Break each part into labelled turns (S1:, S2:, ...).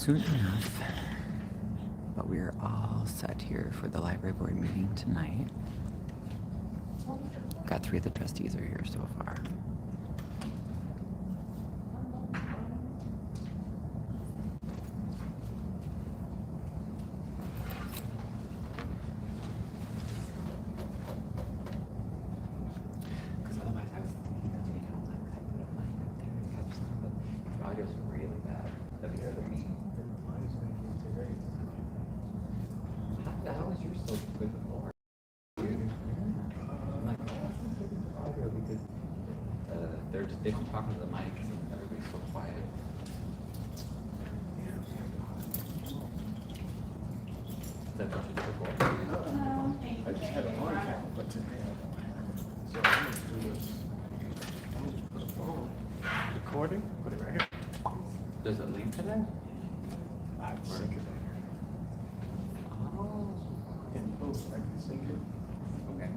S1: soon enough. But we are all set here for the library board meeting tonight. Got 3 of the trustees are here so far. Because otherwise I was thinking that maybe I'll like put a mic up there and catch some, but the audio's really bad. That'd be for me. How was yours so good before? I'm like, oh, it's not good for audio because they don't talk into the mic and everybody's so quiet. Is that what you did before?
S2: I just had a phone call, but today I don't have it. So I'm going to do this. I'm going to put a phone recording, put it right here.
S1: Does it link to that?
S2: I'm sync it right here.
S1: Oh.
S2: In post, I can sync it.
S1: Okay.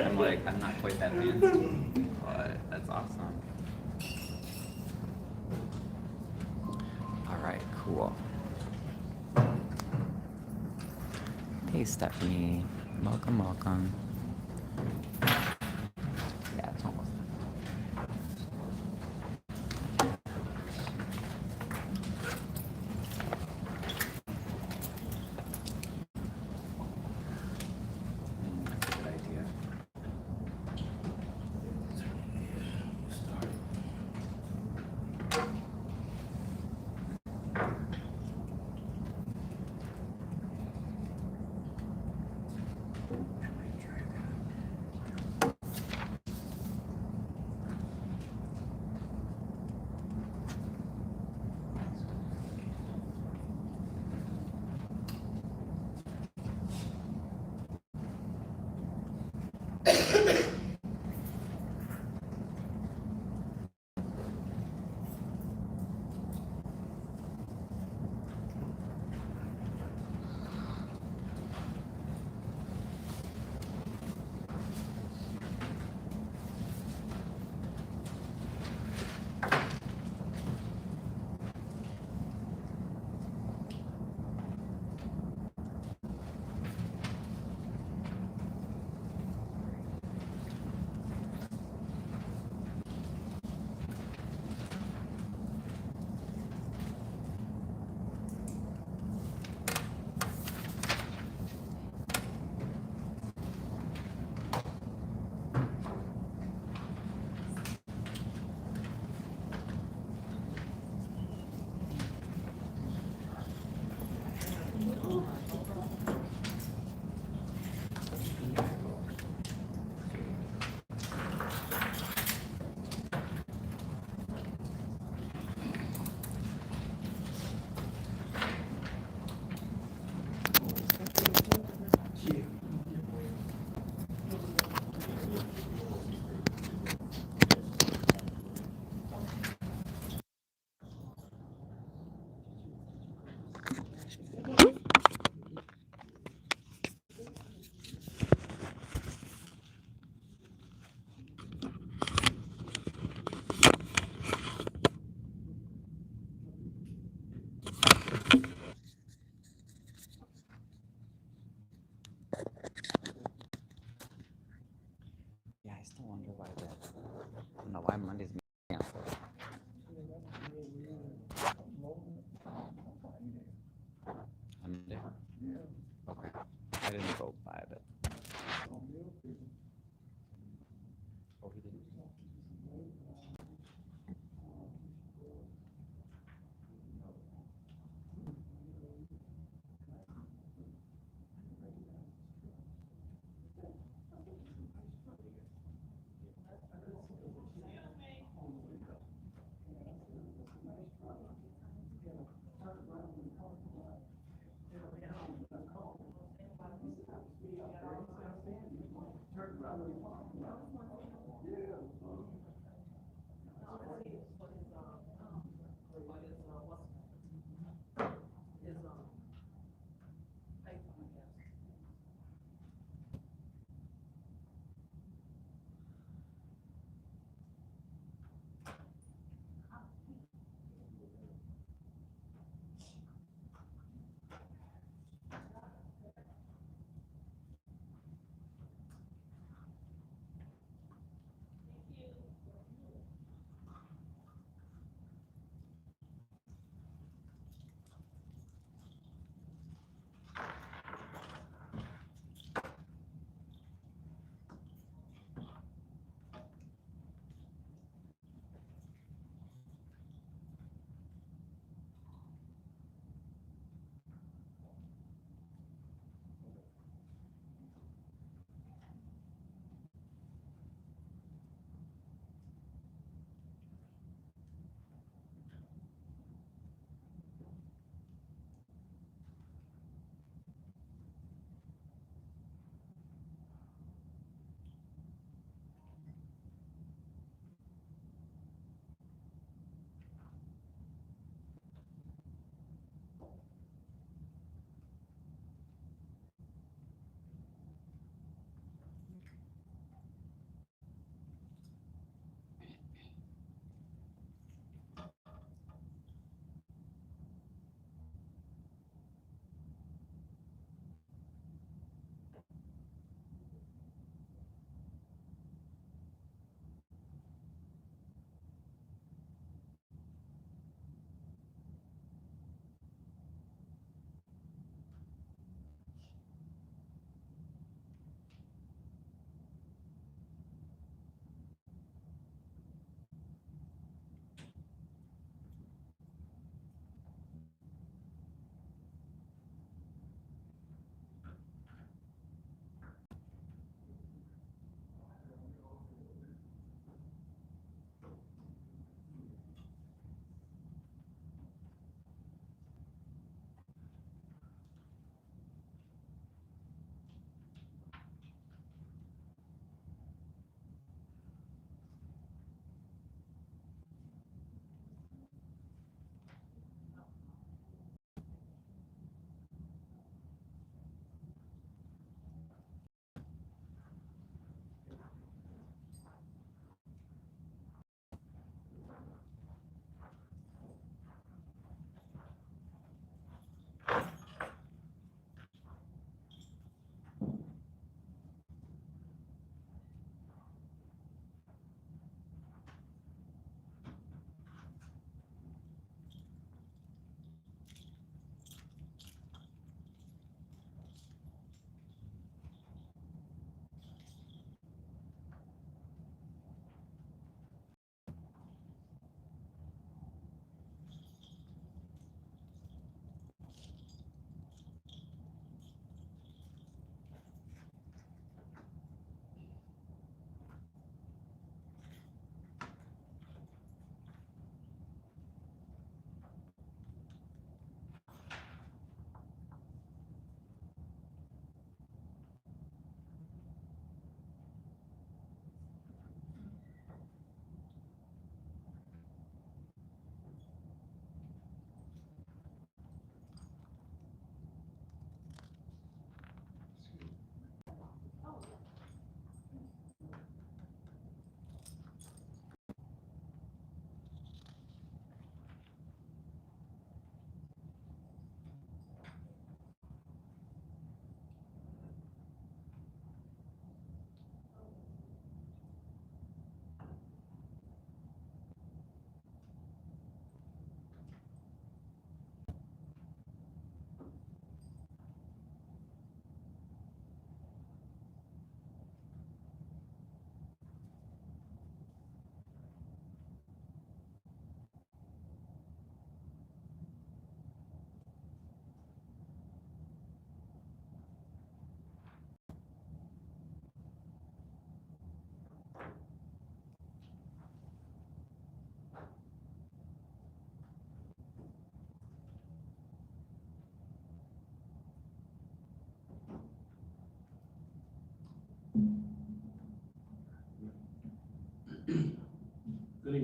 S1: I'm like, I'm not quite that fancy, but that's awesome. All right, cool. Hey, Stephanie. Welcome, welcome. Yeah, it's almost done. That's a good idea. I might try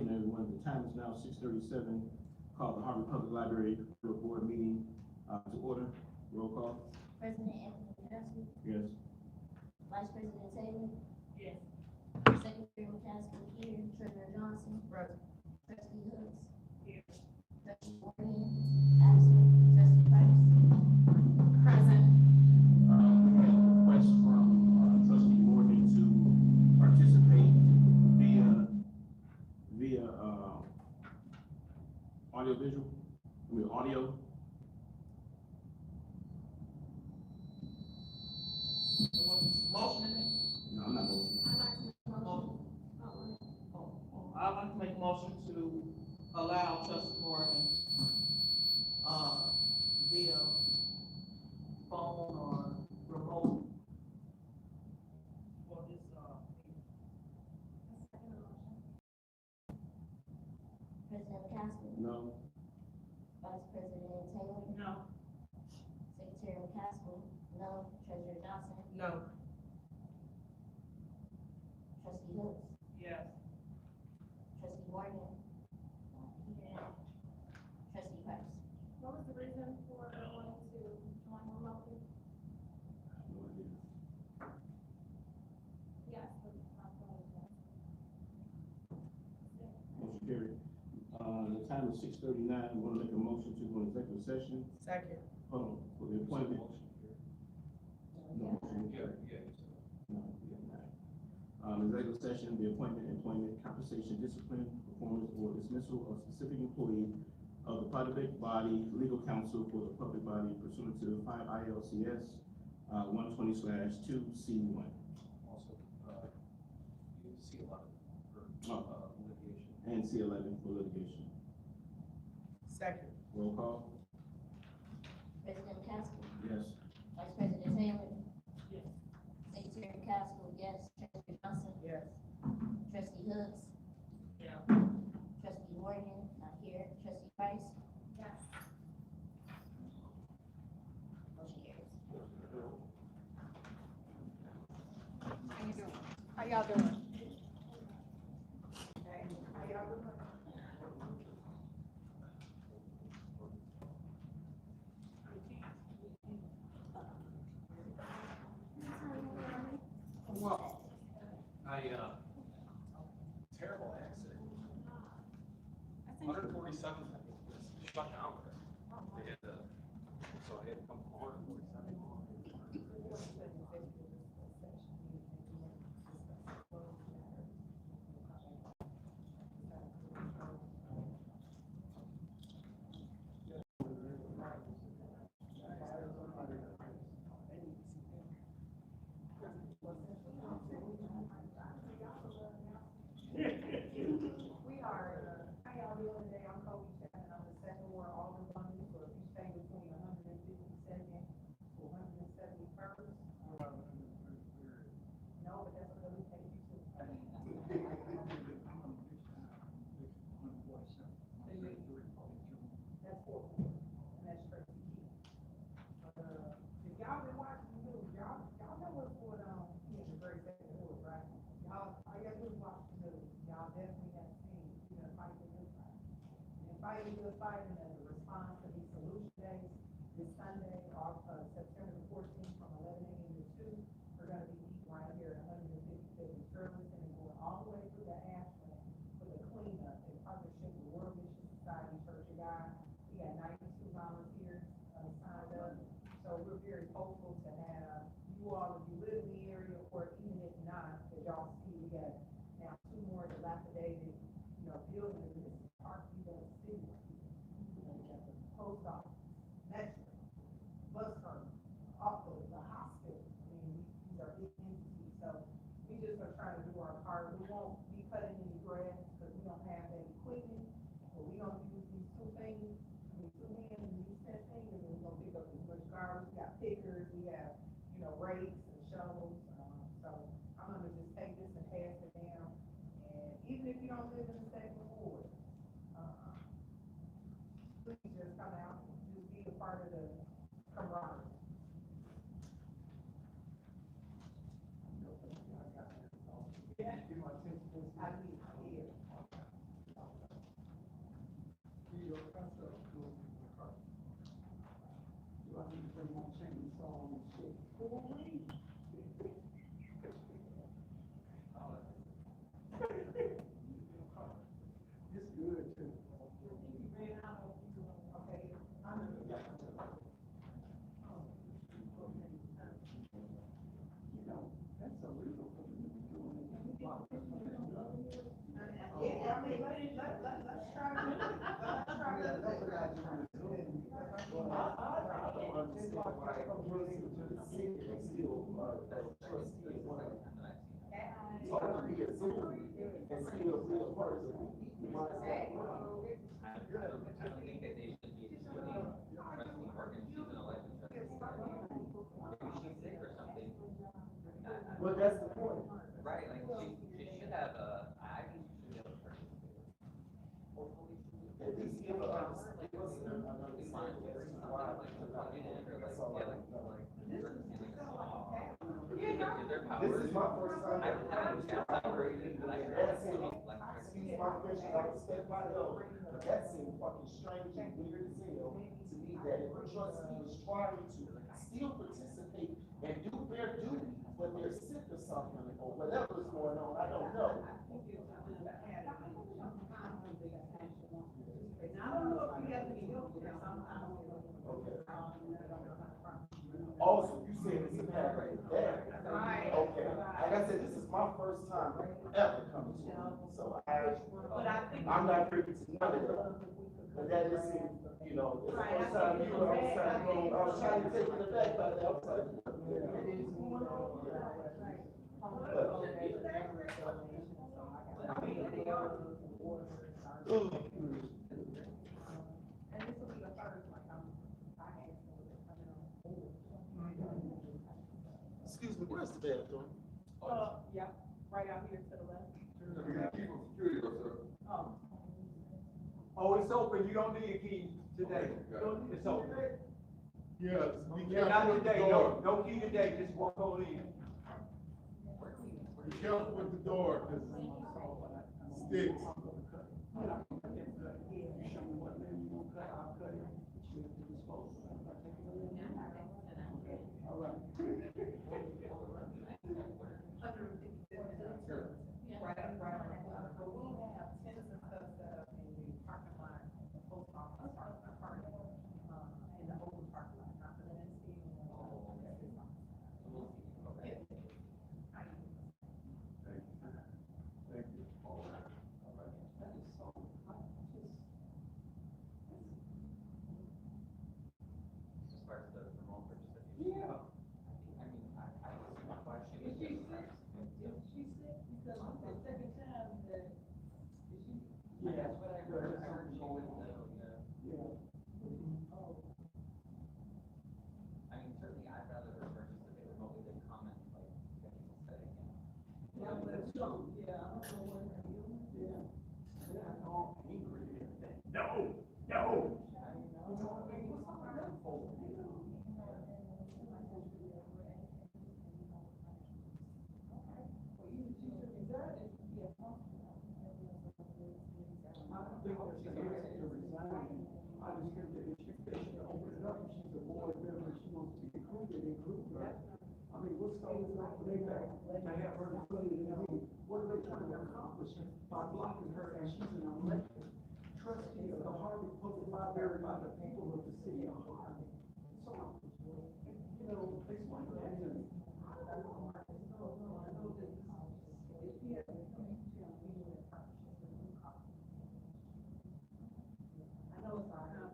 S2: evening, everyone. The time is now 6:37. Call the Harvey Public Library Board meeting to order. Roll call.
S3: President Anthony Merci,
S2: Yes.
S3: Vice President Taylor,
S4: Yes.
S3: Secretary McCaskill here, Treasurer Johnson, Trustee Hooks,
S4: Here.
S3: Trustee Morgan, absent, Trustee Price, present.
S2: We have a request from Trustee Morgan to participate via audio.
S4: Motion in it?
S2: No, I'm not moving.
S4: I'd like to make a motion to allow Trustee Morgan, via phone or remote for this,
S3: President McCaskill,
S2: No.
S3: Vice President Taylor,
S4: No.
S3: Secretary McCaskill, no, Treasurer Johnson,
S4: No.
S3: Trustee Hooks,
S4: Yes.
S3: Trustee Morgan, here, Trustee Price.
S5: What was the reason for wanting to join remotely?
S2: No idea.
S5: Yes, my phone is on.
S2: Motion carried. The time is 6:39. We want to make a motion to go into executive session.
S4: Second.
S2: Hold on, for the appointment. No motion. No. Executive session, the appointment, employment, compensation, discipline, performance, or dismissal of specific employee of the public body, legal counsel for the public body pursuant to 5 ILCS 120/2C1.
S1: Also, you see a lot of, litigation.
S2: And C11 for litigation.
S4: Second.
S2: Roll call.
S3: President McCaskill,
S2: Yes.
S3: Vice President Taylor,
S4: Yes.
S3: Secretary McCaskill, yes, Treasurer Johnson,
S4: Yes.
S3: Trustee Hooks,
S4: Yeah.
S3: Trustee Morgan, not here, Trustee Price,
S5: Yes.
S3: motion carries.
S5: How you doing? How y'all doing?
S1: Well, terrible accident. 147 shut down there. They had to, so I had to come forward 147.
S6: We are, how y'all doing today? I'm Kobe Chapman. I'm the second ward alderman, so if you stay between 152nd to 171st. No, but that's what we take you to. That's fourth ward, and that's Tracy Key. If y'all been watching the news, y'all know what's going on here in the very second ward, right? Y'all, all y'all do is watch the news. Y'all definitely have seen, fight the good fight. And fighting good fight and as a response to these solution days, this Sunday, September the 14th, from 11 a.m. to 2, we're gonna be meeting right here at 155th and Sterling, and going all the way through the Ashland for the cleanup in partnership with World Mission Society Church of God. We got 92 volunteers signed up, so we're very hopeful to have you all, if you live in the area, or even if not, as y'all see, we got now 2 more dilapidated, buildings in this park, you don't see. We got the post office, Metro, It's good too. You know, that's illegal for them to be doing it.
S4: Yeah, I mean, let's try to, let's try to.
S7: I don't understand why a person to the city can still, trustee is one of them. So I want to be a citizen and still be a person.
S1: I don't think that they should be disputing trustee work and she's an elected trustee. Maybe she's sick or something.
S7: Well, that's the point.
S1: Right, like she should have I think she should be able to participate. Hopefully.
S7: At least give a,
S1: Is there power?
S7: this is my first time.
S1: I haven't checked that already, but I
S7: That's it.
S1: like,
S7: Excuse my question, I respect my elder, but that seemed fucking strange and weird as hell to me that if a trustee was trying to still participate and do their duty, but they're sick or something, or whatever's going on, I don't know.
S6: I don't know if you have to be helpful sometimes.
S7: Okay. Also, you said it's a pattern there.
S6: Right.
S7: Okay, like I said, this is my first time ever coming to it, so
S6: But I think.
S7: I'm not privy to none of that. But that just seemed, you know, it's the first time you were, I was trying to take it back, but I was like, it is going on.
S6: And this will be the first, like, I had.
S7: Excuse me, where's the bathroom?
S6: Yeah, right out here to the left.
S8: Oh, it's open, you don't need a key today. It's open.
S9: Yes, be
S8: Yeah,
S9: careful
S8: not
S9: with the
S8: today,
S9: door.
S8: no key today, just walk on in.
S9: Be careful with the door, cause sticks.
S6: Right, but we have tenants and stuff set up in the parking lot, post office parking, in the open parking lot, not the Merci.
S9: Thank you.
S1: as far as the remote participation.
S6: Yeah.
S1: I mean, I see my question.
S6: Is she sick? Is she sick? Because it's the second time that, is she?
S1: Yeah, that's what I heard she was,
S6: Yeah.
S1: I mean, certainly I'd rather her participate remotely than comment like in the setting.
S6: Yeah, but it's true, yeah, I don't know what her deal is, yeah. Yeah, I know, angry and everything.
S9: No, no.
S6: By blocking her, and she's an elected trustee of the Harvey Public Library by the people of the city of Harvey. So, you know, it's like that. I know it's our house.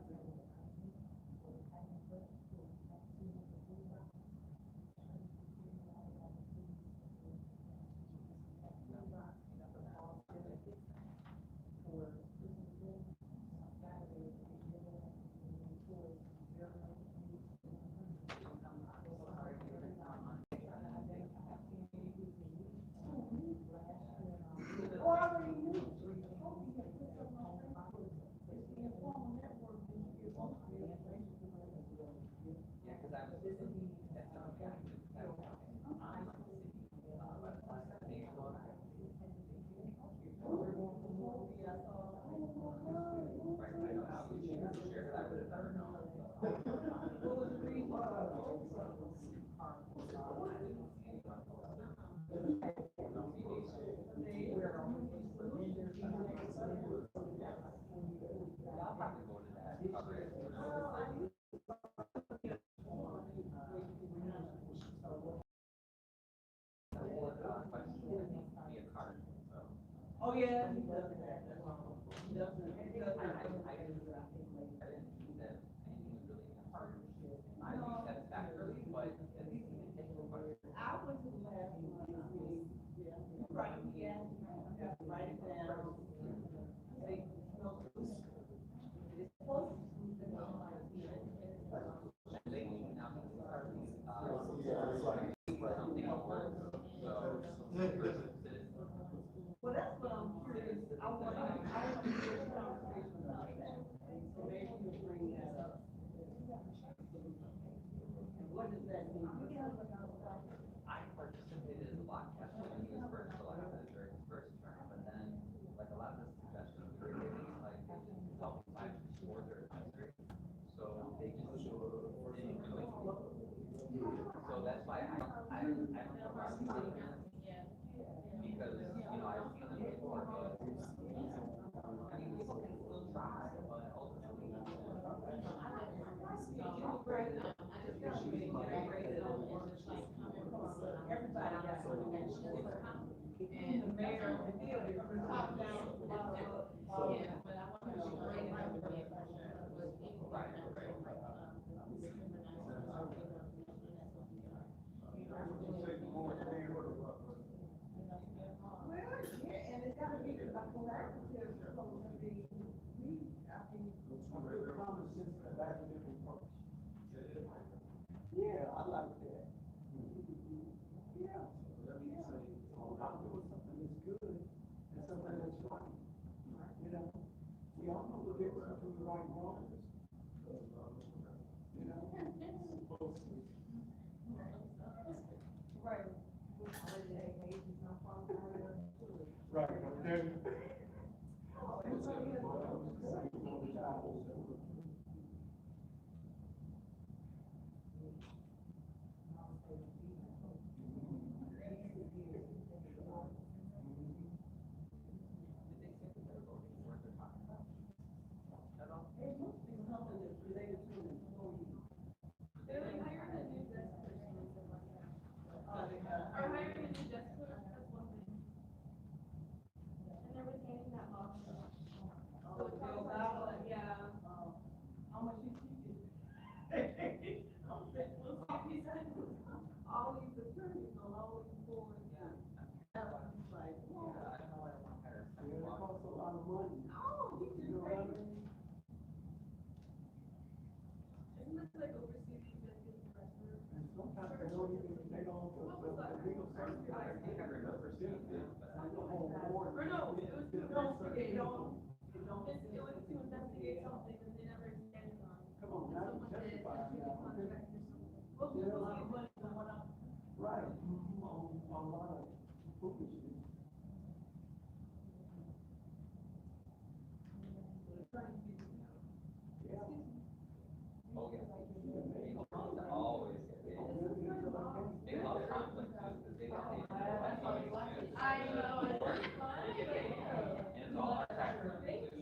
S4: Oh, yeah. Well, that's what I'm curious, I want to hear your conversation about that. So maybe you bring that up. And what does that mean?
S1: I participated in a lot of when he was first elected during his first term, but then, like, a lot of the suggestions we were giving, like, they just helped find for their advisory. So they just didn't do it. So that's why I don't know why I'm not here. Because, you know, I've seen them before, but, I mean, people can still try, but ultimately,
S4: Everybody got something. And the mayor, the deal is from the top down. Well, yeah, and it's gotta be like collaborative, it's supposed to be, I think.
S8: Yeah, I like that. Yeah. I'm doing something that's good and something that's right. You know, we all know the difference between right and wrong. You know?
S4: Right.
S8: Right, okay.
S4: How much you teaching? All these attorneys are always going. Like, whoa.
S1: I don't know why I want to hire a second
S8: It
S1: one.
S8: costs a lot of money.
S4: Oh, you
S8: You
S4: just
S8: know what I
S4: pay.
S8: mean? And sometimes they don't even, they don't, the legal service.
S1: I think I remember seeing it, but I don't know.
S4: Don't forget, don't.
S8: Come on, now you testify now. Right, on a lot of foolishness. Yeah.
S1: Oh, yeah. They always get paid. They love conflict too, because they get paid.
S5: I know.
S1: And it's all our taxes.
S5: Thank you.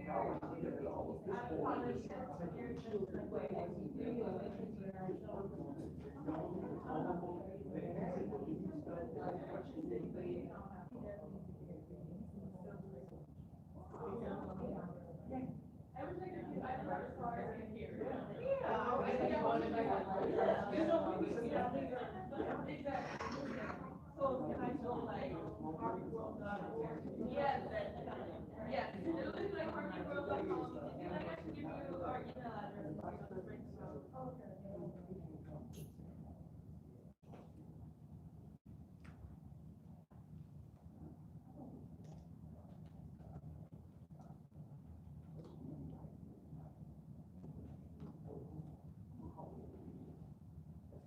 S4: So can I know like Harvey World yes, yes, it looks like Harvey World and then I can give you our email address.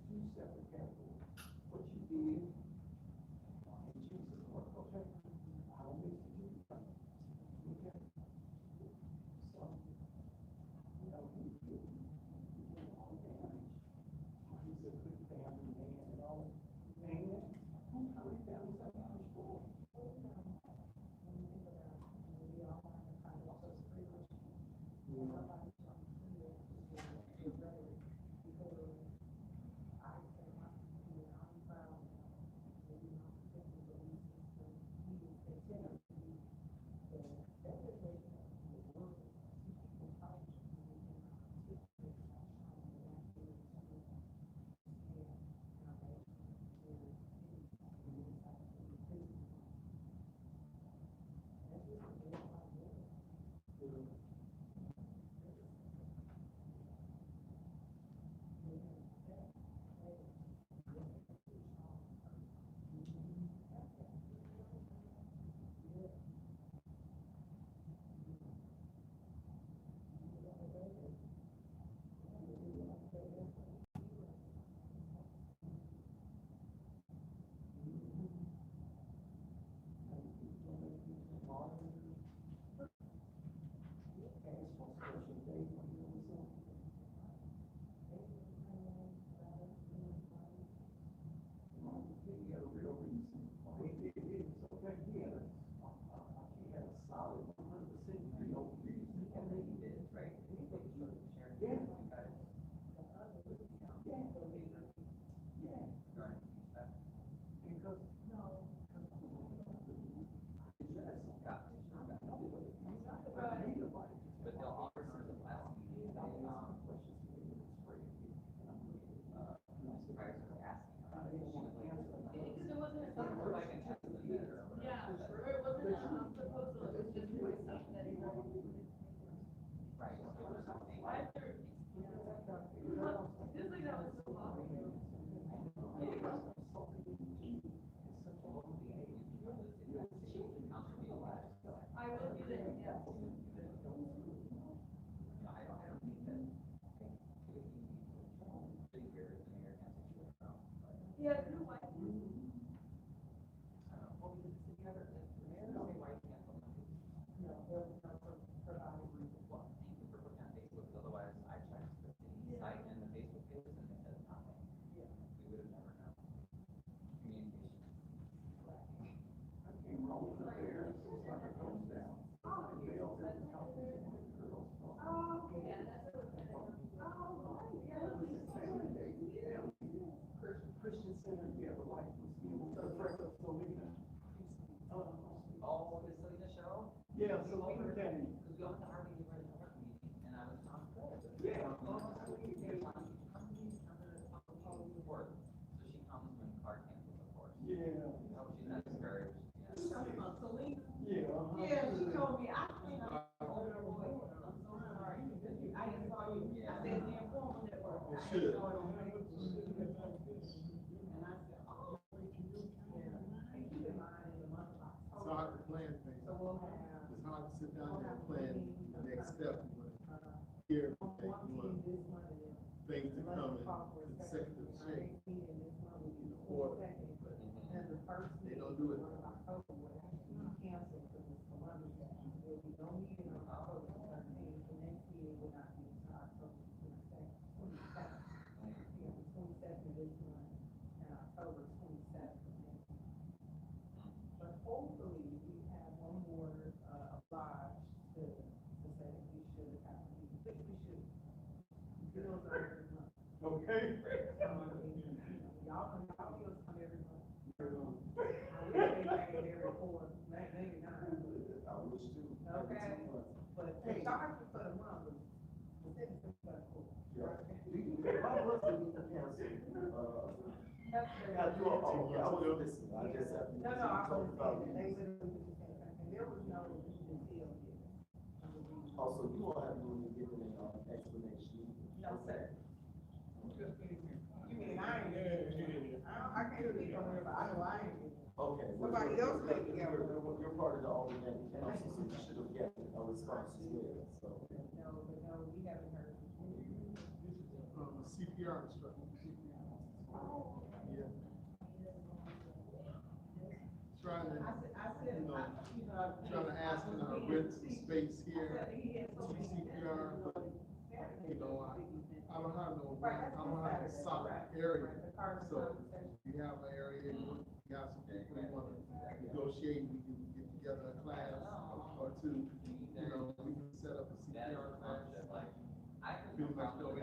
S8: Two separate categories. What you did, in Jesus, okay, how many did you do? Okay. So, you know, all damage. He's a good family man and all. And how many families have you destroyed? Christian Center, you have a life.
S1: Oh, the Selena show?
S8: Yeah, so we can.
S1: Because we went to Harvey meeting, and I was on board.
S8: Yeah.
S1: So she comes when car cancels, of course.
S8: Yeah.
S1: So she's not discouraged.
S8: Yeah.
S6: Yeah, she told me, I think I'm so sorry, I just saw you, I said the informal network. I
S9: Should.
S6: saw it on Facebook. And I said, oh. Yeah, and keep in mind, in the month of
S9: It's
S6: October.
S9: hard to plan things.
S6: So we'll have.
S9: It's hard to sit down there and plan the next step. Here, you want things to come in consecutive shape. Or they don't do it.
S6: But hopefully we have one more, obliged to
S8: okay?
S6: Y'all bills come every month. Every 4, maybe 9.
S7: I wish to.
S6: Okay. But they charge me for the month, but the city is for the quarter.
S7: My husband needs to cancel, yeah, you are, oh, yeah, I wasn't listening, I just have to.
S6: No, I was saying, they literally just said, and there was no deal here.
S7: Also, you all have to give them an explanation.
S6: No, sir. You mean, I ain't here. I can't speak on it, but I know I ain't here.
S7: Okay.
S6: Somebody else may be out.
S7: You're part of the organic council, so you should have gotten a response as well, so.
S6: No, we haven't heard.
S9: CPR instructor. Yeah. Trying to, trying to ask in our rent space here to CPR, but, I don't have no, I don't have a solid area. So you have an area, you have some people who want to negotiate, we can get together a class or two, we can set up a CPR class. Pretty much go in.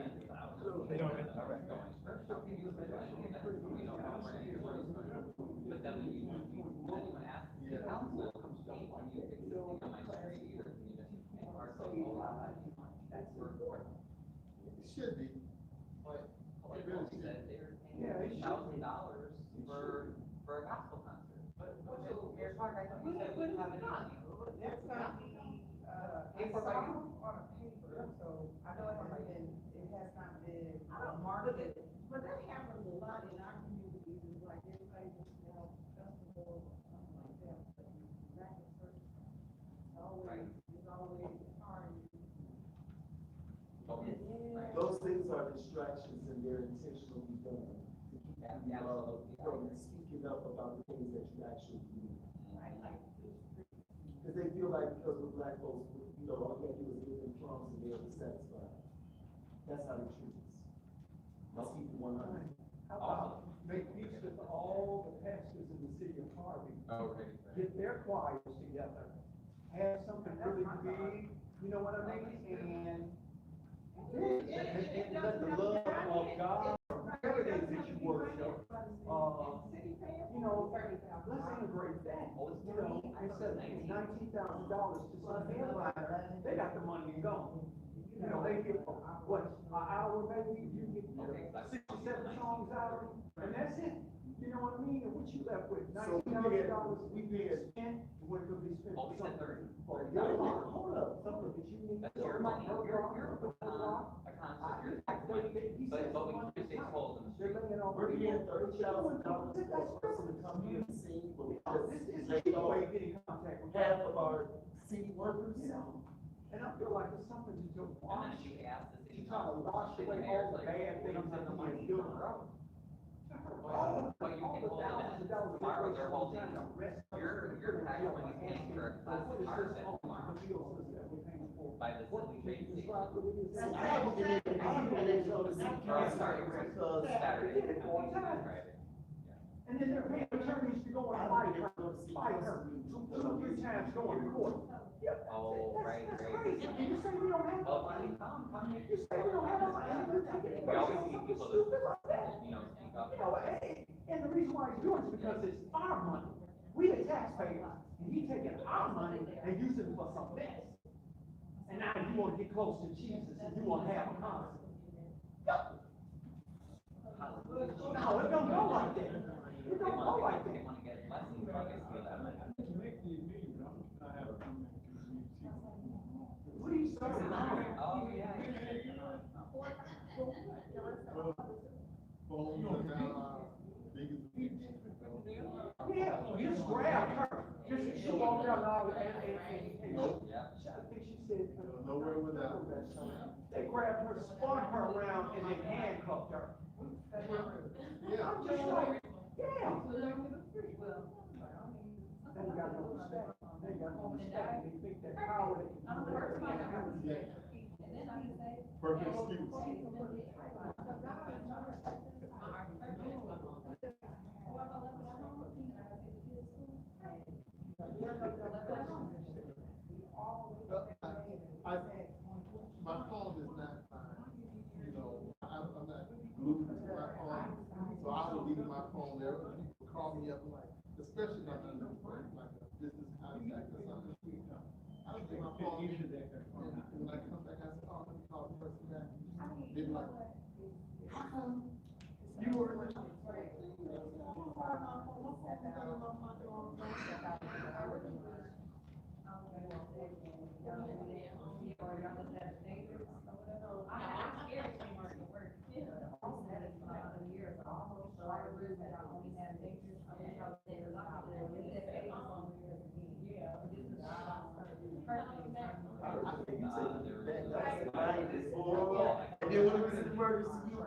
S1: They don't get the rest going first. But then when you ask the council, hey, can you fix this thing on my street, or can you just make our social life? That's for.
S9: It should be.
S1: But like Bill said, they were paying $1,000 for a gospel concert. But Mayor Clark, I thought you said we didn't have any money.
S6: That's gonna be, it's on a paper, so I know it hasn't been, it has not been marketed.
S10: But that happens a lot in our communities, it's like everybody just, festival or something like that. Back in church, it's always hard.
S7: Those things are distractions and they're intentionally done to keep you, from speaking up about the things that you actually do. Because they feel like because we're black folks, all they do is give them crumbs and they'll be satisfied. That's how they treat us. Let's keep it 100.
S8: Make peace with all the pastors in the city of Harvey.
S1: Okay.
S8: Get their choirs together. Have something really big, you know what I mean? And let the love of God, whatever it is that you worship, let's integrate that. Instead of paying $19,000 to some headliner, they got the money and gone. They get, what, an hour maybe, you get 6 or 7 songs out of it, and that's it. You know what I mean? And what you left with,
S7: So
S8: $19,000
S7: we did.
S8: spent, when it could be spent
S1: Oh,
S8: for
S1: we said
S8: something.
S1: 30.
S8: Hold up, something that you need.
S1: That's your money, you're putting on a concert, your tax money, but we can just take holes in the street.
S7: We're getting $30,000 for a person to come here and sing, but we
S8: This is
S7: just
S8: the way you get in contact with
S7: half of our city workers.
S8: And I feel like it's something to just
S1: And
S8: wash.
S1: then you ask the city
S8: You try to
S1: council,
S8: wash
S1: city
S8: away
S1: mayor's
S8: all the
S1: like,
S8: bad things that the money
S1: money
S8: do.
S1: on the road. But you can hold it, tomorrow they're holding, your tax money is paying for a class of cars that tomorrow by the silly train station.
S7: I haven't been able to see
S1: Or, sorry,
S7: because
S1: Saturday. Friday.
S8: And then they're paying attorneys to go and fight her, 2 or 3 times going to court.
S1: Oh, right.
S8: And you say we don't have
S1: Well,
S8: money.
S1: come.
S8: You say we don't have money.
S1: We always need people to, speak up.
S8: And the reason why he's doing it is because it's our money. We the taxpayers, and he's taking our money and using it for some mess. And now you want to get close to Jesus and you want to have a concert. No, it don't go like that. It don't go like
S1: They
S8: that.
S1: want to get blessings from us, feel that way.
S8: Please, sir.
S1: Oh, yeah.
S9: Phones are now, big as the beach.
S8: Yeah, you just grab her. She walked down the aisle and I think she said.
S9: Nowhere without.
S8: They grabbed her, spun her around, and they handcuffed her.
S9: Yeah.
S8: I'm just like, yeah. They ain't got no respect. They ain't got no respect. They think that power they can do whatever they want.
S9: Perfect excuse. My fault is not, I'm not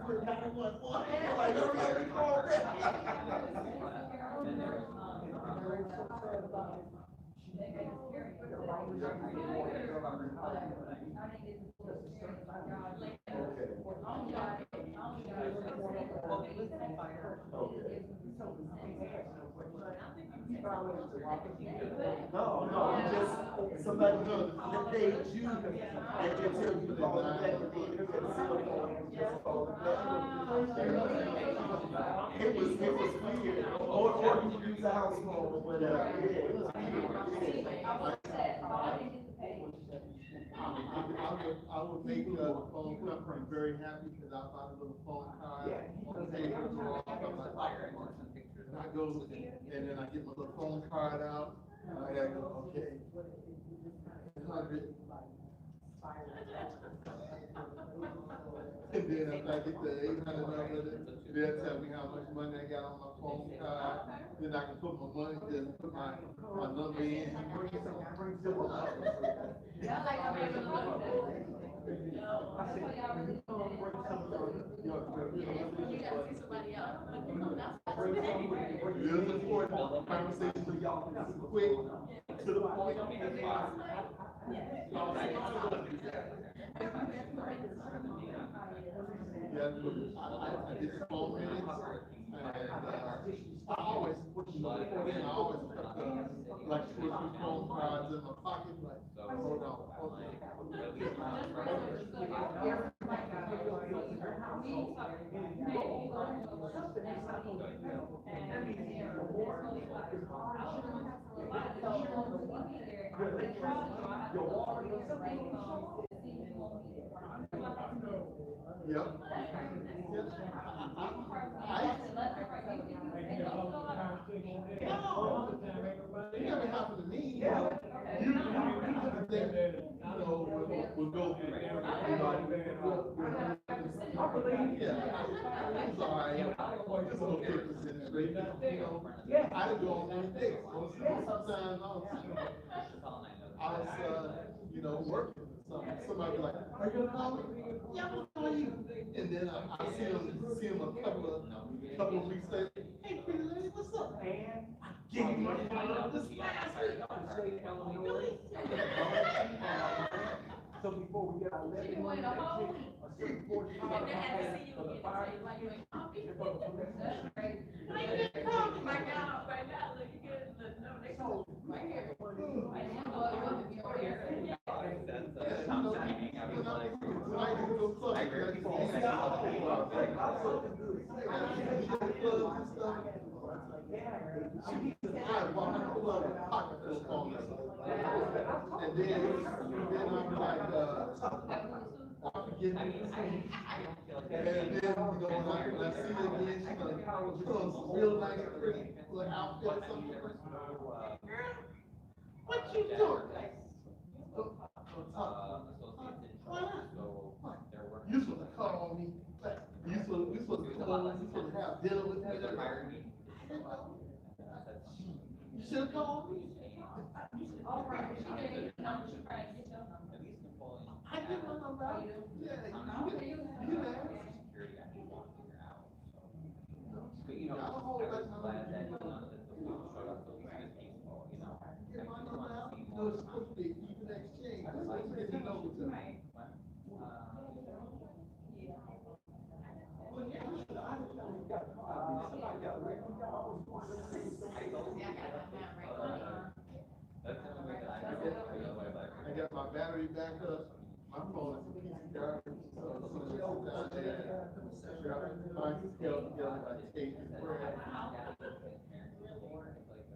S7: put 911, like, hurry up and call back. No, I'm just, somebody that paid you, and they tell you to call them back, and then you get a cell phone, just call them back. It was weird, or you could use a house phone or whatever, yeah, it was weird,
S9: I would make the phone company very happy because I bought a little phone card. And I go, and then I get my little phone card out, and I go, okay. 100. And then after I get the 800 number, they'll tell me how much money I got on my phone card. Then I can put my money, just put my number in. Really important conversation with y'all, quick, to the point. Yeah, I did 4 minutes, and I always put, I always put like 2 or 3 phone cards in my pocket, like, hold on. Yep. It never happened to me. Yeah. You think, we'll go through everybody. Yeah. It's all right. There's no papers in it. I didn't go on many dates. Sometimes I was, working. Somebody be like, are you gonna call me? Yeah, I'm gonna call you. And then I see him a couple of weeks later. Hey, pretty lady, what's up, man? I gave you my phone this last week.
S8: So before we get our levy money, a certain portion of the fire.
S9: And then I'm like, and then, when I see her again, she's gonna put on some real nice, pretty, little outfit or something. What you doing? Why not? You supposed to call me, you supposed to have dinner with me. You should've called me.
S4: All right.
S9: I give my number out. Yeah, you can ask.
S1: But you know, I'm glad that showed up so we kind of peaceful, you know.
S9: Give my number out. No, it's supposed to be even exchange. It's supposed to get to know each other. I got my battery back up. My phone is a piece of garbage. So I'm gonna sit down there. Find the scale together by tape and bread.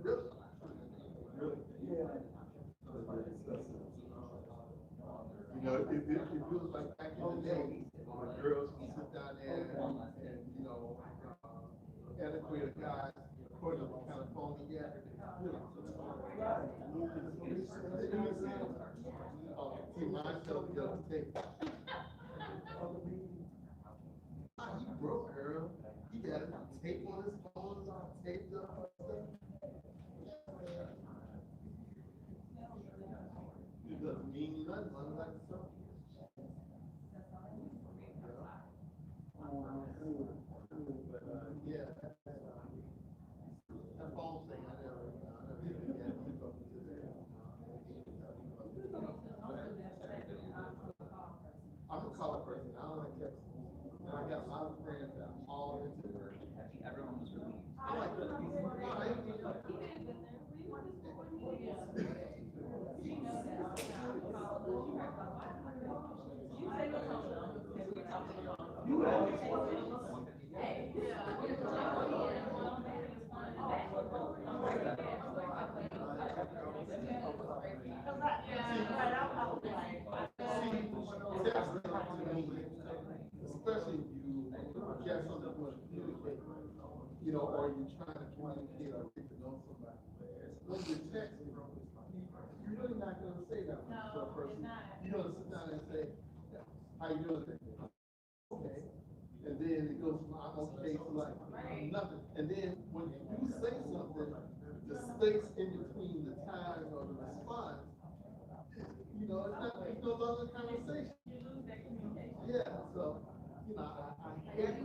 S9: Really? Really? Yeah. You know, it feels like back in the day, when girls would sit down there and adequate a guy, according to what kind of phone he had. See, mine tells me the tape. You broke, girl. He got tape on his phone, taped up and stuff. It doesn't mean nothing, like something. got something you want to communicate, you know, or you're trying to communicate or get to know somebody. When you text, you're really not gonna say that to a person. You're gonna sit down and say, how you doing today? Okay. And then it goes from I'm okay to like nothing. And then when you do say something, the space in between the time or the response, you know, it's no longer a conversation. Yeah, so, you know, I get it.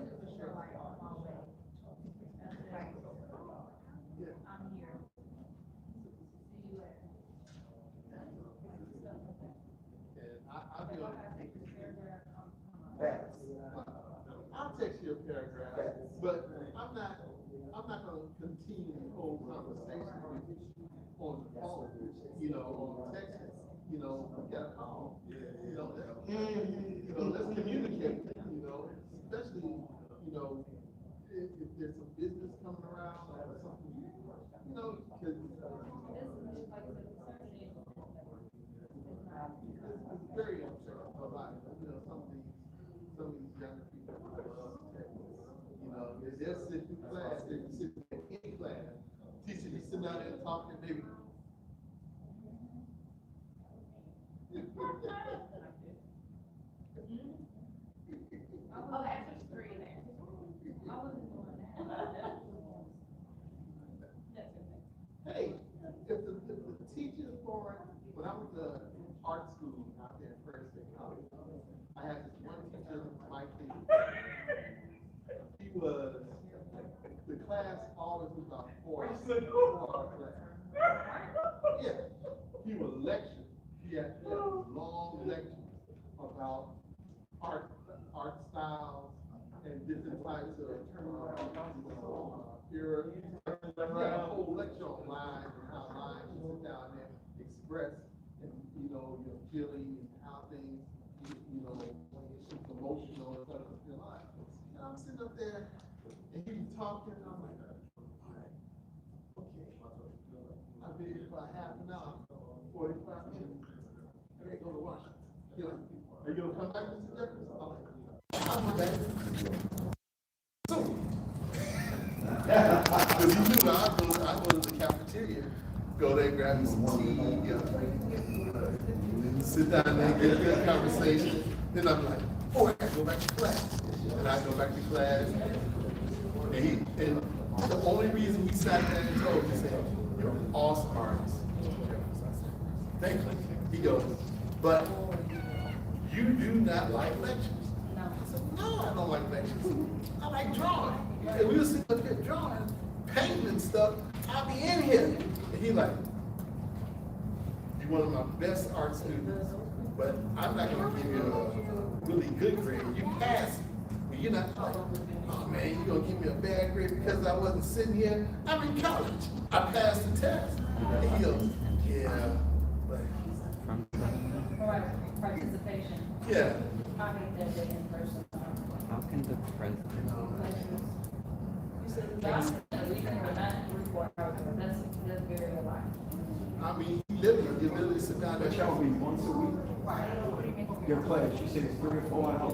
S9: Yeah.
S5: I'm here. See you later.
S9: And I feel I'll text you a paragraph, but I'm not gonna continue the whole conversation with you on the phone, you know, on text, you know, we gotta call. You know, let's communicate, you know, especially, you know, if there's some business coming around or something, you know, because it's very upsetting for a lot of, you know, some of these younger people. You know, they're sitting in class, they're sitting in class, teacher just sitting down there talking, maybe.
S5: Oh, actually, three there. I wasn't doing that.
S9: Hey, if the teachers for, when I was in art school out there in First State College, I had this one teacher, Mike Lee. He was, the class always was about four hour class. Yeah, he would lecture, he had long lectures about art styles and different types of era. He had a whole lecture on lines and how lines you sit down and express and, you know, your feelings and how things, you know, emotional and stuff in your life. And I'm sitting up there and he's talking and I'm like, all right, okay. I've been here for half an hour, 45 minutes. I gotta go to Washington. You know, are you gonna come back, Mr. Jefferson? I'm like, I'm back. Soon. Because you knew I go to the cafeteria, go there, grab me some tea, sit down there, get a good conversation. Then I'm like, oh, I gotta go back to class. And I go back to class. And the only reason we sat there and told me, he said, you're an awesome artist. Thank you. He goes, but you do not like lectures. I said, no, I don't like lectures. I like drawing. And we were sitting up here drawing, painting and stuff. I'll be in here. And he like, you're one of my best art students, but I'm not gonna give you a really good grade. You passed, but you're not like, oh man, you're gonna give me a bad grade because I wasn't sitting here. I'm in college. I passed the test. And he goes, yeah, but.
S5: Participation.
S9: Yeah.
S5: I hate that day in person.
S1: How can the president?
S5: You said the last week, but not 3-4 hours. That's very alive.
S9: I mean, you literally sit down there.
S8: But y'all meet once a week? Your class, you said it's 3 or 4 hours?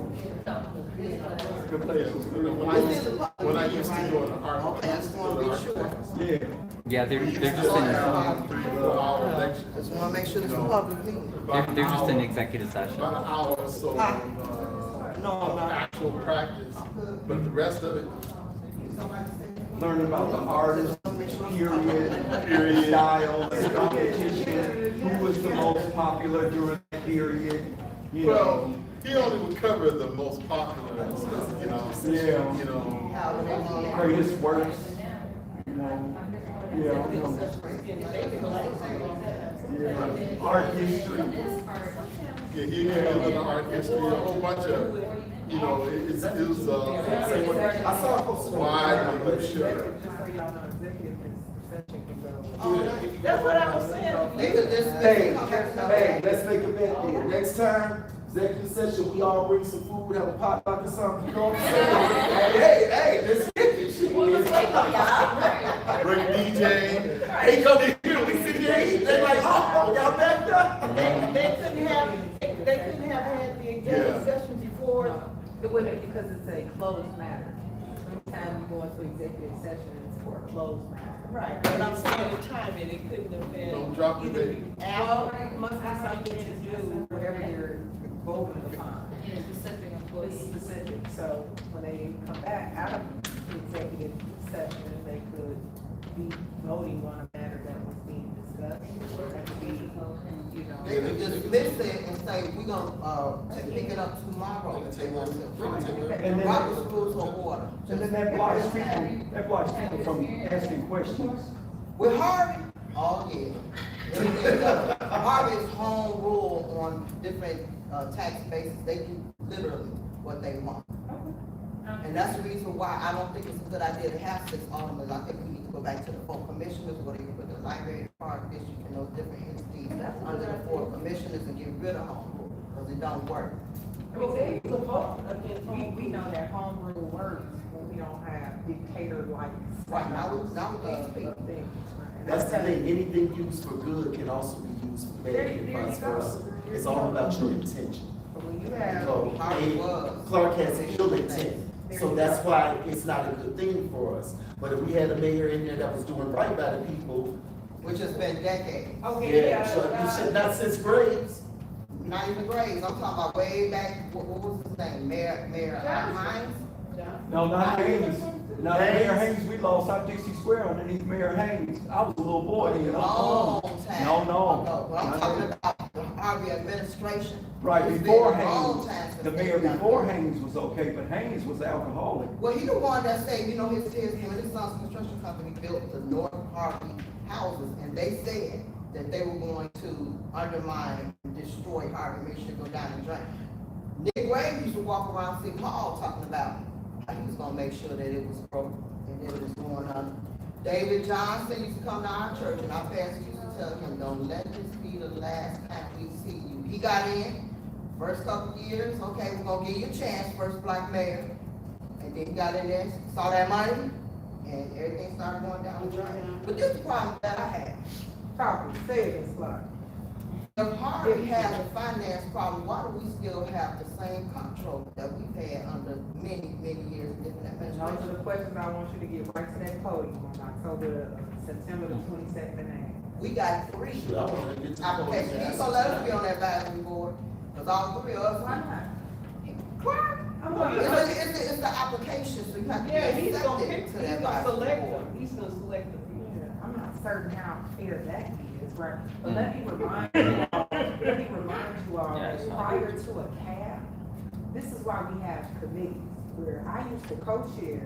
S8: Your class was 3 or 4 hours?
S9: When I used to go to art class.
S8: Yeah.
S1: Yeah, they're just in,
S9: 3 or 4 hour lectures.
S11: Just want to make sure it's a public meeting.
S1: they're just in executive session.
S9: About an hour or so of actual practice, but the rest of it.
S8: Learn about the artist, period, style, competition, who was the most popular during that period, you
S9: Well,
S8: know.
S9: he only would cover the most popular and stuff, you know.
S8: Yeah.
S9: You know.
S8: Greatest works, you know. Yeah. Art history.
S9: Yeah, he had the art history, a whole bunch of, you know, it was
S11: I saw
S9: wide, sure.
S10: That's what I was saying.
S11: Hey, let's make a bet then. Next time, executive session, we all bring some food, have a potluck or something. You know what I'm saying? Hey, let's get this shit.
S9: Bring DJ.
S11: Hey, come in here, we sit here, eat. They like, oh, y'all backed up.
S10: They couldn't have had the executive
S9: Yeah.
S10: session before,
S6: It wouldn't, because it's a closed matter.
S10: time you go into executive session, it's for a closed matter.
S6: Right, but I'm saying the timing, it couldn't have been.
S9: Don't drop the
S6: either
S9: bait.
S10: Well, it must be something to do whatever you're voting upon.
S5: Yeah, specific
S10: It's
S5: employees.
S10: specific, so when they come back out of the executive session, they could be voting on a matter that was being discussed, or that could be, you know.
S11: They could dismiss it and say, we're gonna pick it up tomorrow. if they want to.
S8: And then-
S11: Robert's rules of order.
S8: And then that blocks people from asking questions.
S11: With Harvey, oh yeah. Harvey's home rule on different, tax bases, they do literally what they want. And that's the reason why I don't think it's a good idea to have 6 aldermen. I think we need to go back to the 4 commissioners, where they put the library, park district, and those different entities under the 4 commissioners and get rid of home rule, because it don't work.
S10: Well, we know that home rule works when we don't have dictator-like.
S11: Right, now we these people.
S10: things.
S7: That's the thing, anything used for good can also be used for bad and vice versa. It's all about your intention.
S10: But when you have,
S7: So, and Clark has an ill intent, so that's why it's not a good thing for us. But if we had a mayor in there that was doing right by the people,
S11: Which has been decades,
S10: okay,
S7: yeah, so you should not since grades.
S11: not even grades, I'm talking about way back, what was his name, Mayor Hines?
S8: No, not Haynes. No, Mayor Haynes, we lost our Dixie Square underneath Mayor Haynes. I was a little boy then.
S11: Long time.
S8: No.
S11: But I'm talking about the Harvey administration.
S8: Right,
S11: It's been
S8: before
S11: a long
S8: Haynes,
S11: time since
S8: the
S11: they've
S8: mayor
S11: done
S8: before
S11: that.
S8: Haynes was okay, but Haynes was alcoholic.
S11: Well, he the one that said, you know, his son's construction company built the North Harvey houses, and they said that they were going to undermine and destroy Harvey, make sure it go down the drain. Nick Wade used to walk around City Hall talking about how he was gonna make sure that it was broke and it was going on. David Johnson used to come to our church, and our pastor used to tell him, don't let this be the last time we see you. He got in, first couple years, okay, we're gonna give you a chance, first black mayor. And then he got in there, saw that money, and everything started going down the drain. But this is the problem that I had.
S10: Copy, say it, Ms. Clark.
S11: If Harvey has a finance problem, why do we still have the same control that we've had under many, many years of different
S10: And those
S11: administrations?
S10: are the questions I want you to get right to that podium on September the 22nd.
S11: We got 3
S7: Shoot, I wanna get to the
S11: applications. He's gonna let us be on that advisory board, because all 3 of us.
S10: Why not?
S11: Clark,
S10: I'm gonna,
S11: it's the application, so you have to be
S6: Yeah, he's gonna
S11: accepted
S6: pick,
S11: to
S6: he's
S11: that
S6: gonna
S11: advisory
S6: select
S11: board.
S6: them, he's gonna select them.
S10: I'm not certain how fair that is, right? But let me remind you all, that prior to a CAB, this is why we have committees, where I used to co-chair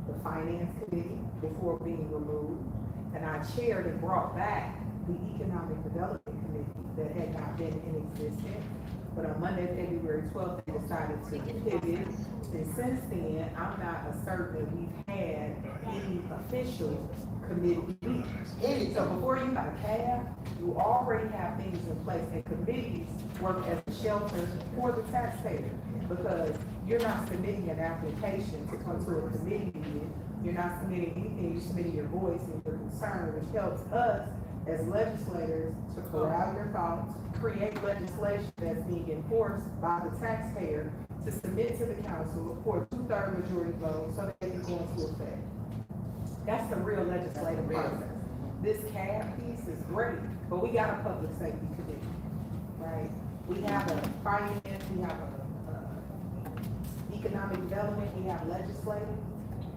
S10: the finance committee before being removed, and I chaired and brought back the economic development committee that had not been in existence. But on Monday, February 12th, they decided to pivot, and since then, I'm not certain that we've had any official committee meetings. So before you got a CAB, you already have things in place, and committees work as a shelter for the taxpayer, because you're not submitting an application to come to a committee meeting, you're not submitting anything, you're submitting your voice and your concern, which helps us as legislators to corral your thoughts, create legislation that's being enforced by the taxpayer, to submit to the council for a 2/3 majority vote so that it can go into effect. That's the real legislative process. This CAB piece is great, but we got a public safety committee, right? We have a finance, we have a economic development, we have legislative.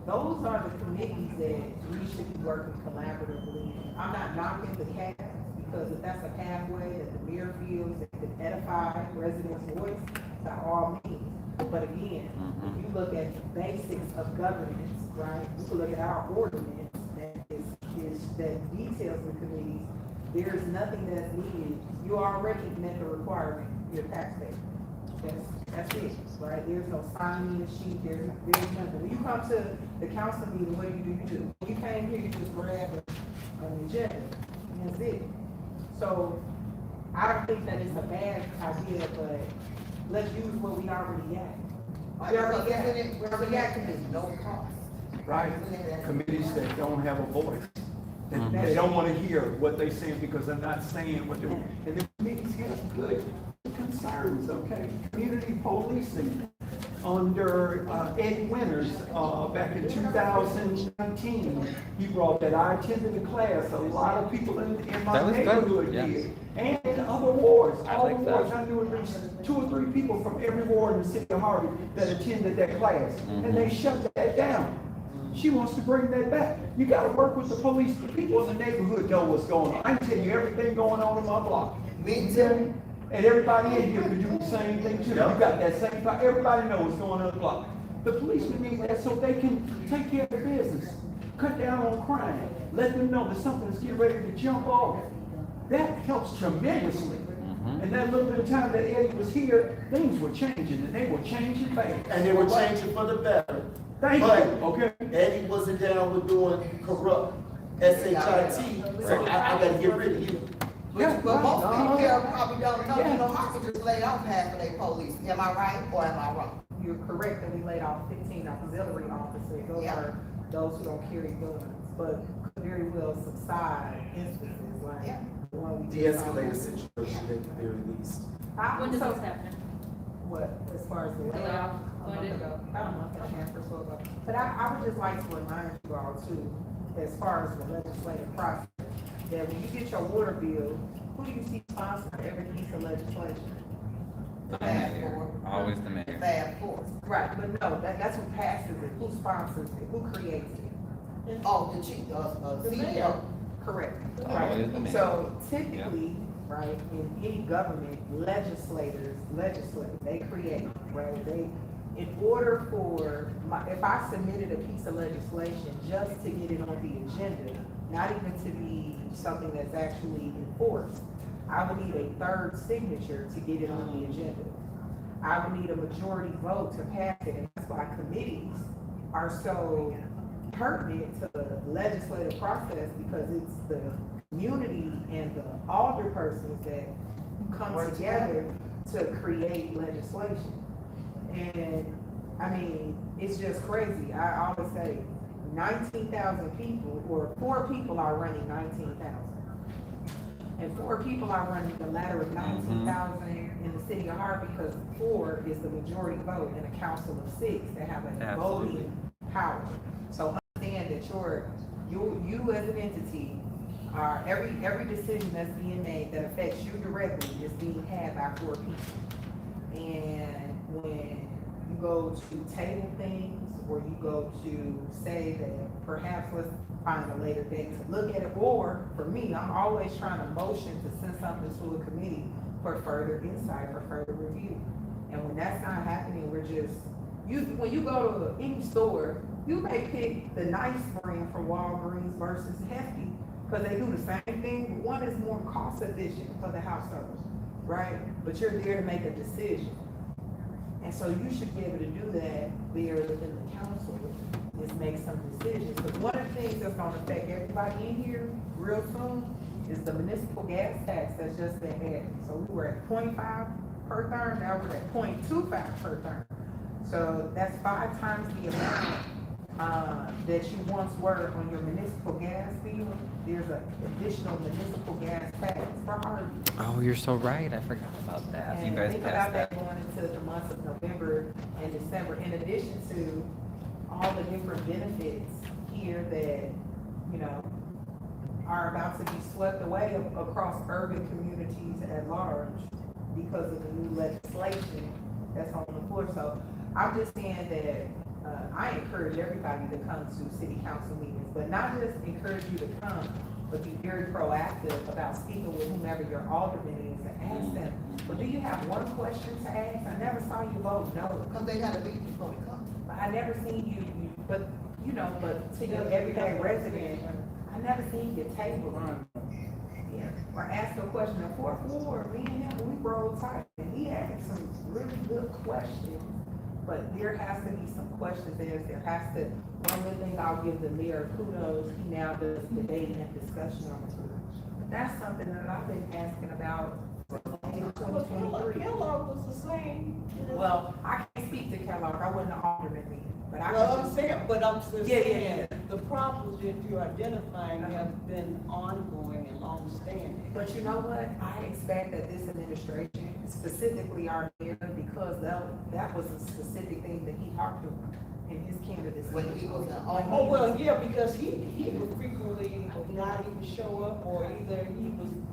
S10: Those are the committees that we should be working collaboratively. I'm not knocking the CAB, because if that's a pathway that the mayor feels that could edify residents' voice, by all means. But again, if you look at the basics of governance, right, you can look at our ordinance that details the committees, there's nothing that's needed. You already met the requirement, you're a taxpayer. That's it, right? There's no signing in the sheet, there's nothing. When you come to the council meeting, what do? When you came here, you just grab an agenda, and that's it. So, I don't think that it's a bad idea, but let's use what we already got. We already got committees.
S11: No cost.
S8: Right, committees that don't have a voice. They don't wanna hear what they saying because they're not saying what they're, and the committees have good concerns, okay? Community policing under, Ed Winters, back in 2019, he brought that. I attended the class, a lot of people in my
S1: That was good,
S8: neighborhood
S1: yeah.
S8: did. And in other wards,
S1: I
S8: all the
S1: like
S8: wards,
S1: that.
S8: I knew at least 2 or 3 people from every ward in the city of Harvey that attended that class. And they shut that down. She wants to bring that back. You gotta work with the police. The people in the neighborhood know what's going on. I can tell you everything going on in my block.
S11: Me
S8: You tell
S11: too.
S8: me? And everybody in here could do the same thing too. You got that same, everybody knows what's going on in the block. The policemen need that so they can take care of their business, cut down on crime, let them know that something's getting ready to jump off. That helps tremendously. And that little bit of time that Eddie was here, things were changing, and they were changing fast.
S7: And they were changing for the better.
S8: Thank
S7: But
S8: you, okay?
S7: Eddie wasn't down with doing corrupt SHIT, so I gotta get rid of you.
S11: But most people here probably don't know, you know, Harvey just laid off half of their police. Am I right or am I wrong?
S10: You're correct that we laid off 15 auxiliary officers. Those
S11: Yeah.
S10: are those who don't carry guns, but could very well subside instances like
S11: Yeah.
S10: the one we just
S7: De-escalate the
S10: saw.
S7: situation at the very least.
S5: When does
S10: So-
S5: this happen?
S10: What, as far as the
S5: The
S10: layoff?
S5: layoff,
S10: A
S5: when
S10: month
S5: did-
S10: ago, about a month and a half or so ago. But I would just like to remind you all too, as far as the legislative process, that when you get your water bill, who do you see sponsor every piece of legislation?
S1: The mayor, always the mayor.
S11: Bad force.
S10: Right, but no, that's who passes it, who sponsors it, who creates it.
S11: Oh, the chief, CEO.
S10: Correct.
S1: Always the
S10: Right.
S1: mayor.
S10: So typically, right, in any government, legislators legislate, they create, right? They, in order for, if I submitted a piece of legislation just to get it on the agenda, not even to be something that's actually enforced, I would need a third signature to get it on the agenda. I would need a majority vote to pass it, and that's why committees are so pertinent to the legislative process, because it's the community and the alderpersons that come together to create legislation. And, I mean, it's just crazy. I always say 19,000 people, or 4 people are running 19,000. And 4 people are running the ladder of 19,000 in the city of Harvey, because 4 is the majority vote in a council of 6 that have a
S1: Absolutely.
S10: voting power. So understand that you as an entity are, every decision that's being made that affects you directly is being had by 4 people. And when you go to table things, or you go to say that perhaps let's find a later date to look at it, or for me, I'm always trying to motion to send something to a committee for further insight, for further review. And when that's not happening, we're just, when you go to any store, you may pick the nice brand from Walgreens versus Hefty, because they do the same thing, but one is more cost efficient for the household, right? But you're there to make a decision. And so you should be able to do that there within the council, is make some decisions. But one of the things that's gonna affect everybody in here real soon is the municipal gas tax that's just been added. So we were at 0.5 per term, now we're at 0.25 per term. So that's 5 times the amount that you once were on your municipal gas bill. There's an additional municipal gas tax for Harvey.
S1: Oh, you're so right. I forgot about that. You
S10: And
S1: guys
S10: think
S1: passed
S10: about that
S1: that.
S10: going into the months of November and December, in addition to all the different benefits here that, you know, are about to be swept away across urban communities at large because of the new legislation that's on the floor. So I'm just saying that I encourage everybody to come to city council meetings, but not just encourage you to come, but be very proactive about speaking with whomever your alderman is and ask them, well, do you have one question to ask? I never saw you vote no.
S11: Because they gotta be before they come.
S10: But I never seen you, but, you know, but to your everyday resident, I never seen your table on. Yeah, or ask a question. The fourth ward, me and him, we rolled tight, and he asked some really good questions. But there has to be some questions there has to, one good thing I'll give the mayor kudos, he now does debate and discussion on Twitter. But that's something that I've been asking about in 2023.
S6: Kellogg was the same.
S10: Well, I can't speak to Kellogg, I wasn't an alderman then, but I
S6: Well,
S10: can
S6: I'm
S10: just.
S6: saying, but I'm just
S10: Yeah, yeah,
S6: saying,
S10: yeah.
S8: the problems that you're identifying have been ongoing and long-standing.
S10: But you know what? I expect that this administration, specifically our mayor, because that was a specific thing that he harped on in his candidacy.
S11: When he was
S8: Oh, well, yeah, because he would frequently not even show up, or either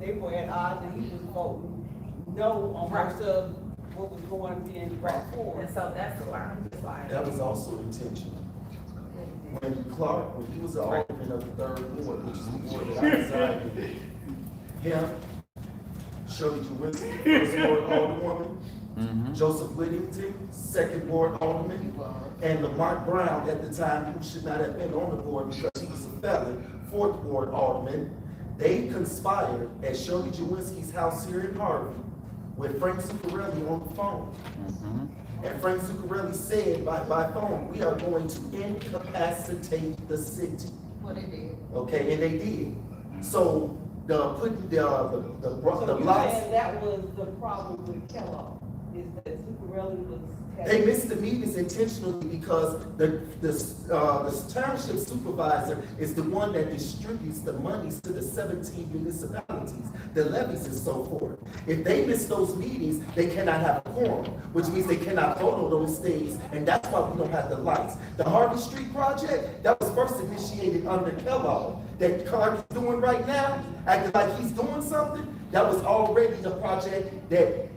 S8: they were at odds and he was voting no on most of what was going being brought forward.
S10: And so that's why I'm just like.
S7: That was also intentional. When Clark, when he was the alderman of the third ward, which is the ward that I reside in, him, Shirley Jewinski, first ward alderwoman, Joseph Whittington, second ward alderman, and Lamont Brown at the time, who should not have been on the board because he was a felon, fourth ward alderman. They conspired at Shirley Jewinski's house here in Harvey with Frank Zuccarelli on the phone. And Frank Zuccarelli said by phone, we are going to incapacitate the city.
S11: What they did.
S7: Okay, and they did. So putting the
S8: So you're
S7: blocks.
S8: saying that was the problem with Kellogg, is that Zuccarelli was.
S7: They missed the meetings intentionally because the township supervisor is the one that distributes the monies to the 17 municipalities, the levies and so forth. If they miss those meetings, they cannot have a quorum, which means they cannot vote on those things, and that's why we don't have the lights. The Harvey Street project, that was first initiated under Kellogg, that Clark is doing right now, acting like he's doing something, that was already the project that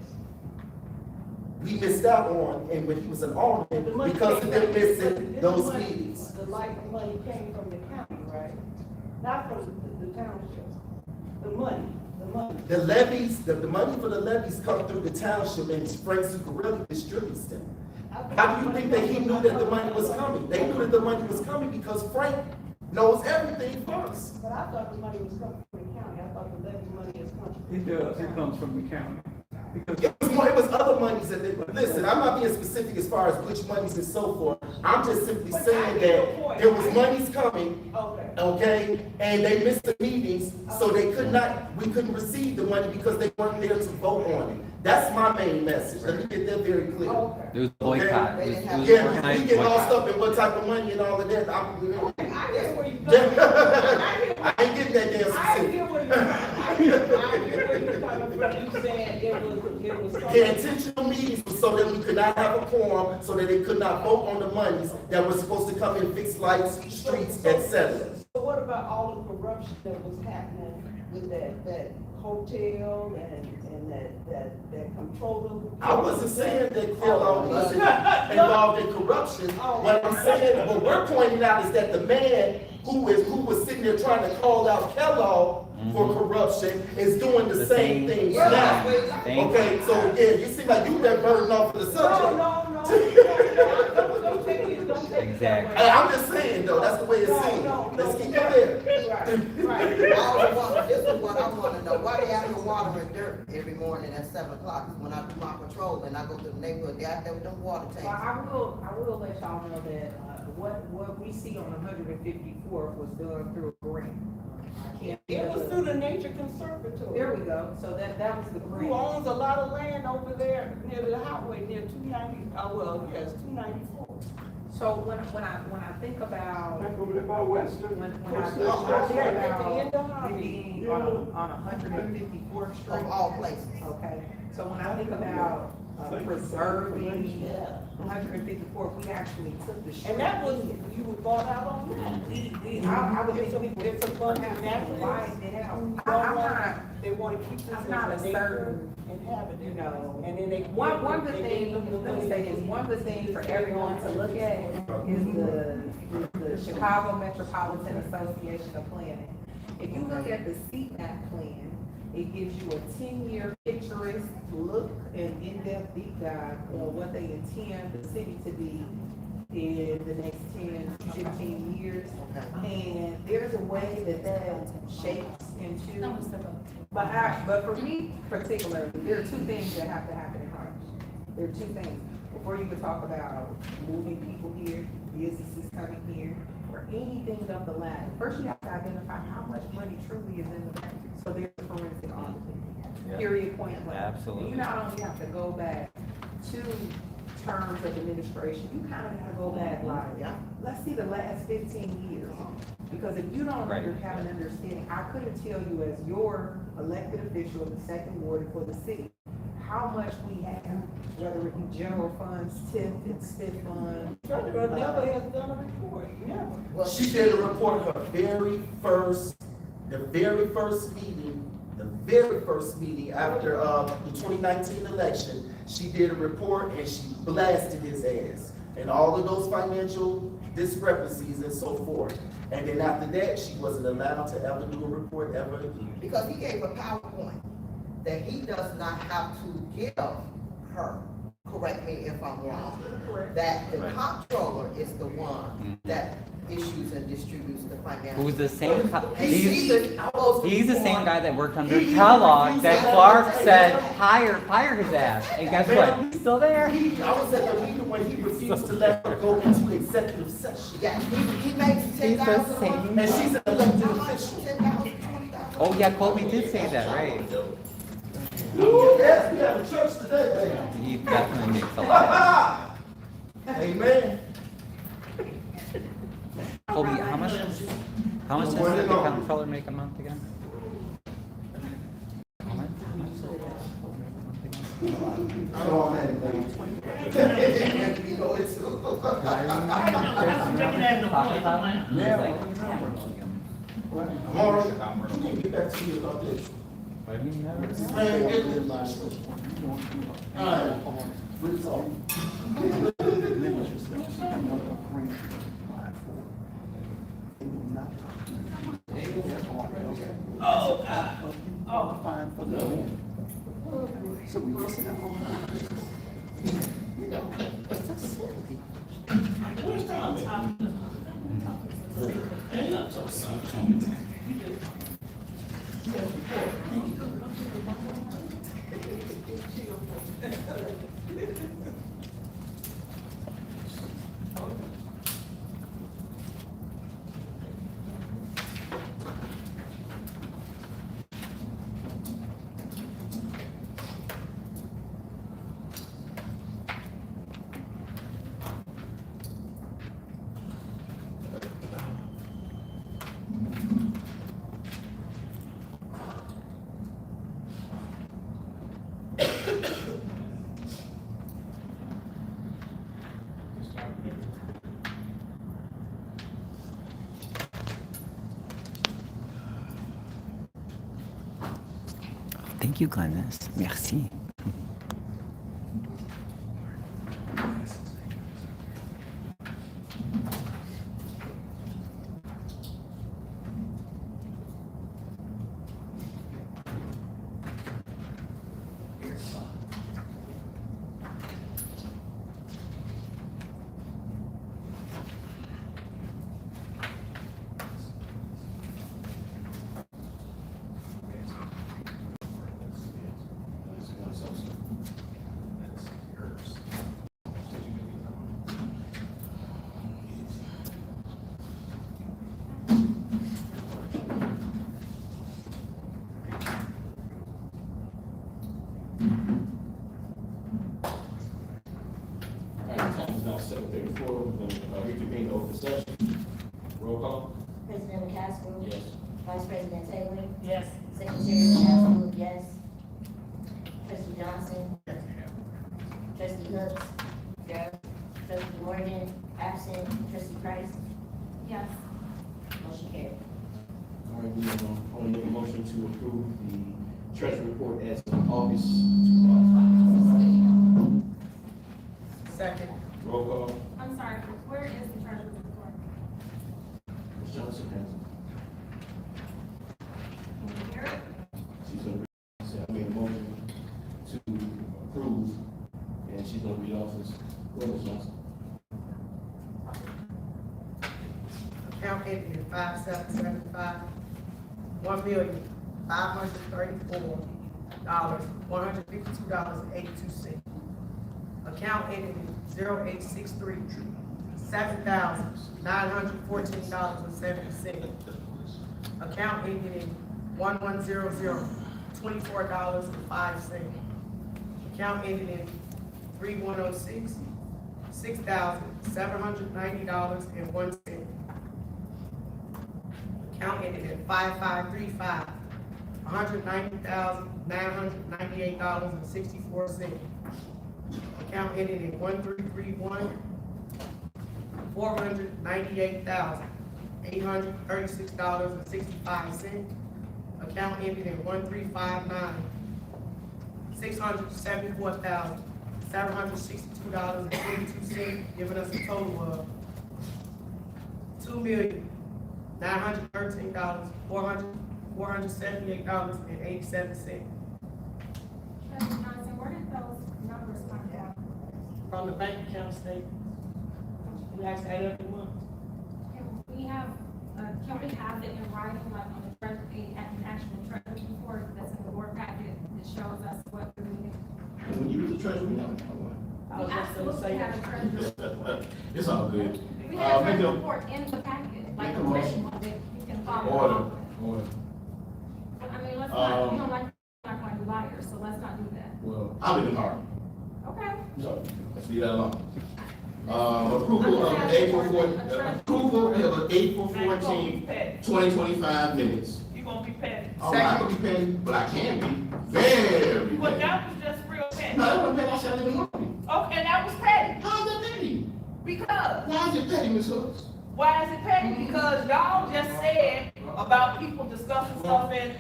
S7: we missed out on, and when he was an alderman, because of them missing those meetings.
S8: The light money came from the county, right? Not from the township. The money.
S7: The levies, the money for the levies come through the township, and Frank Zuccarelli distributes them. How do you think that he knew that the money was coming? They knew that the money was coming because Frank knows everything first.
S8: But I thought the money was coming from the county. I thought the levy money is coming from.
S12: It does, it comes from the county. Because
S7: It was other monies that they, listen, I'm not being specific as far as which monies and so forth. I'm just simply saying that there was monies coming, okay, and they missed the meetings, so they we couldn't receive the money because they weren't there to vote on it. That's my main message. Let me get that very clear.
S1: It was boycott.
S7: Okay?
S1: It was
S7: Yeah,
S1: organized
S7: we get lost
S1: boycott.
S7: up in what type of money and all of that.
S8: I get where you're going.
S7: I ain't getting that damn
S8: I
S7: specific.
S8: get where you're coming from. You saying it was.
S7: The intentional meetings was so that we could not have a quorum, so that they could not vote on the monies that were supposed to come in, fix lights, streets, etc.
S8: So what about all the corruption that was happening with that hotel and that controller?
S7: I wasn't saying that Kellogg wasn't involved in corruption. What I'm saying, what we're pointing out is that the man who was sitting there trying to call out Kellogg for corruption is doing the same things now. Okay, so yeah, you seem like you got burden off of the subject.
S8: No. Don't take it.
S1: Exactly.
S7: Hey, I'm just saying though, that's the way it seems. Let's keep it there.
S11: Right. This is what I wanna know, why they out here watering dirt every morning at 7 o'clock? When I do my patrol and I go to the neighborhood, they out there with them water
S10: Well,
S11: tanks.
S10: I will let y'all know that, what we see on 154th was done through a grant.
S8: It was through the Nature Conservatory.
S10: There we go, so that was the grant.
S8: Who owns a lot of land over there near the highway, near 294.
S10: So when I think about,
S12: back over there by Western.
S10: when I think about it being on 154th Street.
S11: Of all places.
S10: Okay, so when I think about preserving 154th, we actually took the street.
S8: And that was, you were bought out on that?
S10: I would think
S8: It's a bunch of natural.
S10: widen it out. I'm not,
S8: They want to keep this
S10: I'm not
S8: as
S10: a
S8: a
S10: certain,
S8: inhabitant,
S10: you know.
S8: and then they.
S10: One of the things, let me say this, one of the things for everyone to look at is the Chicago Metropolitan Association of Planning. If you look at the CMAP plan, it gives you a 10-year picturesque look and in-depth deep dive on what they intend the city to be in the next 10, 15 years. And there's a way that shapes into, but for me particularly, there are two things that have to happen in Harvey. There are two things. Before you can talk about moving people here, businesses coming here, or anything of the ladder, first you have to identify how much money truly is in the bank. So there's a forensic audit.
S1: Yeah.
S10: Period, point blank.
S1: Absolutely.
S10: You not only have to go back to terms of administration, you kind of gotta go back like,
S11: Yeah.
S10: let's see the last 15 years. Because if you don't have an understanding, I couldn't tell you as your elected official in the second ward for the city, how much we have, whether it be general funds, TIF and STIF funds.
S7: Never has done a report, never.
S11: Well,
S7: She did a report her the very first meeting after, the 2019 election. She did a report and she blasted his ass and all of those financial discrepancies and so forth. And then after that, she wasn't allowed to ever do a report ever again.
S11: because he gave a PowerPoint that he does not have to give her, correct me if I'm wrong, that the comptroller is the one that issues and distributes the financial.
S1: Who's the same,
S11: He's
S1: he's the same guy that worked under Kellogg that Clark said, fire his ass. And guess what? He's still there.
S7: I was at the meeting when he refused to let her go into executive session.
S11: Yeah, he makes
S1: He's the
S11: 10,000.
S1: same.
S7: And she's an elected
S11: How much?
S7: official.
S11: 10,000, 20,000?
S1: Oh yeah, Colby did say that, right?
S7: Yes, we have a church today,
S1: He definitely makes a lot.
S7: Amen.
S1: Colby, how much does the comptroller make a month again? How much does the comptroller make a month again?
S7: I don't want that. You know, it's. Tomorrow, we can get back to you about this. Man, get this. All right. Result.
S8: So we listen at home.
S1: Thank you, Glennis. Merci.
S2: Now, 7:34, we're going to reconvene the open session. Roll call.
S3: President McCaskill?
S2: Yes.
S3: Vice President Taylor?
S5: Yes.
S3: Secretary McCaskill, yes. Trustee Johnson? Trustee Hooks? Yes. Trustee Morgan, absent. Trustee Price?
S5: Yes.
S3: Motion carried.
S2: All right, we are going to make a motion to approve the treasury report as of August 2020.
S11: Second.
S2: Roll call.
S4: I'm sorry, where is the treasurer's report?
S2: Ms. Johnson has it.
S4: Can you hear it?
S2: She's going to say, I made a motion to approve, and she's going to read off this. Go ahead, Ms. Johnson.
S11: Account ending in 5775, $1,534,152.82. Account ending in 0863, $7,914.70. Account ending in 1100, $24.05. Account ending in 3106, $6,790.01. Account ended in 5535, $190,998.64. Account ended in 1331, $498,836.65. Account ended in 1359, $674,762.82, giving us a total of $2,913,478.87.
S3: President Johnson, where did those numbers come from?
S11: From the bank account statement. We actually add every month.
S3: Can we have it in writing, like on the treasury, an actual treasury report that's in the board packet that shows us what we're doing?
S2: When you use the treasury, we have one.
S11: I was just gonna say
S3: Have a treasury.
S2: It's all good.
S3: We have a
S2: Make
S3: treasury
S2: a-
S3: report in the packet, like
S2: make
S3: a
S2: a
S3: written
S2: motion.
S3: one that you can follow.
S2: Order.
S3: along with. I mean, let's not, we don't like liars, so let's not do that.
S2: Well, I'll be in Harvey,
S3: Okay.
S2: so let's leave that alone. Approval of April 14, 2025 minutes.
S6: You gonna be petty.
S2: I'm not gonna be petty, but I can be very
S6: Well,
S2: petty.
S6: that was just real petty.
S2: No, that wasn't petty, I said I live in Harvey.
S6: Okay, that was petty.
S2: How's that petty?
S6: Because,
S2: Why is it petty, Ms. Hooks?
S6: why is it petty? Because y'all just said about people discussing stuff in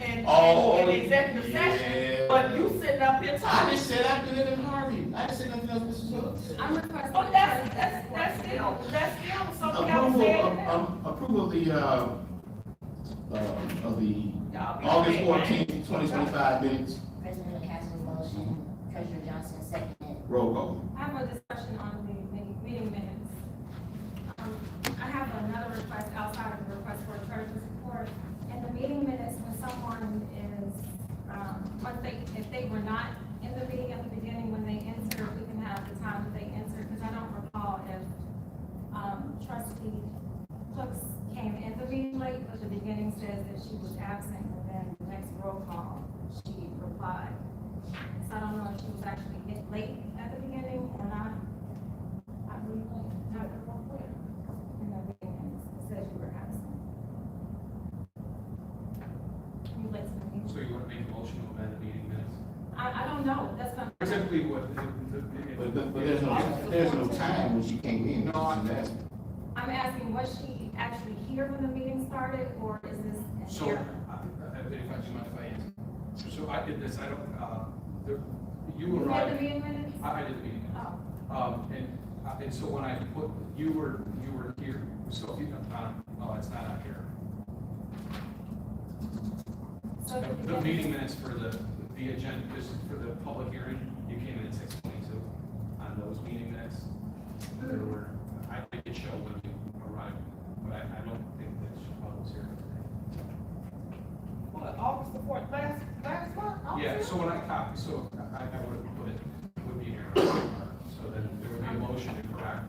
S6: executive session,
S2: yeah.
S6: but you sitting up here
S2: I
S6: talking.
S2: just said I live in Harvey. I just said nothing else, Mrs. Hooks.
S3: I'm requesting.
S6: Oh, that's still something y'all said.
S2: Approval of the
S6: Y'all be
S2: August
S6: okay,
S2: 14th, 2025 minutes.
S3: President Castle's motion, Treasurer Johnson second.
S2: Roll call.
S3: I have a discussion on the meeting minutes. I have another request outside of the request for a treasurer's report. In the meeting minutes, when someone is, if they were not in the meeting at the beginning, when they enter, we can have the time that they enter, because I don't recall if, trustee Cooks came in the meeting late, but the beginning says that she was absent, and then the next roll call, she replied. So I don't know if she was actually late at the beginning or not. I believe, not real clear. In the meeting, it says you were absent. You late to the meeting?
S13: So you want to make a motion to amend the meeting minutes?
S3: I don't know, that's not.
S13: Typically, what
S2: But there's no time when she came in.
S13: No, I'm asking.
S3: I'm asking, was she actually here when the meeting started, or is this?
S13: So, if I do mind if I answer. So I did this, I don't, you
S3: You had
S13: arrived.
S3: the meeting minutes?
S13: I did the meeting minutes.
S3: Oh.
S13: And so when I put, you were here, so if you don't, it's not on here.
S3: So
S13: The meeting minutes for the agenda, this is for the public hearing, you came in at 6:22 on those meeting minutes. There were, I did show when you arrived, but I don't think that Chicago was here.
S6: What, August the 4th, last month?
S13: Yeah, so when I copy, so I would have put it, would be here. So then there would be a motion to correct,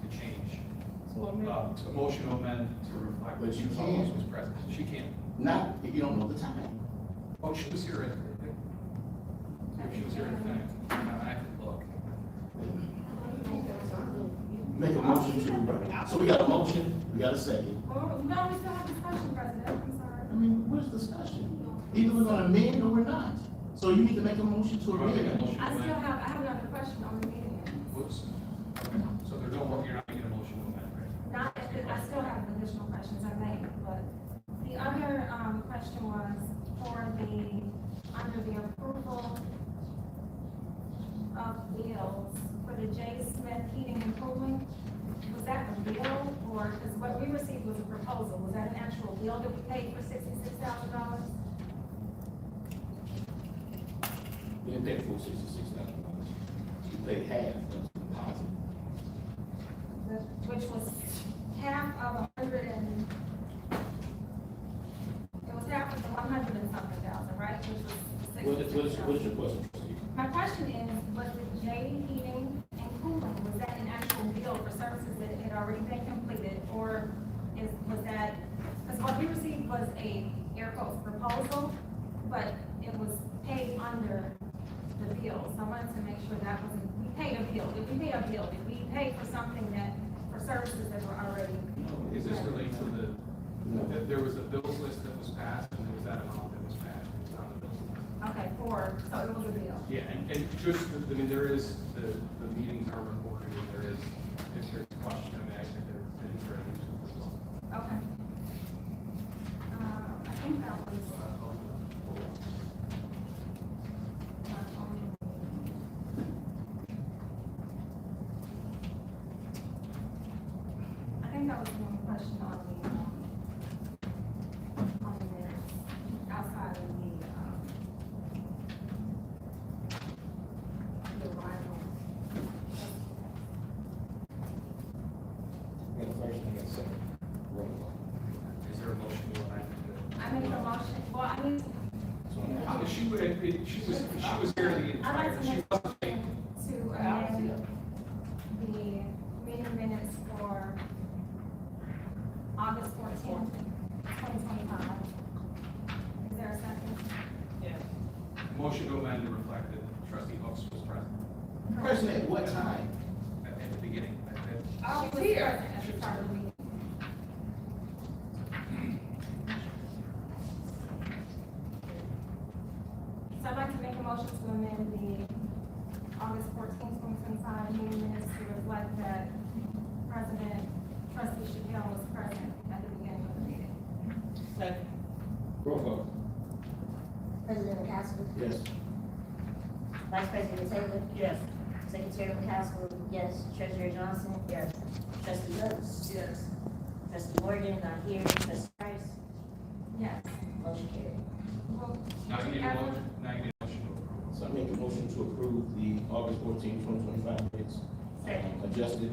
S13: to change. A motion to amend to reflect.
S2: But you
S13: Chicago
S2: can't.
S13: was present. She can't.
S2: Not if you don't know the time.
S13: Oh, she was here at, if she was here at the time, I have to look.
S2: Make a motion to, so we got a motion, we got a second.
S3: Oh, no, we still have discussion, President, I'm sorry.
S2: I mean, where's discussion? Either we're gonna amend or we're not. So you need to make a motion to amend.
S3: I have another question on the meeting minutes.
S13: Whoops. So there's no more, you're not making a motion to amend, right?
S3: I still have additional questions I made, but the other, question was under the approval of bills for the J. Smith Heating and Cooling. Was that a bill, or, because what we received was a proposal, was that an actual bill that we paid for $66,000?
S2: We didn't pay the full $66,000. We paid half of the deposit.
S3: Which was half of it was half of the 100 and something thousand, right? Which was
S2: What is your question, trustee?
S3: My question is, was the J Heating and Cooling, was that an actual bill for services that had already been completed, or was that, because what we received was a air quotes proposal, but it was paid under the bill, so I wanted to make sure that wasn't, we pay a bill, if we pay for something that, for services that were already.
S13: Is this related to there was a bills list that was passed, and there was that amount that was passed, it was on the bills list.
S3: Okay, so it was a bill.
S13: Yeah, and just, I mean, there is, the meetings are recorded, and there is, if there's a question, I mean, I think there's for YouTube as well.
S3: Okay. I think that was. I think that was one question on the minutes, outside of the rival.
S7: First and a second. Roll call.
S13: Is there a motion to amend
S3: I made a motion, well, I mean,
S13: she was here the
S3: I'd
S13: entire,
S3: like to
S13: she
S3: make
S13: wasn't.
S3: a motion to amend the meeting minutes for August 14th, 2025. Is there a second?
S5: Yes.
S13: Motion to amend to reflect that trustee Hooks was present
S7: Present at what time?
S13: at the beginning.
S3: She was here at the start of the meeting. So I'd like to make a motion to amend the August 14th, 2025 meeting minutes to reflect that President Trustee Chappelle was present at the beginning of the meeting.
S5: Second.
S7: Roll call.
S14: President McCaskill,
S2: Yes.
S14: Vice President Taylor,
S5: Yes.
S14: Secretary McCaskill, yes. Treasurer Johnson,
S5: Yes.
S14: Trustee Hooks,
S5: Yes.
S14: Trustee Morgan, not here. Trustee Price,
S3: Yes.
S14: motion carried.
S3: Well,
S13: Now you need a motion, now you need a motion to approve.
S2: So I make a motion to approve the August 14th, 2025 minutes. Adjusted.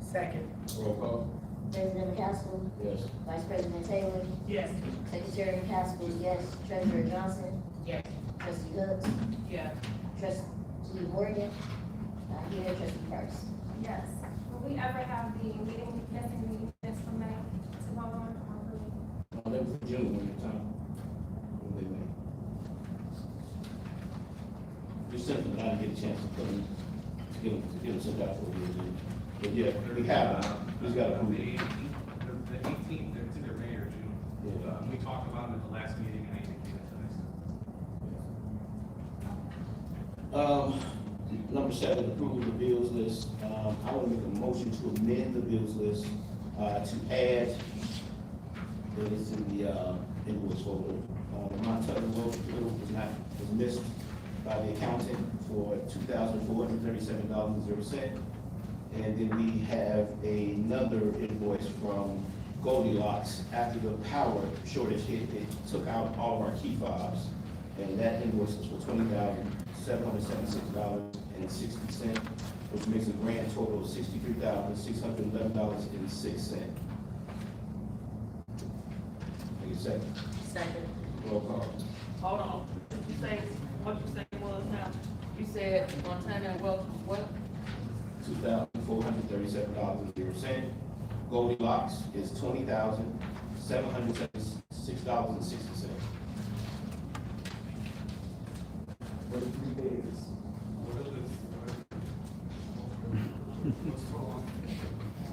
S5: Second.
S2: Roll call.
S14: President McCaskill,
S2: Yes.
S14: Vice President Taylor,
S5: Yes.
S14: Secretary McCaskill, yes. Treasurer Johnson,
S5: Yes.
S14: Trustee Hooks,
S5: Yes.
S14: Trustee Morgan, not here. Trustee Price.
S3: yes. Will we ever have the meeting, missing meeting minutes from May to vote on?
S2: No, that was June when the time. When they went. We simply not get a chance to put them, to get them sent out for a review. But yeah, we have, we just gotta prove
S13: The
S2: it.
S13: 18th, the 18th, it's either May or June.
S2: Yeah.
S13: We talked about it at the last meeting, and I think it's
S2: Number 7, approval of the bills list. I want to make a motion to amend the bills list, to add, that is in the, invoice folder. The Montague Road bill was missed by the accountant for $2,437.00. And then we have another invoice from Goldilocks. After the power shortage hit, it took out all of our key fobs. And that invoice is for $20,776.60, which makes a grand total of $63,611.06. Take a second.
S14: Second.
S2: Roll call.
S5: Hold on. What you say was now? You said Montana, well, what?
S2: $2,437.00. Goldilocks is $20,776.60.
S7: For the 3 days.
S13: What's total on?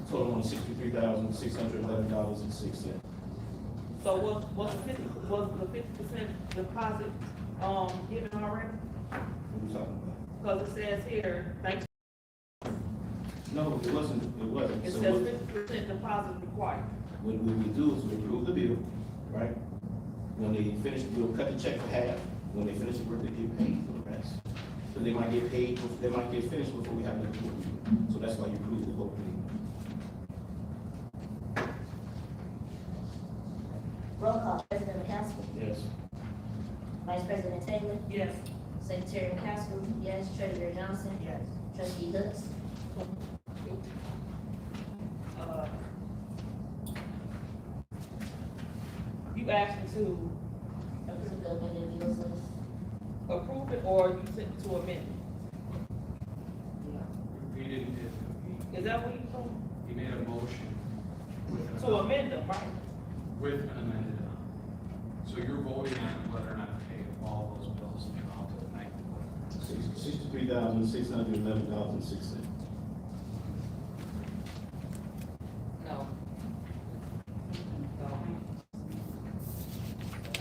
S2: Total on $63,611.06.
S5: So was the 50% deposit, given already?
S2: What are you talking about?
S5: Cause it says here, thank you,
S2: No, it wasn't.
S5: it
S2: So
S5: says
S2: what
S5: 50% deposit required.
S2: what we do is we approve the bill, right? When they finish, we'll cut the check in half. When they finish the work, they get paid for the rest. So they might get paid, they might get finished before we have the court meeting. So that's why you approve the whole thing.
S14: Roll call. President McCaskill,
S2: Yes.
S14: Vice President Taylor,
S5: Yes.
S14: Secretary McCaskill, yes. Treasurer Johnson,
S5: Yes.
S14: Trustee Hooks,
S5: You asked me to
S14: approve the amended bills list.
S5: approve it or you sent it to amend it?
S13: He didn't,
S5: Is that what you told?
S13: he made a motion
S5: To amend them, right?
S13: with an amended amount. So you're voting on whether or not to pay all those bills in the amount of $90.
S2: $63,611.06.
S14: No.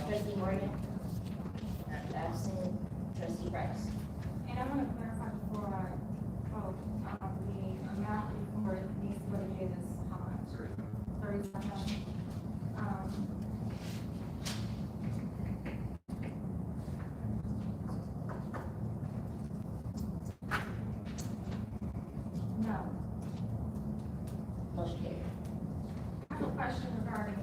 S14: Trustee Morgan? Absent. Trustee Rice?
S3: And I want to clarify before I vote, the amount for these, what it is, how much? 37. No.
S14: Motion carried.
S3: I have a question regarding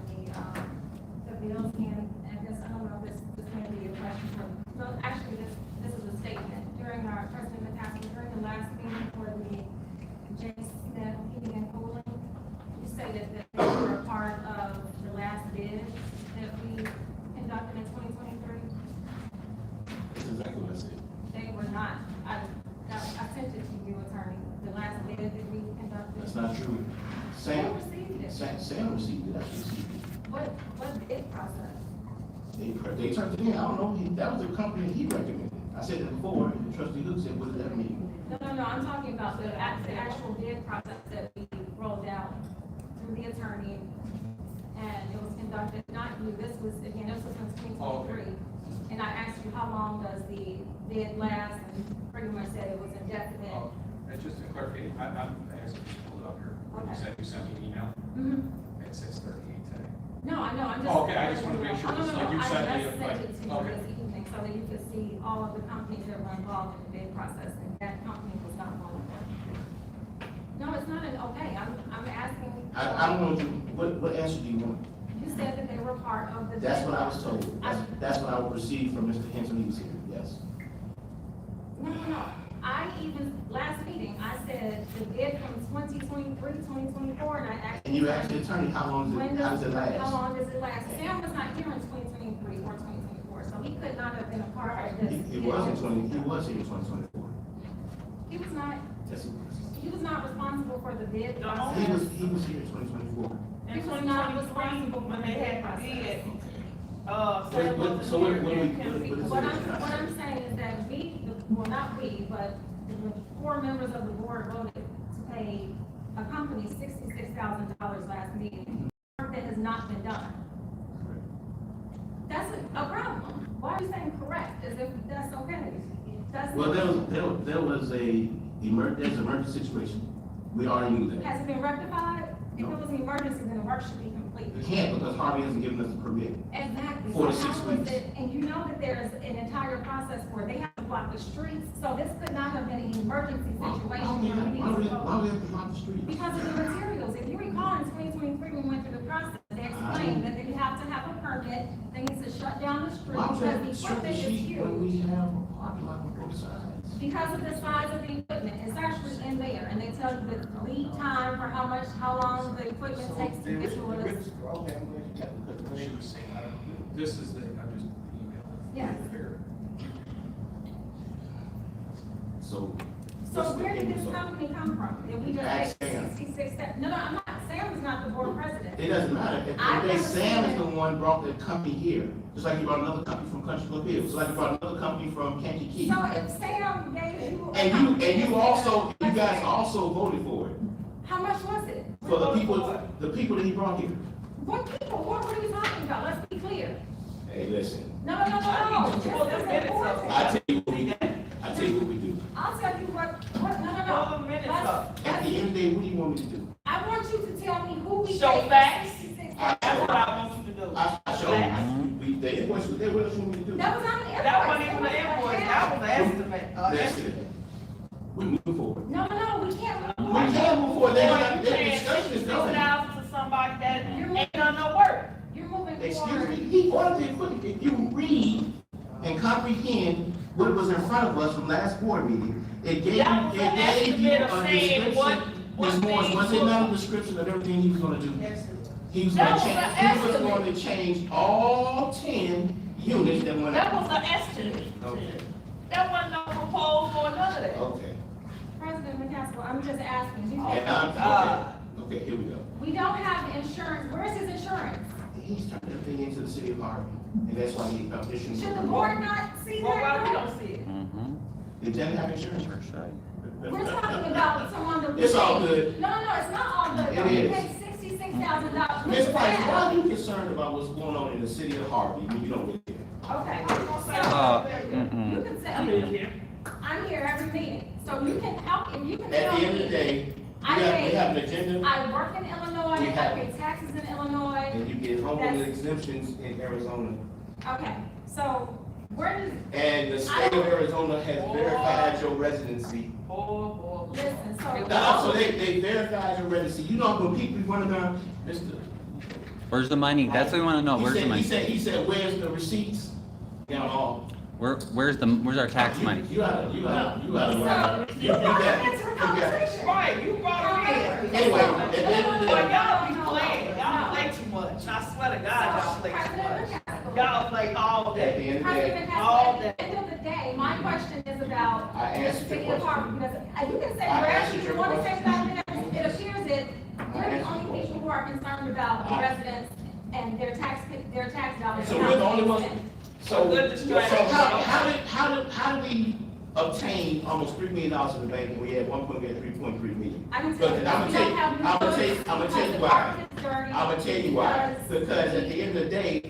S3: the bills, and I guess, I don't know if this may be a question for, well, actually, this is a statement. During our, President McCaskey, during the last meeting for the J. Smith heating and cooling, you stated that they were a part of the last bid that we conducted in 2023.
S2: That's exactly what I said.
S3: They were not. I sent it to you, attorney, the last bid that we conducted.
S2: That's not true.
S3: Who
S2: Sam
S3: received it?
S2: Sam received it, I received it.
S3: What bid process?
S2: They turned it in, I don't know, that was the company he recommended. I said it before, and Trustee Luke said, what does that mean?
S3: No, I'm talking about the actual bid process that we rolled out through the attorney, and it was conducted, not you, this was in 2023. And I asked you, how long does the bid last, and pretty much said it was indefinite.
S13: And just to clarify, I'm actually just pulled it up here.
S3: Okay.
S13: You sent me an email
S3: Mm-hmm.
S13: at 6:38 today.
S3: No, I know, I'm just.
S13: Oh, okay, I just want to make sure, just like you said.
S3: I just sent it to you
S13: Okay.
S3: this evening, so that you could see all of the companies that were involved in the bid process, and that company was not one of them. No, it's not okay, I'm asking.
S2: I don't know what answer do you want?
S3: You said that they were part of the.
S2: That's what I was told. That's what I received from Mr. Henson, he was here, yes.
S3: No. I even, last meeting, I said the bid from 2023, 2024, and I asked.
S2: And you asked the attorney, how long does it last?
S3: How long does it last? Sam was not here in 2023 or 2024, so he could not have been a part of this.
S2: He was here in 2024.
S3: He was not,
S2: Yes, he was.
S3: he was not responsible for the bid
S2: He
S3: process.
S2: was here in 2024.
S3: He was not responsible for
S6: when
S3: the
S6: they
S3: bid
S6: had the bid,
S3: process.
S2: So what is
S3: What
S2: it?
S3: I'm saying is that well, not we, but the 4 members of the board voted to pay a company $66,000 last meeting. Work that has not been done. That's a problem. Why are you saying correct, as if that's okay?
S2: Well, there was there's an emergency situation. We already knew that.
S3: Has it been rectified? If
S2: No.
S3: it was an emergency, then the work should be complete.
S2: We can't because Harvey hasn't given us the permit.
S3: Exactly.
S2: 4 to
S3: So
S2: 6
S3: how was
S2: weeks.
S3: it- And you know that there's an entire process for it. They have to block the streets, so this could not have been an emergency
S2: Why
S3: situation.
S2: do we
S3: where we need to vote.
S2: have to block the street?
S3: Because of the materials. If you recall, in 2023, when we went through the process, they explained that they have to have a permit, they need to shut down the street
S2: Why would
S3: because the
S2: we have
S3: equipment is
S2: street when
S3: huge.
S2: we have a parking lot on both sides?
S3: Because of the size of the equipment, it's actually in there, and they tell you the lead time for how long the equipment takes to get to us.
S2: Okay, I'm glad you got the
S13: What she was saying, this is I'm just email.
S3: Yes.
S2: So.
S3: So where did this company come from? Did we just
S2: Ask
S3: pay
S2: Sam.
S3: 66? No, I'm not. Sam is not the board president.
S2: It doesn't matter.
S3: I've
S2: If
S3: never
S2: Sam
S3: seen
S2: is
S3: it.
S2: the one brought the company here, just like he brought another company from Country Club Hills, just like he brought another company from Kankakee.
S3: So if Sam gave you.
S2: And you guys also voted for it,
S3: How much was it?
S2: for the people that he brought here.
S3: What people? What are you talking about? Let's be clear.
S2: Hey, listen,
S3: No. This is important.
S2: I tell you what we do.
S3: I'll tell you what, no.
S2: At the end of the day, what do you want me to do?
S3: I want you to tell me who we
S6: Show
S3: paid
S6: facts.
S3: $66,000.
S6: That's what I want you to do.
S2: I showed you, the invoice was there, what else you want me to do?
S3: That was on the invoice.
S6: That wasn't even an invoice, that was an estimate.
S2: Listen, we move forward.
S3: No, we can't.
S2: We can't move forward,
S6: Or
S2: that
S6: you paying
S2: discussion is done.
S6: $66,000 to somebody that ain't done no work.
S3: You're moving
S2: Excuse
S3: forward.
S2: me, he ordered the equipment. If you read and comprehend what was in front of us from last board meeting, it gave
S6: That was
S2: you
S6: an estimate of
S2: a
S6: saying what
S2: description. Was it not a description of everything he was gonna do? He was gonna change, he was going to change all 10 units that went
S6: That
S2: out.
S6: was an estimate.
S2: Okay,
S6: That wasn't no proposal or none of that.
S2: okay.
S3: President McCaskill, I'm just asking.
S2: Okay, here we go.
S3: We don't have insurance. Where's his insurance?
S2: He's turning everything into the city of Harvey, and that's why he issued.
S3: Should the board not see
S6: Well, why we
S3: that?
S6: don't see it?
S2: It doesn't have insurance.
S3: We're talking about someone that we.
S2: It's all
S3: paid-
S2: good.
S3: No, it's not all good.
S2: It
S3: We
S2: is.
S3: paid $66,000.
S2: Ms. Price, why are you concerned about what's going on in the city of Harvey when you don't live here?
S3: Okay. You can say, I'm here every meeting, so you can help, if you can
S2: At
S3: tell
S2: the end of the
S3: me.
S2: day,
S3: I
S2: we
S3: pay-
S2: have an agenda,
S3: I work in Illinois,
S2: We
S3: I
S2: have-
S3: pay taxes in Illinois.
S2: and you get homeowner exemptions in Arizona.
S3: Okay, so where does,
S2: And the state of Arizona has verified your residency.
S3: listen,
S2: So they verified your residency. You know, when people run around, Mr.
S15: Where's the money? That's what we wanna know. Where's the money?
S2: He said, where's the receipts? You know,
S15: Where's our tax money?
S2: you gotta, you got.
S6: Right, you brought it in.
S2: Anyway, at the end of the
S6: But
S2: day,
S6: y'all be playing, y'all play too much, I swear to God, y'all play too much. Y'all play all
S2: at the
S6: day.
S2: end of the day,
S3: President
S6: All
S3: Haskell, at the end of the day, my question is about
S2: I
S3: the
S2: answered your
S3: city of Harvey,
S2: question.
S3: because you can say
S2: I
S3: wherever
S2: answered
S3: you
S2: your
S3: want to say
S2: question.
S3: about it, it appears that we're the
S2: answered
S3: only
S2: your
S3: people who are concerned about the
S2: I-
S3: residents and their tax dollars.
S2: so we're the only ones. So
S6: Good distraction.
S2: how did we obtain almost $3 million in the bank and we had 3.3 million?
S3: I can tell you,
S2: But I'm
S3: we
S2: gonna
S3: don't have
S2: I'm gonna tell you
S3: because
S2: why.
S3: the park is dirty,
S2: I'm gonna tell you why. Because at the end of the day,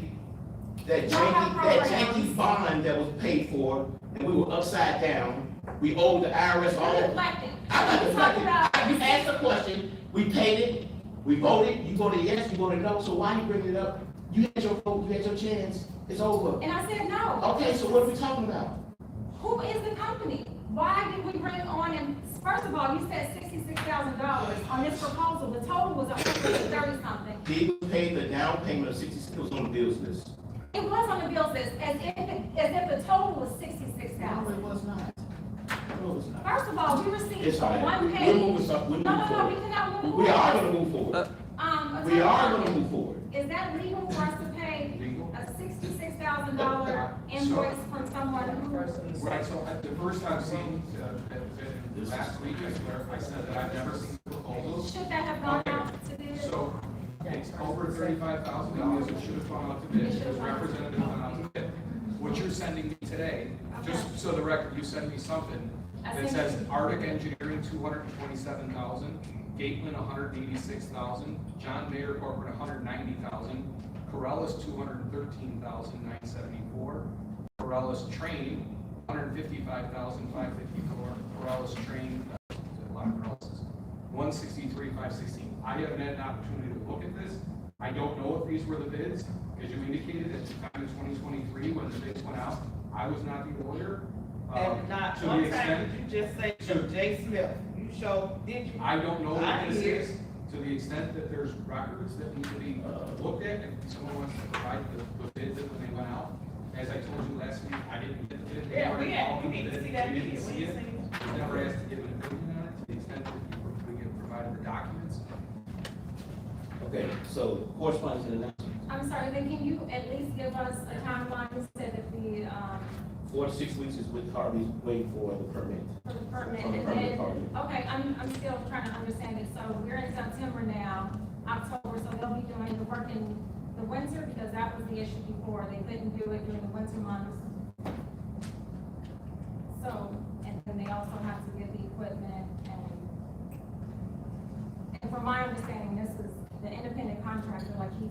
S2: that janky bond that was paid for, and we were upside down, we owed the IRS
S3: You're
S2: all.
S3: deflecting.
S2: I'm not
S3: You talk
S2: deflecting.
S3: about-
S2: You asked a question, we paid it, we voted, you voted yes, you voted no, so why you bringing it up? You had your vote, you had your chance, it's over.
S3: And I said no.
S2: Okay, so what are we talking about?
S3: Who is the company? Why did we bring it on? And first of all, you said $66,000 on this proposal. The total was 130 something.
S2: He paid the down payment of 66, it was on the bills list.
S3: It was on the bill list as if the total was 66,000.
S2: it was not. No, it was not.
S3: First of all, we received
S2: It's all right.
S3: one
S2: We're
S3: page.
S2: moving up, we're moving
S3: No, we
S2: forward.
S3: cannot move
S2: We are
S3: forward.
S2: gonna move forward.
S3: Attorney
S2: We are
S3: Harvey,
S2: gonna move forward.
S3: Is that legal for us to pay
S13: Legal.
S3: a $66,000 invoice from someone who?
S13: Right, so at the first time seeing, last week, I said that I've never seen the proposals.
S3: Should that have gone out to bid?
S13: So it's over $35,000, it should have gone out to bid, it was representative went out to bid. What you're sending me today, just so the record, you sent me something that says Arctic Engineering, $227,000, Gatewin, $186,000, John Mayer Corporate, $190,000, Corellis, $213,974, Corellis Train, $155,554, Corellis Train, a lot of Corellis's, $163,516. I haven't had an opportunity to look at this. I don't know if these were the bids, as you indicated, at the time of 2023, when the bids went out, I was not the lawyer.
S6: And not
S13: To the
S6: one
S13: extent-
S6: time did you just say to Jay Smith, you showed, did you?
S13: I don't know
S6: I
S13: what this
S6: hear.
S13: is, to the extent that there's records that need to be looked at, and someone wants to provide the bid that when they went out. As I told you last week, I didn't get the bid.
S6: Yeah,
S13: weren't involved
S6: we
S13: in
S6: need
S13: the
S6: to see
S13: bid.
S6: that
S13: We didn't
S6: video.
S13: see
S6: We
S13: it.
S6: ain't seen it.
S13: Was never asked to give an opinion on it, to the extent that we get provided the documents.
S2: Okay, so correspondence and announcements.
S3: I'm sorry, then can you at least give us a timeline? You said that the,
S2: 4 to 6 weeks is with Harvey's waiting for the permit.
S3: for the permit,
S2: For the
S3: and
S2: permit
S3: then,
S2: part.
S3: okay, I'm still trying to understand it. So we're in September now, October, so they'll be doing the work in the winter, because that was the issue before. They couldn't do it during the winter months. So, and then they also have to get the equipment and from my understanding, this is the independent contractor, like he's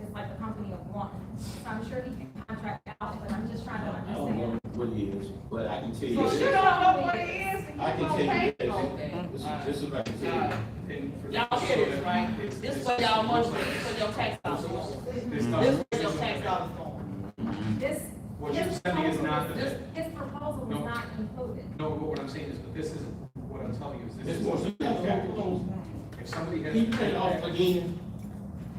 S3: it's like a company of one. So I'm sure he can contract out, but I'm just trying to
S2: I don't
S3: understand.
S2: know what he is, but I can tell you.
S6: So
S2: this.
S6: you don't know what it is? and
S2: I
S6: you
S2: can
S6: gonna
S2: tell you
S6: pay?
S2: this. This is what I can tell you.
S13: And for
S6: Y'all
S13: the-
S6: get it, right? This for y'all money, for your tax dollars.
S13: This
S6: This
S13: stuff-
S6: for your tax dollars going.
S3: This,
S13: What you're
S3: his
S13: sending is
S3: proposal
S13: not
S3: was-
S13: the
S3: this-
S13: bid.
S3: His proposal was
S13: No.
S3: not included.
S13: No, but what I'm saying is, that this isn't, what I'm telling you is this
S2: This
S13: is.
S2: more proposal.
S13: If somebody has.
S2: Can you turn it off again?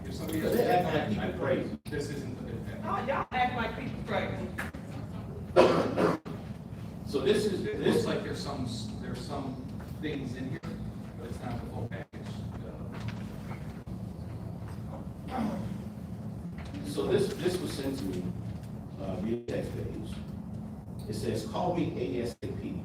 S13: If somebody has.
S2: Because they act like people crazy.
S13: This isn't the bid.
S6: Oh, y'all act like people crazy.
S2: So this is,
S13: It looks like there's some things in here, but it's not the full package.
S2: so this was sent to me, via text page. It says, call me ASAP.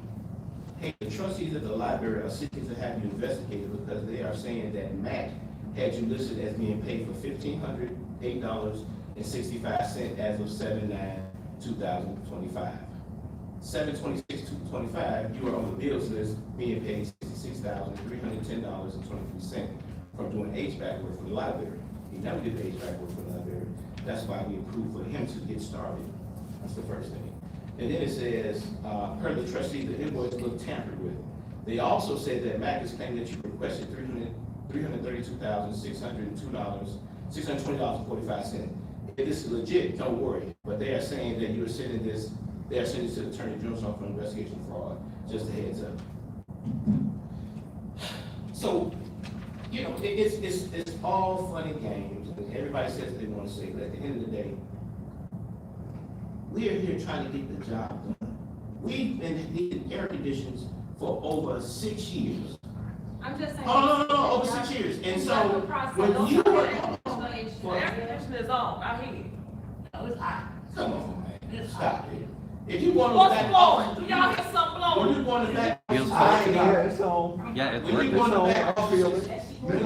S2: Hey, the trustees of the library are seeking to have you investigated because they are saying that Matt had you listed as being paid for $1,508.65 as of 7/9/2025. 7/26/25, you were on the bills list being paid $66,310.23 from doing HVAC work for the library. He never did the HVAC work for the library. That's why we approved for him to get started. That's the first thing. And then it says, per the trustee, the invoice looked tampered with. They also said that Mac is claiming that you requested $620.45. If this is legit, don't worry. But they are saying that you are sending this, they are sending this to the Attorney General's Office for Investigation of Fraud. Just a heads up. So, you know, it's all fun and games, and everybody says they want to say, but at the end of the day, we are here trying to get the job done. We've been in air conditions for over 6 years.
S3: I'm just saying.
S2: Oh, no, over 6 years. And so, when you were,
S5: Air conditioner is on, I hear you. No, it's hot.
S2: come on, man, stop it. If you want to
S5: What's
S2: back
S5: blowing?
S2: off,
S5: Do y'all hear something blowing?
S2: when you want to back
S15: Feels
S2: off,
S12: Yeah, it's on.
S15: Yeah, it's
S2: when you
S15: working.
S2: want to back off,
S12: I feel it.
S2: when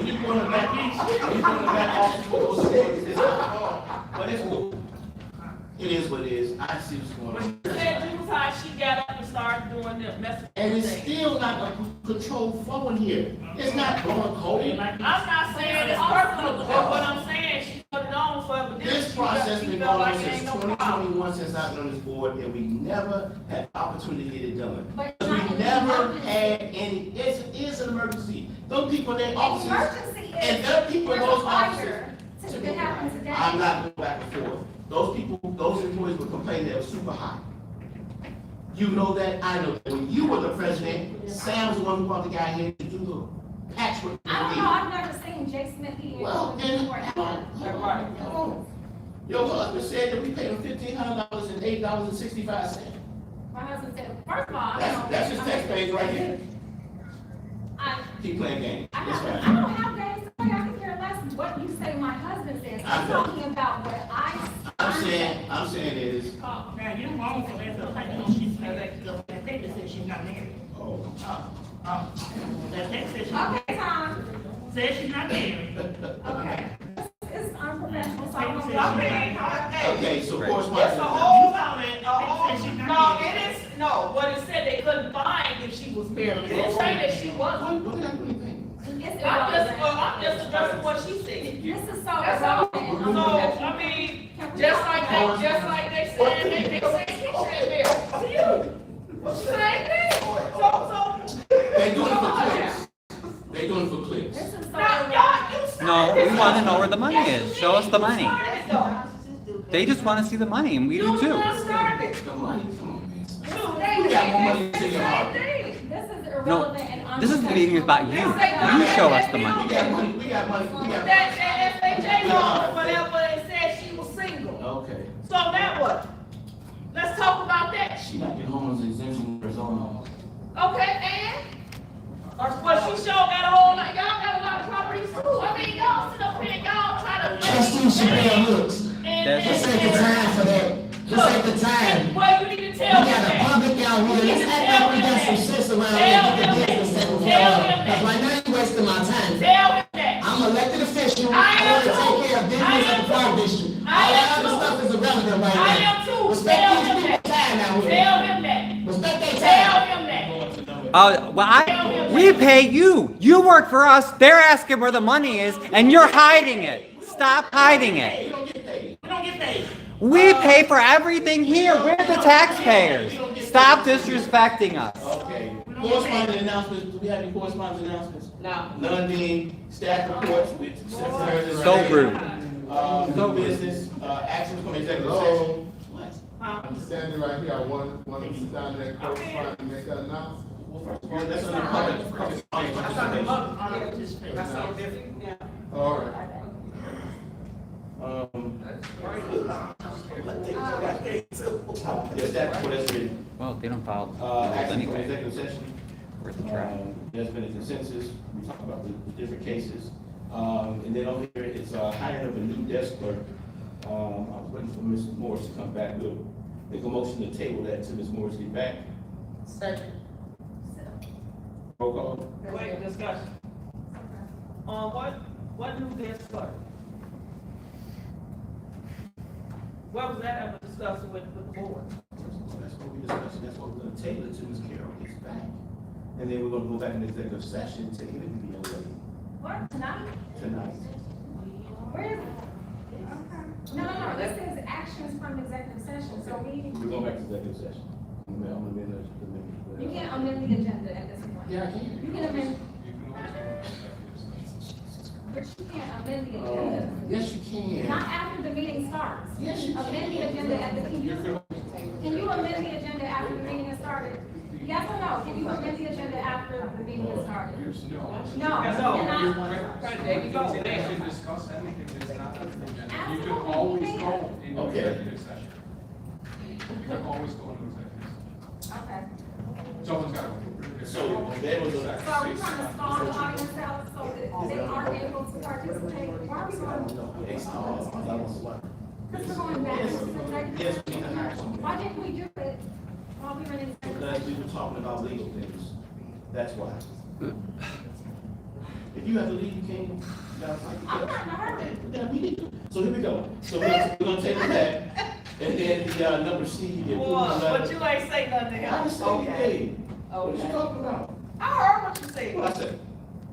S2: you want to back off, it's not hard, but it's cool. It is what it is. I see what's going on.
S5: Said you was how she got up and started doing the message.
S2: And it's still not a controlled flow in here. It's not blowing cold.
S5: I'm not saying it's personal, but what I'm saying, she put it on for her.
S2: This process been going on since 2021, since I've been on this board, and we never had opportunity to get it done.
S3: But
S2: We
S3: it's not an
S2: never
S3: emergency.
S2: had any, it is an emergency. Those people, their offices,
S3: Emergency is.
S2: and there are people in
S3: there's a
S2: those offices.
S3: fire that happened today.
S2: I'm not going back and forth. Those people, those employees were complaining that it was super hot. You know that, I know that. When you were the president, Sam's the one who brought the guy here to do the patchwork.
S3: I don't know, I've never seen Jay Smith eat
S2: Well, then,
S3: before.
S2: come on. Your husband said that we paid him $1,500 and $8.65.
S3: My husband said, first of all.
S2: That's his text page right here.
S3: I
S2: Keep playing games. It's
S3: don't
S2: fine.
S3: have games, I could care less what you say my husband says.
S2: I
S3: I'm
S2: know.
S3: talking about what
S2: I'm saying is,
S6: Now, you wrong for that, so like, she said that paper said she's not married.
S2: oh,
S6: That text said she's not
S3: Okay, Tom,
S6: said she's not married.
S3: okay. It's unprofessional, so I'm
S2: okay, so
S5: It's
S2: correspondence.
S5: a whole no, it is, no, what it said, they couldn't find if she was married. It didn't say that she wasn't.
S2: What did I do anything?
S3: It's
S5: I'm
S3: irrelevant.
S5: just addressing what she said.
S3: This is so
S5: That's all.
S3: irrelevant.
S5: So, I mean, just like they said, they said she said married. See you? Same thing. So.
S2: They doing it for clicks. They doing it for clicks.
S3: This is so
S5: Now,
S3: irrelevant.
S5: y'all, you started
S15: No, we
S5: this.
S15: want to know where the money is. Show us the money.
S5: You started it, though.
S15: They just want to see the money, and we do
S5: You
S15: too.
S5: started it.
S2: Come on, come on, man.
S5: You
S2: We got more money than your heart.
S3: This is
S15: No,
S3: irrelevant and
S15: this is the meeting about you. You show us the money.
S2: We got money, we got money, we got.
S5: That FHA loan, whatever they said she was single.
S2: Okay.
S5: So now what? Let's talk about that.
S2: She not getting homeowners exemption for his own home.
S5: Okay, and? Or what she sure got a whole lot, y'all got a lot of properties too. I mean, y'all sit up here, y'all try to.
S11: Trustee Chappelle, looks, this ain't the time for that. This ain't the time.
S5: Well, you need to
S11: We
S5: tell me
S11: got a
S5: that.
S11: public out here, let's act like we got some sense around here, get the business taken care of. Cause right now you wasting my time.
S5: Tell me that.
S11: I'm an elected official,
S5: I
S11: I
S5: am
S11: wanna
S5: too.
S11: take care of business at the park district.
S5: I
S11: All
S5: am
S11: that other
S5: too.
S11: stuff is irrelevant right
S5: I
S11: now.
S5: am too.
S11: Respect
S5: Tell
S11: these
S5: him
S11: people's
S5: that.
S11: time out here.
S5: Tell him that.
S11: Respect their
S5: Tell
S11: time.
S5: him that.
S15: We pay you. You work for us. They're asking where the money is, and you're hiding it. Stop hiding it.
S2: We don't get paid.
S6: We don't get paid.
S15: We pay for everything here. We're the taxpayers. Stop disrespecting us.
S2: Okay. Correspondence announcements, do we have any correspondence announcements?
S5: No.
S2: None being staff reports with.
S15: So rude.
S2: No business, actions from executive session. What?
S9: I'm standing right here, I want to sit down there, correspond and make an announcement.
S2: Well, that's under public participation.
S9: All right.
S2: Yes, that report has been,
S15: Well, they don't follow the rules
S2: action from
S15: anyway.
S2: executive session.
S15: Worth a try.
S2: There's been a consensus, we talked about the different cases. And then over here, it's hiring of a new desk clerk. I was waiting for Ms. Morris to come back. We'll make a motion to table that till Ms. Morris get back.
S5: Second.
S2: Roll call.
S5: Wait, discussion. What new desk clerk? What was that ever discussed with the board?
S2: table it to Ms. Carroll gets back. And then we're gonna go back in executive session to interview the young lady
S3: What, tonight?
S2: tonight.
S3: Where is it? Okay. No, this is actions from executive session, so
S2: We're going back to executive session. I'm gonna amend
S3: you can't amend the agenda at this point.
S2: Yeah, I can.
S3: You can amend,
S13: You can always go into executive session.
S3: but you can't amend the agenda.
S2: Yes, you can.
S3: Not after the meeting starts.
S2: Yes, you
S3: Amend the agenda at the, can you amend the agenda after the meeting has started? Yes or no? Can you amend the agenda after the meeting has started? No, you cannot.
S13: There you go. They can discuss anything that's not on the agenda. You can always go into executive session. You can always go into executive session.
S3: Okay.
S13: Someone's got to.
S2: So there was a.
S3: So are we trying to stall the audience out so that they aren't able to participate? Why are we going? Because we're going back to the
S2: Yes, we need to hire someone.
S3: Why didn't we do it while we were in?
S2: Because we were talking about legal things. That's why. If you have to leave, you can't. You gotta fight.
S3: I'm not in a hurry.
S2: Then we need to. So here we go. So we're gonna take that. And then the number C, the approval letter.
S5: But you ain't say nothing to
S2: I
S5: him.
S2: just said you did. What you talking about?
S5: I heard what you said.
S2: What I said?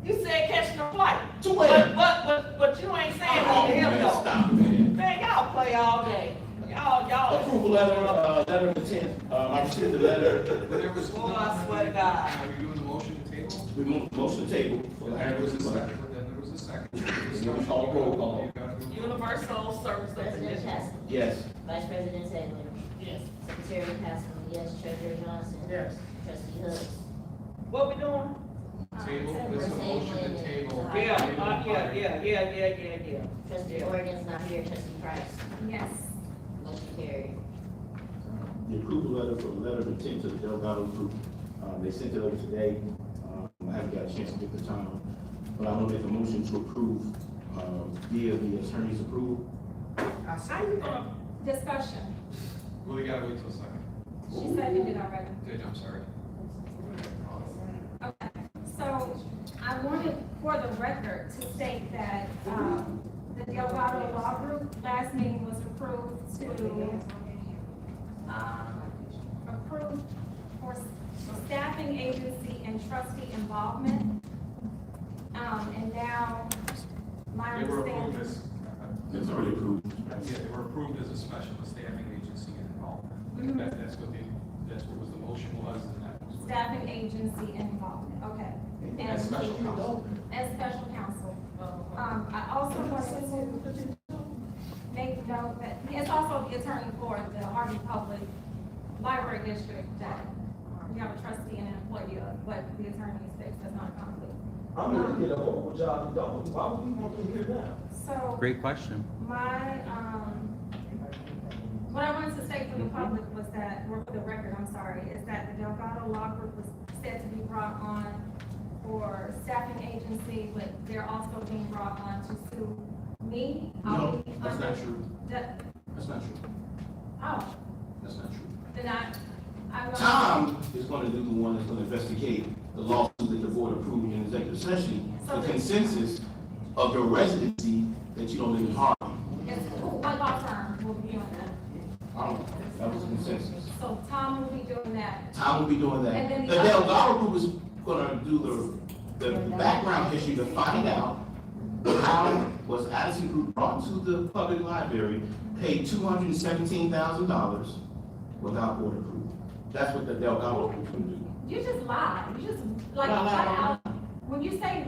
S5: You said catching a flight.
S2: To where?
S5: But you ain't saying
S2: Oh,
S5: nothing to him
S2: man,
S5: though.
S2: stop, man.
S5: Man, y'all play all day. Y'all.
S2: Approval letter, letter of intent, I received the letter.
S13: There was.
S5: Oh, I swear to God.
S13: Are you doing the motion to table?
S2: We moved motion to table. For
S13: There was a second, then there was a second.
S2: we call roll call.
S13: You gotta do-
S5: Universal service
S14: President
S5: definition.
S14: Haskell.
S2: Yes.
S14: Vice President Taylor.
S5: Yes.
S14: Secretary Haskell, yes. Treasurer Johnson.
S5: Yes.
S14: Trustee Hooks.
S5: What we doing?
S13: Table, this is a motion to table.
S5: Yeah.
S14: Trustee Oregon's not here. Trustee Price.
S3: Yes.
S14: Motion carried.
S2: The approval letter for the letter of intent to the Delgado Group, they sent it over today. I haven't got a chance to get the time, but I'm gonna make a motion to approve, via the attorney's approval.
S5: How you gonna?
S3: Discussion.
S13: Well, we gotta wait till a second.
S3: She said you did already.
S13: Good, I'm sorry.
S3: Okay, so I wanted for the record to state that, the Delgado Law Group last meeting was approved to, approve for staffing agency and trustee involvement. And now, my
S13: They were approved
S3: understanding.
S13: as,
S2: It's already approved.
S13: yeah, they were approved as a specialist staffing agency and involvement.
S3: Mhm.
S13: That's what was the motion was, and that was. what-
S3: Staffing agency involvement, okay. And
S13: As special counsel.
S3: as special counsel. I also wanted to make note that, it's also the attorney for the Harvey Public Library District that we have a trustee and an employee of, but the attorney is fixed, that's not a conflict.
S7: I'm gonna get a whole job, don't, why would we want to hear that?
S3: So,
S15: Great question.
S3: my, what I wanted to say for the public was that, or for the record, I'm sorry, is that the Delgado Law Group was said to be brought on for staffing agency, but they're also being brought on to sue me.
S2: No, that's not true.
S3: That,
S2: That's not true.
S3: oh,
S2: That's not true.
S3: then I'm.
S2: Tom is gonna do the one that's gonna investigate the lawsuit that the board approved in executive session, the consensus of your residency that you don't live in Harvey.
S3: What law firm will be doing that?
S2: That was consensus.
S3: So Tom will be doing that.
S2: Tom will be doing that.
S3: And then
S2: The
S3: the other-
S2: Delgado Group is gonna do the background history to find out how was Addison Group brought to the public library, paid $217,000 without board approval. That's what the Delgado Group will do.
S3: You just lied. You just, like,
S2: No, no,
S3: flat
S2: no.
S3: out. When you say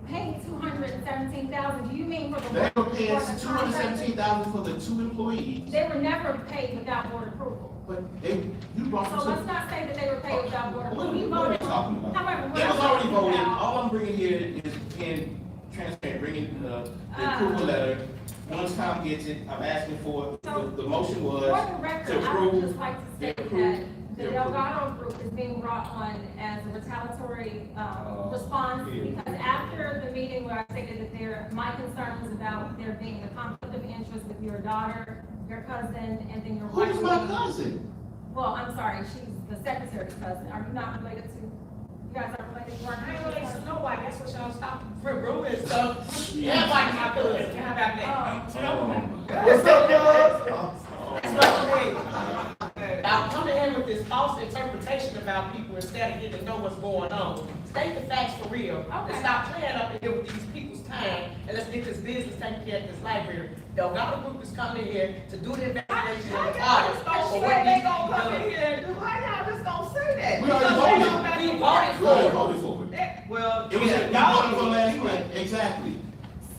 S3: pay 217,000, do you mean for the?
S2: They were paying
S3: for the
S2: $217,000 for the two employees,
S3: They were never paid without board approval.
S2: but you brought them
S3: So
S2: to.
S3: let's not say that they were paid without board
S2: What
S3: approval. We
S2: what are we
S3: voted
S2: talking
S3: on,
S2: about?
S3: however,
S2: It
S3: we're
S2: was already
S3: talking
S2: voted,
S3: about.
S2: all I'm bringing here is being transparent, bringing the approval letter. Once Tom gets it, I'm asking for, the motion was
S3: For the
S2: to
S3: record, I would
S2: approve.
S3: just like to state
S2: to
S3: that
S2: approve-
S3: the
S2: to approve.
S3: Delgado Group is being brought on as a retaliatory, response, because after the meeting where I stated that my concern was about there being a conflict of interest with your daughter, your cousin, and then your wife.
S2: Who's my cousin?
S3: Well, I'm sorry, she's the secretary's cousin. Are you not related to, you guys are related? You
S5: I ain't
S3: aren't
S5: related to nobody, that's what y'all stop for rude and stuff. Everybody my cousin, how about that?
S7: What's up, guys?
S5: That's what I mean. Now, come in with this false interpretation about people instead of getting to know what's going on. State the facts for real. And stop playing up in here with these people's time, and let's get this business taken care of this library. The Delgado group is coming in here to do the investigation and the audit.
S10: She said they gonna come in here and do, how y'all just gonna say that?
S2: We already voted.
S5: We voted
S2: We already
S5: for
S2: voted for it.
S5: it. Well,
S2: It was, we voted for last night, exactly.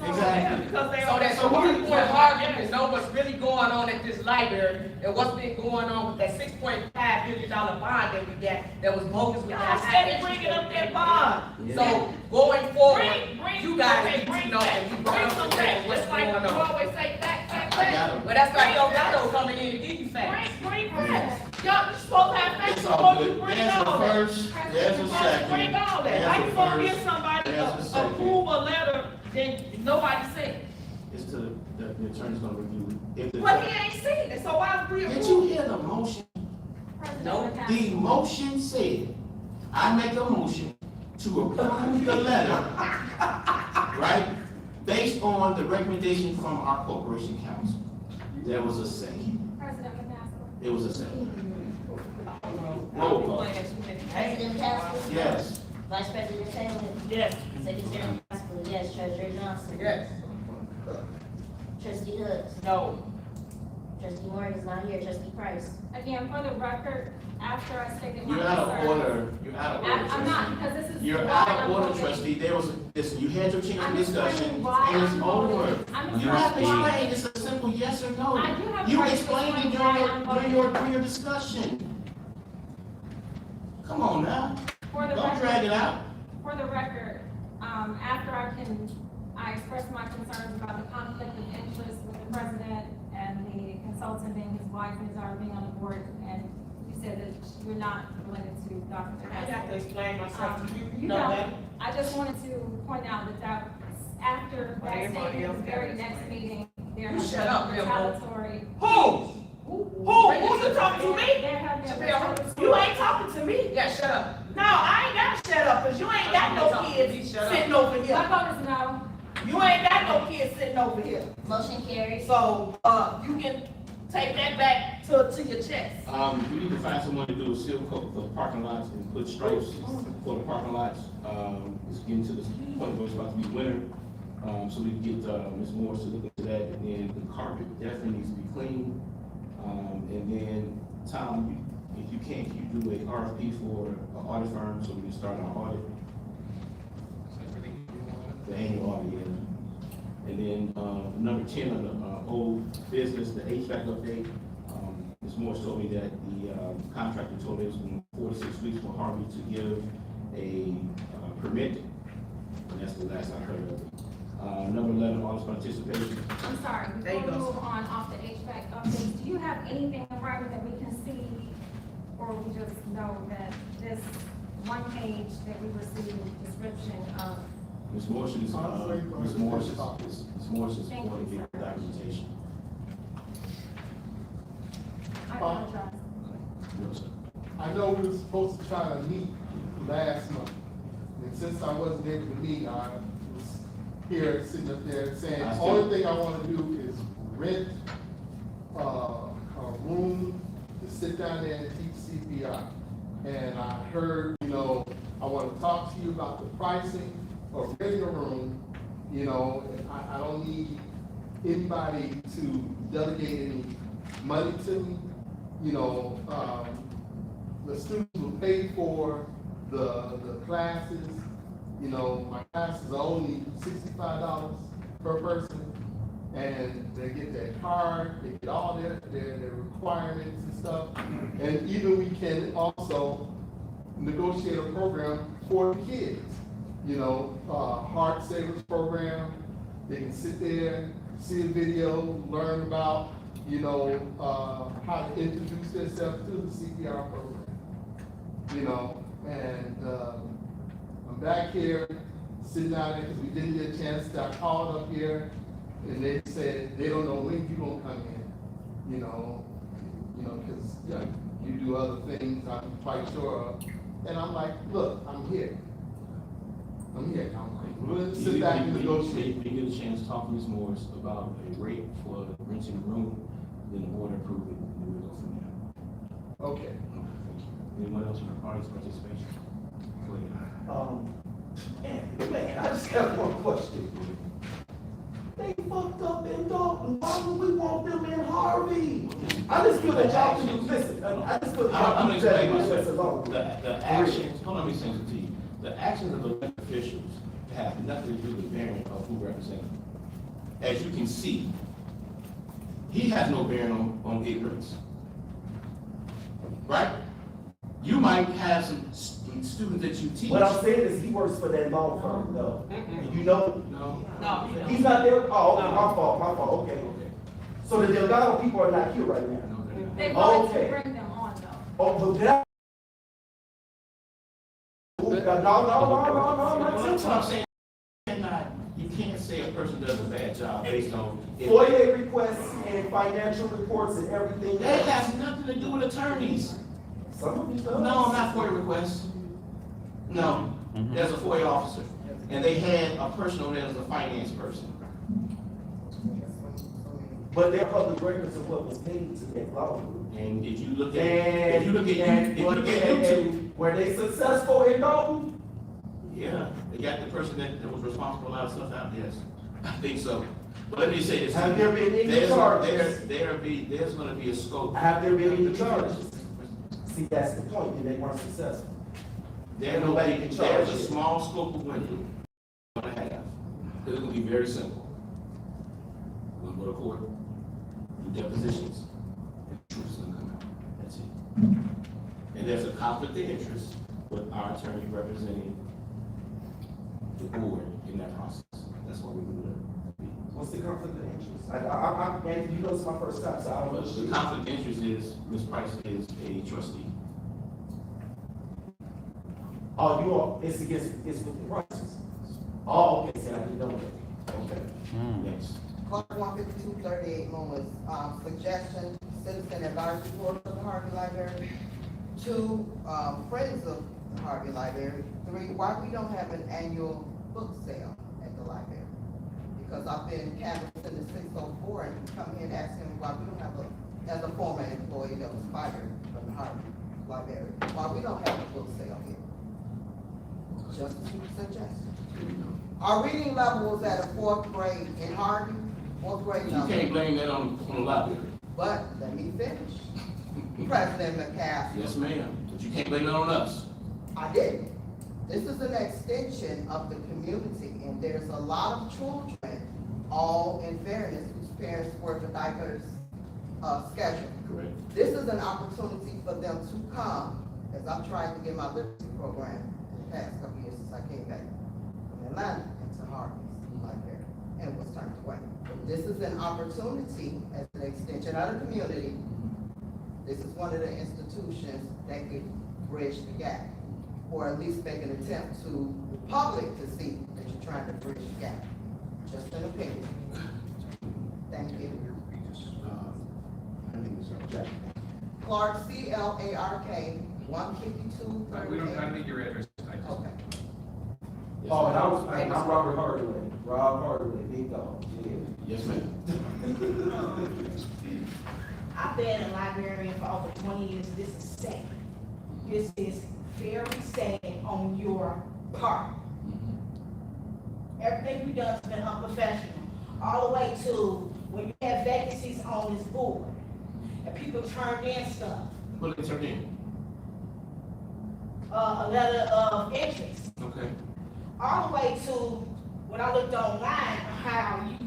S2: Exactly.
S5: Because they so we want Harvey to know what's really going on at this library and what's been going on with that $6.5 billion bond that we got that was bogus with that.
S10: Y'all bringing up that bond.
S5: So going forward,
S10: Bring-
S5: you guys
S10: okay,
S5: need to
S10: bring
S5: know
S10: back-
S5: and we
S10: bring
S5: brought
S10: some
S5: up
S10: facts,
S5: what's
S10: just like
S5: going
S10: you
S5: on.
S10: always say fact.
S5: But that's why Delgado coming in to give you facts.
S10: Bring facts. Y'all, you supposed to have facts
S2: It's all
S10: before you
S2: good.
S10: bring
S2: There's
S10: all
S2: a
S10: that.
S2: first, there's a second.
S10: Bring all that.
S2: there's
S10: How
S2: a
S10: you gonna
S2: first,
S10: give somebody
S2: there's a second.
S10: approve a letter that nobody seen?
S2: It's to, the attorney's gonna review. If the-
S10: Well, he ain't seen it, so why we
S2: Did
S10: approve?
S2: you hear the motion?
S5: No.
S2: The motion said, I make a motion to approve the letter, right? Based on the recommendation from our corporation council. There was a second.
S3: President McMaster.
S2: There was a second. Roll call.
S14: President Castle.
S2: Yes.
S14: Vice President Taylor.
S10: Yes.
S14: Secretary Hospital, yes. Treasurer Johnson.
S5: Yes.
S14: Trustee Hooks.
S10: No.
S14: Trustee Morgan's not here. Trustee Price.
S3: Again, for the record, after I stated my
S2: You're out of
S3: concerns.
S2: order. You're out of order,
S3: I'm not,
S2: trustee.
S3: because this is.
S2: You're
S3: why
S2: out
S3: I'm
S2: of order,
S3: voting.
S2: trustee. There was, listen, you had your chance
S3: I'm
S2: of discussion,
S3: explaining why
S2: and it's
S3: I'm
S2: over.
S3: voting. I'm
S2: You have to
S3: explaining why-
S2: explain, it's a simple yes or no.
S3: I do have a
S2: You
S3: right to
S2: explained it
S3: explain why I'm
S2: during
S3: voting.
S2: your discussion. Come on now,
S3: For the
S2: don't drag
S3: record,
S2: it out.
S3: for the record, after I expressed my concerns about the conflict of interest with the president and the consultant being his wife and his daughter being on the board, and you said that you're not related to Dr.
S10: I have to explain myself to you. You
S3: No,
S10: know that.
S3: I just wanted to point out that after that
S10: Everybody
S3: statement,
S10: else
S3: the
S10: got
S3: very
S10: it.
S3: next meeting, there
S5: You
S3: has
S5: shut up,
S3: been
S5: Bill.
S3: retaliatory.
S10: Who? Who you talking to me?
S3: There have been
S5: Bill.
S3: retaliatory.
S10: You ain't talking to me.
S5: Yeah, shut up.
S10: No, I ain't gotta shut up, cause you ain't got no kids
S5: Shut up.
S10: sitting over
S3: My
S10: here.
S3: vote is no.
S10: You ain't got no kids sitting over here.
S14: Motion carries.
S10: So, you can take that back to your chest.
S2: We need to find someone to do a seal coat for the parking lots and put stripes for the parking lots. It's getting to the point where it's about to be winter. So we can get, Ms. Morris to look into that, and then the carpet definitely needs to be clean. And then, Tom, if you can do a RFP for an audit firm, so we can start our audit, the annual audit, yeah. And then, number 10 on the old business, the HVAC update. Ms. Morris told me that the contractor told us in 4 to 6 weeks for Harvey to give a permit, and that's the last I heard of it. Number 11, audience participation.
S3: I'm sorry,
S10: There you
S3: before we
S10: go.
S3: move on off the HVAC updates, do you have anything in writing that we can see? Or we just know that this one page that we received description of?
S2: Ms. Morris is, Ms. Morris is
S3: Thank
S2: going to
S3: you,
S2: get the documentation.
S3: I apologize.
S2: No, sir.
S9: I know we were supposed to try to meet last month, and since I wasn't able to meet, I was here, sitting up there saying,
S2: I
S9: the
S2: still-
S9: only thing I wanna do is rent, a room to sit down there and teach CPR. And I heard, I wanna talk to you about the pricing of renting a room, and I don't need anybody to delegate any money to me. The students will pay for the classes. My classes are only $65 per person, and they get their card, they get all their requirements and stuff. And even we can also negotiate a program for the kids, Heart Savers program. They can sit there, see a video, learn about, how to introduce themselves to the CPR program, and I'm back here, sitting down there, because we didn't get a chance, got called up here, and they said, they don't know when you gonna come in, because you do other things I'm quite sure of, and I'm like, look, I'm here, I'm willing to sit back and negotiate.
S2: We get a chance to talk to Ms. Morris about a rate for renting a room, then the board approve it, and we'll go from there.
S9: Okay.
S2: Anyone else from the party's participation? Go ahead.
S7: Man, I just got one question. They fucked up in Dalton, why would we want them in Harvey? I just feel that y'all can do, listen, I just feel that
S2: I'm
S7: y'all
S2: gonna
S7: can
S2: explain
S7: do
S2: myself.
S7: this alone.
S2: The actions, hold on, let me say something to you. The actions of elected officials have nothing to do with the bearing of who represents them. As you can see, he has no bearing on ignorance. Right? You might have some students that you teach.
S7: What I'm saying is he works for that law firm, though. And you know,
S5: No,
S7: he's not there, oh, okay, my fault, okay. So the Delgado people are not here right now.
S3: They wanted
S7: Okay.
S3: to bring them on though.
S7: Oh, but that. No,
S2: That's what I'm saying. You can't say a person does a bad job based on.
S7: FOIA requests and financial reports and everything.
S2: That has nothing to do with attorneys.
S7: Some of these does.
S2: No, not FOIA requests. No, there's a FOIA officer, and they had a person over there as a finance person.
S7: But they're public records of what was paid to that law group.
S2: And if you look at,
S7: And,
S2: YouTube,
S7: were they successful in Dalton?
S2: yeah, they got the person that was responsible for a lot of stuff out, yes. I think so. But let me say this.
S7: Have there been any charges?
S2: There's gonna be a scope.
S7: Have there been any charges? See, that's the point, and they weren't successful.
S2: There's a small scope of window we're gonna have. It's gonna be very simple. We're gonna go to court, do depositions, and the truth's gonna come out. That's it. And there's a conflict of interest with our attorney representing the board in that process. That's what we're gonna do.
S7: What's the conflict of interest? And you know it's my first time, so I don't know.
S2: The conflict of interest is Ms. Price is a trustee.
S7: Oh, it's with the prices. Oh, okay, so I didn't know that. Okay.
S2: Next.
S11: Clark 15238 Loomis, suggestion, citizen advisory board of the Harvey Library. 2, friends of the Harvey Library. 3, why we don't have an annual book sale at the library? Because I've been canvassing the 604 and come here and asking why we don't have as a former employee that was fired from the Harvey Library, why we don't have a book sale here. Just a suggestion. Our reading level was at a 4th grade in Harvey, 4th grade
S2: You
S11: level.
S2: can't blame that on the library.
S11: But let me finish. President McCaffrey.
S2: Yes, ma'am, but you can't blame it on us.
S11: I didn't. This is an extension of the community, and there's a lot of children, all in fairness, whose parents work a diverse schedule.
S2: Correct.
S11: This is an opportunity for them to come, as I've tried to get my literacy program in the past couple years since I came back from Atlanta into Harvey's Library, and was turned away. This is an opportunity as an extension of the community. This is one of the institutions that could bridge the gap, or at least make an attempt to the public to see that you're trying to bridge the gap. Just an opinion. Thank you. Clark, C-L-A-R-K, 152.
S13: I need your address.
S11: Okay.
S7: Oh, and I'm Robert Hardaway. Rob Hardaway, big dog. Yeah.
S2: Yes, ma'am.
S5: I've been a librarian for over 20 years. This is sad. This is very sad on your part. Everything you've done has been unprofessional. All the way to when you have vacancies on this board and people turned in stuff.
S2: What did they turn in?
S5: A letter of interest.
S2: Okay.
S5: All the way to when I looked online, how you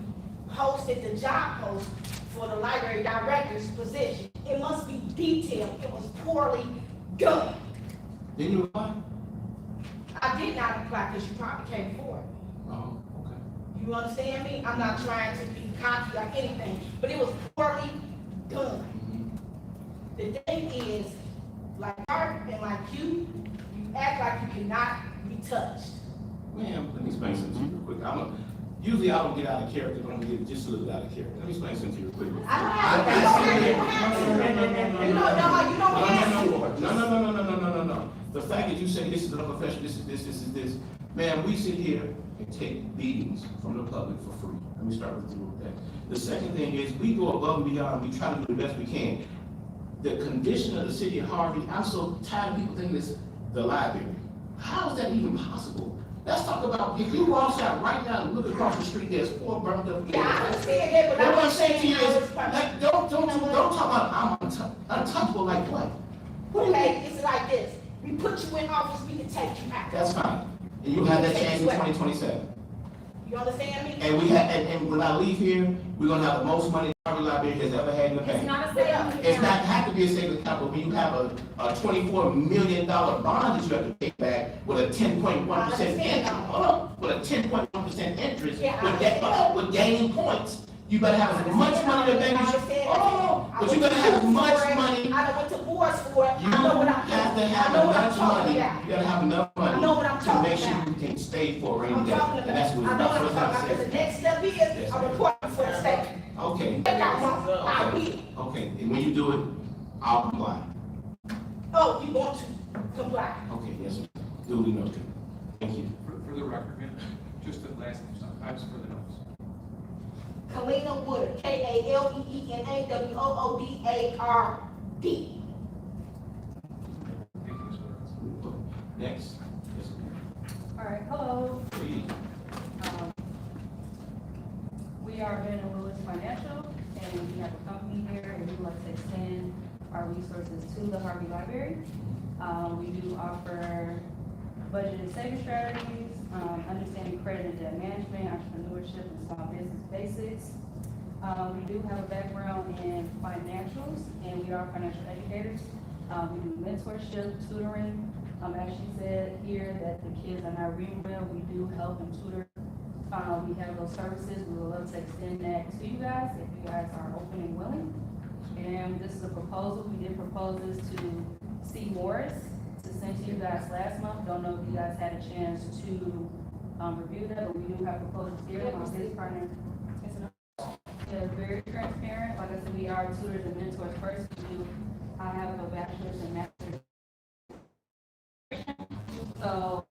S5: posted the job post for the library director's position. It must be detailed. It was poorly done.
S2: Didn't you apply?
S5: I did not apply because you probably came forward.
S2: Oh, okay.
S5: You understand me? I'm not trying to be cocky like anything, but it was poorly done. The thing is, like her and like you act like you cannot be touched.
S2: Ma'am, let me explain something to you real quick. Usually I don't get out of character, but I'm gonna get just a little out of character. Let me explain something to you real quick.
S5: I don't have to.
S2: No. The fact that you say this is an unprofessional, this is this. Man, we sit here and take beatings from the public for free. Let me start with that. The second thing is we go above and beyond. We try to do the best we can. the condition of the city of Harvey, I'm so tired of people thinking it's the library. How is that even possible? Let's talk about, if you go outside right now and look across the street, there's 4 burned up.
S5: Yeah, I understand that, but
S2: What I'm saying to you is,
S5: like,
S2: like, don't talk about I'm untouchable like what? What do you mean?
S5: okay, it's like this, we put you in office, we can take you out.
S2: That's fine. And you'll have that chance in 2027.
S5: You understand me?
S2: And we have, and when I leave here, we're gonna have the most money the Harvey Library has ever had in the
S3: It's
S2: bank.
S3: not a savings
S2: It's not
S3: account.
S2: have to be a savings account, but when you have a $24 million bond that you have to pay back with a 10.1% interest, hold on, with a 10.1% interest, with gaining points, you better have as much money in the bank. But you better have as much money.
S5: I done went to boards for it,
S2: You
S5: I know what I'm.
S2: have to have
S5: I know what I'm
S2: enough
S5: talking
S2: money,
S5: about.
S2: you gotta have enough
S5: I know what I'm
S2: money to
S5: talking
S2: make sure
S5: about.
S2: you can stay for a rainy
S5: I'm
S2: day.
S5: talking
S2: And that's
S5: about,
S2: what
S5: I know what I'm
S2: first
S5: talking
S2: time
S5: about, 'cause the
S2: said.
S5: next step is, I'm reporting for the state.
S2: Okay.
S5: I got one, I will.
S2: Okay, and when you do it, I'll comply.
S5: Oh, you want to comply?
S2: Okay, yes, sir. Duly noted. Thank you.
S13: For the record, man, just the last name, I was for the notes.
S5: Kalina Woodard, Kalenawoodard.
S13: Thank you, Ms. Wood.
S2: Next. Yes,
S16: All right, hello.
S2: please.
S16: We are Bienvenue Financial, and we have a company here, and we would like to extend our resources to the Harvey Library. We do offer budget and saving strategies, understanding credit and debt management, entrepreneurship, and small business basics. We do have a background in financials, and we are financial educators. We do mentorship, tutoring. As she said here, that the kids are not reading well, we do help and tutor. We have those services. We would love to extend that to you guys if you guys are open and willing. And this is a proposal. We did propose this to C. Morris to send to you guys last month. Don't know if you guys had a chance to review that, but we do have proposals here on his partner. Yeah, very transparent. Like I said, we are tutors and mentors first. I have a bachelor's and master's. So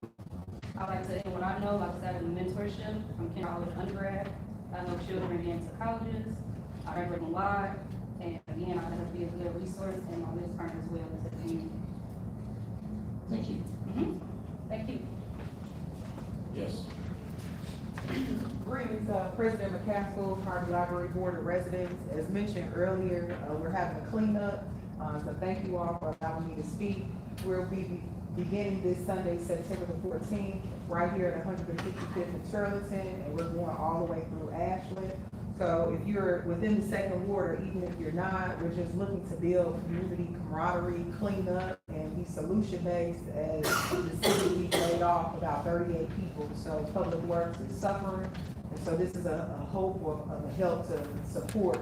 S16: I like to say what I know, like I said, in mentorship from college undergrad. I know children getting into colleges. I graduate from live, and again, I have to be a good resource and my business partner as well to the community.
S2: Thank you.
S16: Thank you.
S2: Yes.
S10: Greetings, President McCaskill, Harvey Library Board of Residents. As mentioned earlier, we're having a cleanup, so thank you all for allowing me to speak. We'll be beginning this Sunday, September the 14th, right here at 155th and Turlington, and we're going all the way through Ashland. So if you're within the second ward, or even if you're not, we're just looking to build community camaraderie, clean up, and be solution-based, as the city, we've laid off about 38 people, so Public Works is suffering. And so this is a hope of a help to support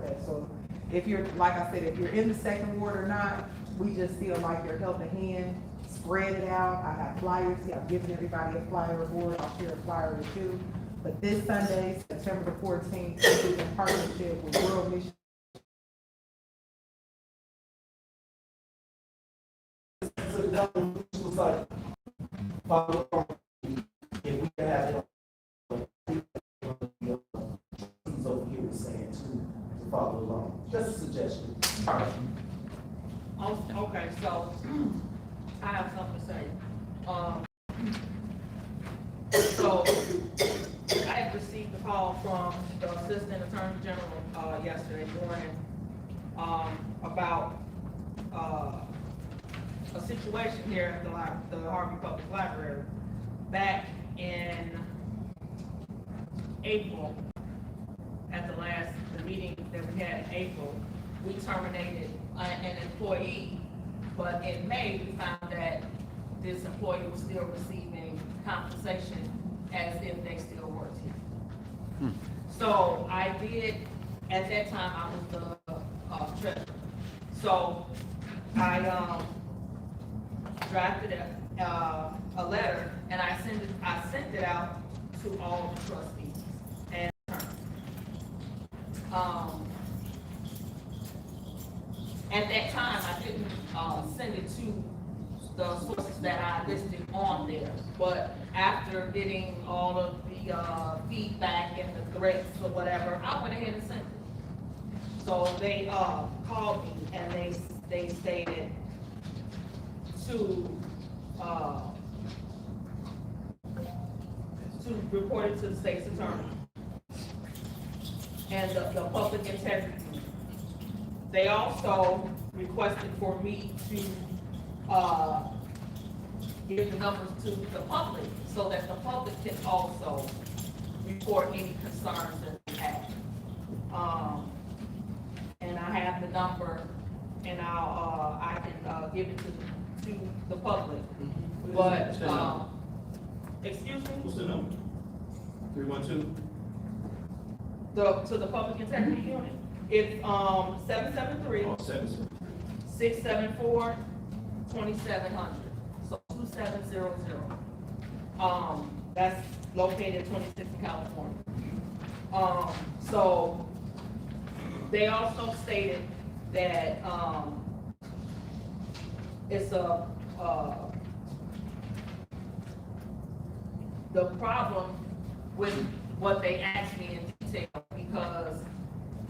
S10: that. So if you're, like I said, if you're in the second ward or not, we just feel like your help a hand, spread it out. I have flyers here. I've given everybody a flyer board. I'll share a flyer or two. But this Sunday, September the 14th, this is in partnership with World Mission.
S7: Was like, follow along. If we have it, he's over here is saying to follow along. Just a suggestion. All right.
S6: Okay, so I have something to say. So I had received a call from the Assistant Attorney General yesterday morning about a situation here at the Harvey Public Library. Back in April, at the meeting that we had in April, we terminated an employee, but in May, we found that this employee was still receiving compensation as if they still worked here. So I did, at that time, I was the treasurer. So I drafted a letter, and I sent it out to all the trustees and at that time, I didn't send it to the sources that I listed on there, but after getting all of the feedback and the threats or whatever, I went ahead and sent it. So they
S5: called me and they stated to report it to the state's attorney and the public integrity. They also requested for me to, give the numbers to the public so that the public can also report any concerns that they have. And I have the number and I can, give it to the public. But, excuse me?
S2: What's the number? 312?
S5: To the public integrity unit, it's, 773.
S2: Oh, 773.
S5: 674-2700, so 2700. That's located 26 in California. So they also stated that, it's the problem with what they asked me in detail, because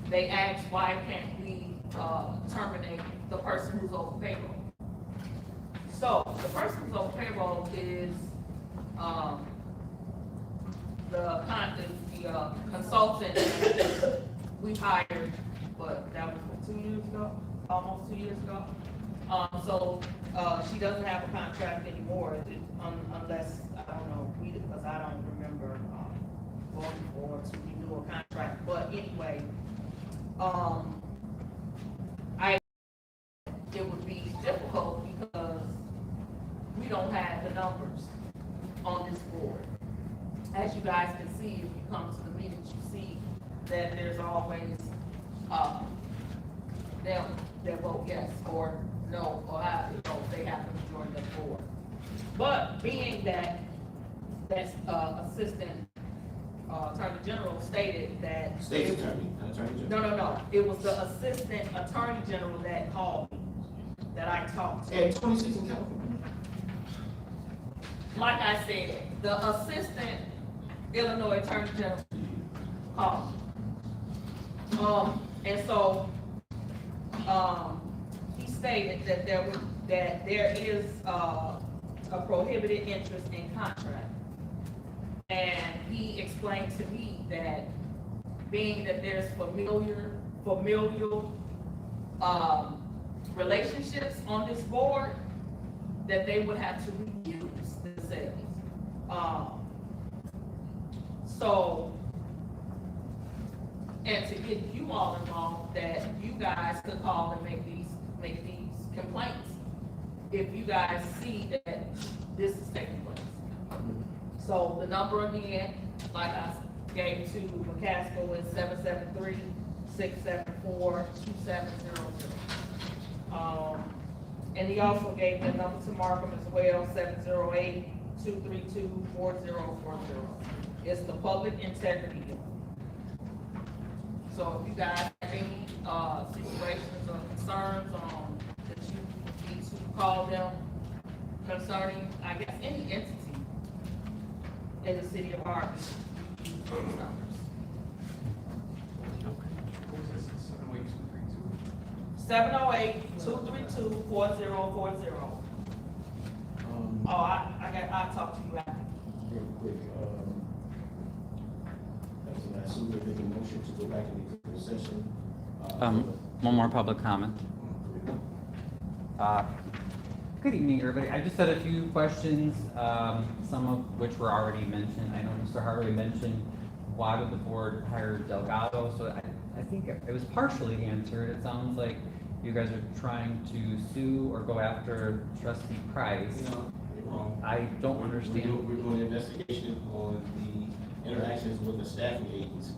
S5: they asked why can't we terminate the person who's over payroll. So the person who's over payroll is the consultant we hired, but that was 2 years ago, almost 2 years ago. So she doesn't have a contract anymore, unless, I don't know, because I don't remember going forward to renew a contract. But anyway, it would be difficult because we don't have the numbers on this board. As you guys can see, if you come to the meetings, you see that there's always, they'll vote yes or no, or they have the majority of the board. But being that assistant attorney general stated that.
S2: State's attorney, not attorney general.
S5: No. It was the assistant attorney general that called me, that I talked to.
S2: At 26 in California.
S5: Like I said, the assistant Illinois attorney general called me. And so, he stated that there is a prohibited interest in contract. And he explained to me that being that there's familial relationships on this board, that they would have to recuse themselves. So, and to get you all involved, that you guys could call and make these complaints if you guys see that this is taking place. So the number again, like I gave to McCaskill, is 773-674-2700. And he also gave the number to Markham as well, 708-232-4040. It's the public integrity unit. So if you guys have any situations or concerns that you need to call them concerning, I guess, any entity in the city of Harvey, use those numbers. 708-232-4040. I'll talk to you after.
S2: Real quick, I assume we're making a motion to go back into executive session.
S15: One more public comment. Good evening, everybody. I just had a few questions, some of which were already mentioned. I know Mr. Harvey mentioned why would the board hire Delgado, so I think it was partially answered. It sounds like you guys are trying to sue or go after Trustee Price.
S2: No, you're wrong.
S15: I don't understand.
S2: We're doing an investigation on the interactions with the staffing agency.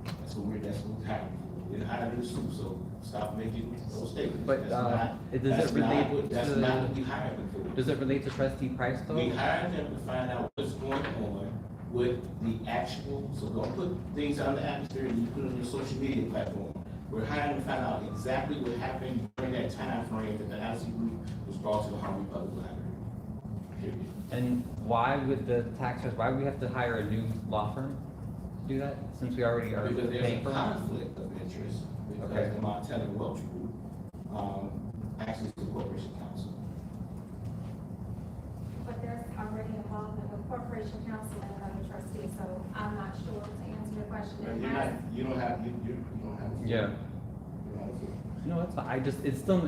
S2: That's what we're hiring for. We're hiring to sue, so stop making those statements.
S15: But
S2: That's not what we hired them for.
S15: Does it relate to Trustee Price though?
S2: We hired them to find out what's going on with the actual, so don't put things out in the atmosphere and you put it on your social media platform. We're hiring to find out exactly what happened during that time frame that the housing group was brought to the Harvey Public Library. Period.
S15: And why would the taxpayers, why would we have to hire a new law firm? do that, since we already are
S2: Because there's a
S15: paying for one?
S2: conflict of interest, because
S15: Okay.
S2: the Montana Welch Group, actually is the corporation counsel.
S3: But there's already involvement with corporation counsel and another trustee, so I'm not sure to answer your question.
S2: But you don't have, you don't have.
S15: Yeah.
S2: You don't have to.
S15: No, it's fine.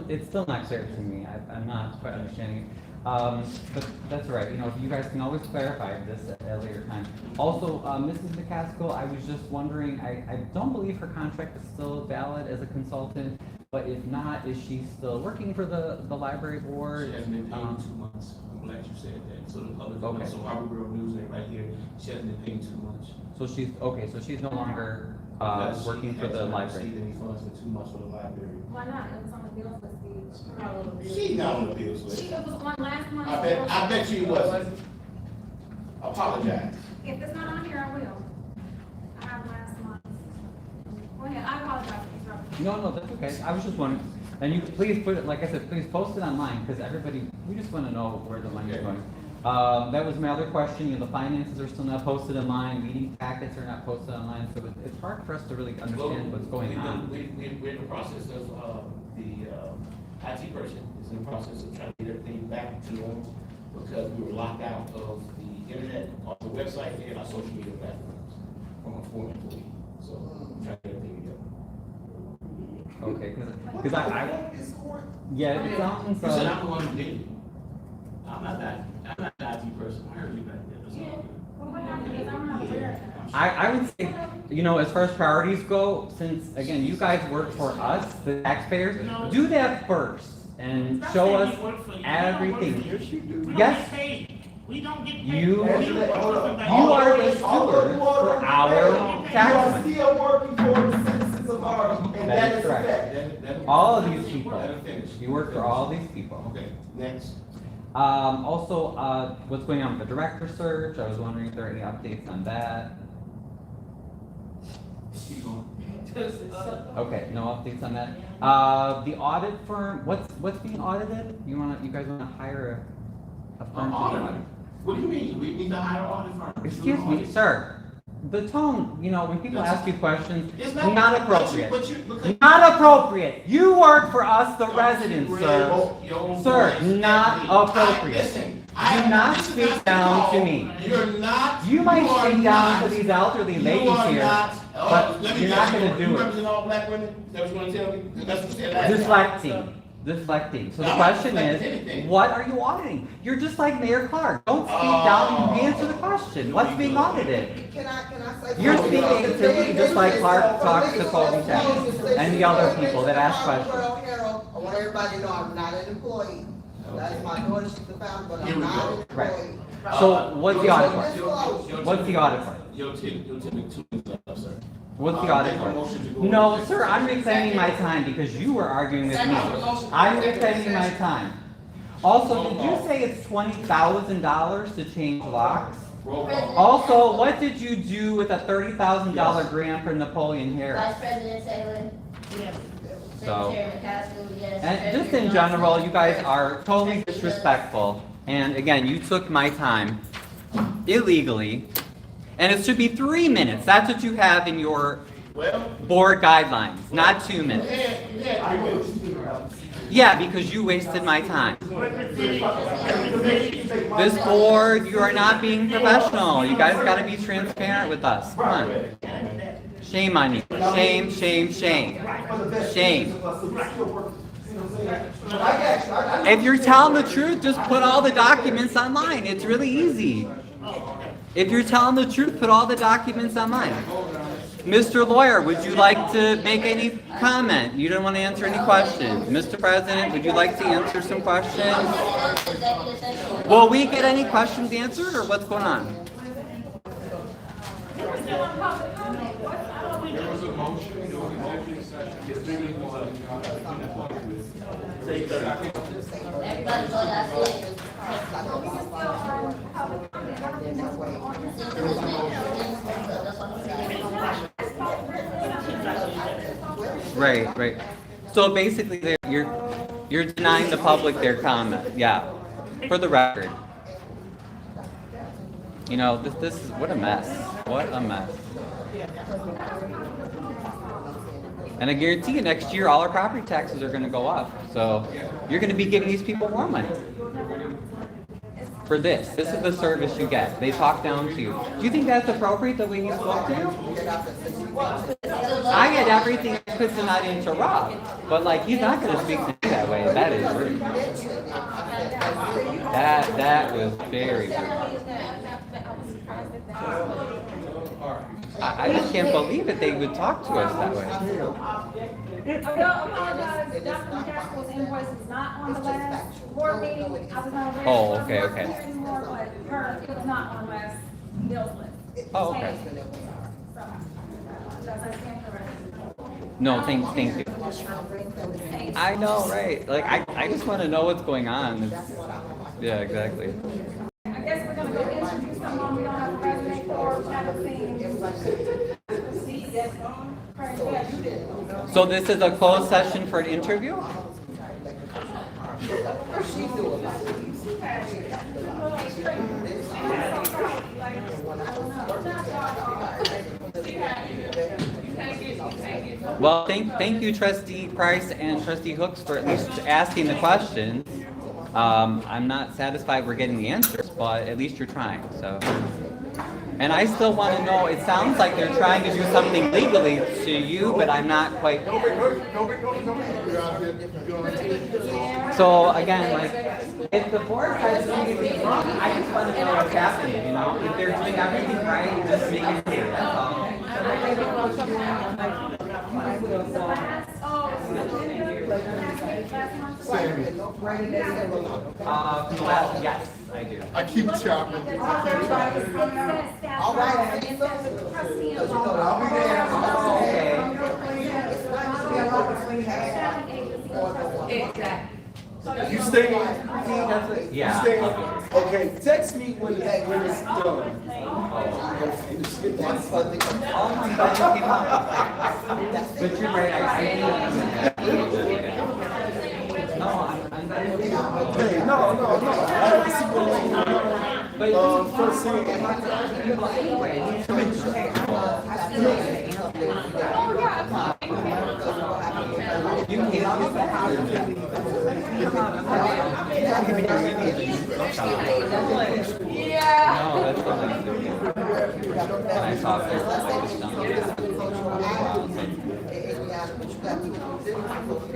S15: it's still not clear to me. I'm not quite understanding. But that's all right. You know, you guys can always clarify this at a later time. Also, Mrs. McCaskill, I was just wondering, I don't believe her contract is still valid as a consultant, but if not, is she still working for the library board?
S2: She hasn't been paid in 2 months. I'm glad you said that. So the public,
S15: Okay.
S2: so Harvey World News right here, she hasn't been paid 2 months.
S15: So she's, okay, so she's no longer,
S2: Because
S15: working
S2: she
S15: for the
S2: has not
S15: library.
S2: received any funds for 2 months for the library.
S3: Why not? It was on the bills list.
S2: She's not on the bills list.
S3: She was on last month.
S2: I bet she wasn't. Apologize.
S3: If it's not on here, I will. I have last month. Go ahead, I apologize for interrupting.
S15: No, that's okay. I was just wondering, and you please put it, like I said, please post it online, because everybody, we just want to know where the money is going. That was my other question, you know, the finances are still not posted online, meeting packets are not posted online, so it's hard for us to really understand what's going on.
S2: We're in the process of, the IT person is in the process of trying to get everything back to normal, because we were locked out of the internet, on the website, and our social media platforms from a former employee. So, we're trying to get everything together.
S15: Okay, because yeah, it sounds,
S2: You said I'm the one who did it. I'm not the IT person. I heard you back there. That's all.
S3: Well, what happened is I'm not aware of that.
S15: I would say, you know, as far as priorities go, since, again, you guys work for us, the taxpayers, do that first and show us everything. Yes,
S8: We don't get paid.
S15: you are the steward for our tax money.
S7: You are still working for the citizens of Harvey, and
S15: That is
S7: that is a
S15: correct.
S7: fact.
S15: All of these people,
S2: Let him finish.
S15: you work for all these people.
S2: Okay, next.
S15: Also, what's going on with the director search? I was wondering if there are any updates on that.
S2: Keep going.
S15: Okay, no updates on that. The audit firm, what's being audited? You guys wanna hire a firm to
S2: Audit.
S15: audit?
S2: What do you mean? We need to hire an audit firm.
S15: Excuse me, sir. The tone, you know, when people ask you questions,
S2: It's
S15: not appropriate.
S2: But you, look at.
S15: Not appropriate. You work for us, the residents, sir. Sir, not appropriate.
S2: Listen.
S15: Do not speak down to me.
S2: You're not.
S15: You might
S2: are
S15: speak down
S2: not-
S15: to these elderly
S2: you
S15: ladies
S2: are
S15: here,
S2: not-
S15: but
S2: let me
S15: you're
S2: tell
S15: not gonna
S2: you
S15: do it.
S2: represent all black women? That's what you're gonna tell me? That's what you said last time.
S15: Deflecting. So the
S2: I'm not
S15: question
S2: deflecting
S15: is,
S2: anything.
S15: what are you auditing? You're just like Mayor Clark. Don't speak down, you answer the question. What's being audited?
S11: Can I say?
S15: You're
S11: something?
S15: speaking to me just like Clark talks to Colby Tech and the other people that ask questions.
S11: I want everybody to know I'm not an employee. That's my daughter, she's the founder, but
S2: Here
S11: I'm
S2: we
S11: not
S2: go.
S11: an
S15: Right.
S11: employee.
S15: So what's the audit for?
S11: Disclosure.
S15: What's the audit for?
S2: You'll take me 2 minutes up, sir.
S15: What's the audit
S2: Make a
S15: for?
S2: motion to go
S15: No,
S2: into
S15: sir, I'm reclaiming my time because you were arguing with me. I'm reclaiming my time. Also, did you say it's $20,000 to change locks?
S2: Roll call.
S15: Also, what did you do with a $30,000 grant for Napoleon Harris?
S14: Vice President Taylor? Yes.
S15: So-
S14: Secretary McCaskill, yes.
S15: And just in general, you guys are totally disrespectful. And again, you took my time illegally. And it should be 3 minutes. That's what you have in your
S2: Well,
S15: board guidelines, not 2 minutes. Yeah, because you wasted my time. This board, you are not being professional. You guys gotta be transparent with us. Come on. Shame on you. Shame, shame, shame. Shame. If you're telling the truth, just put all the documents online. It's really easy. If you're telling the truth, put all the documents online. Mr. Lawyer, would you like to make any comment? You don't want to answer any questions. Mr. President, would you like to answer some questions? Will we get any questions answered, or what's going on?
S13: There was a motion, there was an executive session.
S14: Everybody vote I said.
S15: Right. So basically, you're denying the public their comment. Yeah, for the record. You know, this is what a mess. What a mess. And I guarantee you, next year, all our property taxes are gonna go up. So you're gonna be giving these people more money. For this is the service you get. They talk down to you. Do you think that's appropriate the way he spoke to you? I get everything puts not interrupt, but like he's not gonna speak to me that way. That is rude. That was very rude. I just can't believe that they would talk to us that way.
S3: I don't apologize, Dr. Gaskell's invoice is not on the last board meeting. I was not ready.
S15: Oh, okay, okay.
S3: Anymore, but it was not on last bill's list.
S15: Oh, okay.
S3: So, does I stand corrected?
S15: No, thank you. I know, right? Like I just want to know what's going on. Yeah, exactly.
S3: I guess we're gonna go introduce someone we don't have a resume for, we haven't seen.
S15: So this is a closed session for an interview? Well, thank you, Trustee Price and Trustee Hooks, for at least asking the questions. I'm not satisfied we're getting the answers, but at least you're trying, so. And I still want to know, it sounds like they're trying to do something legally to you, but I'm not quite. So again, like, if the board says anything wrong, I just want to know what's happening, you know? If they're doing everything right, just make it clear, that's all. Yes, I do.
S9: I keep chopping.
S11: All right.
S7: You stay?
S15: Yeah.
S7: You stay? Okay, text me when it's done.
S15: But you're right, I
S7: Hey, no. I see what first thing.
S15: You can No, that's what I'm doing. I saw people like this down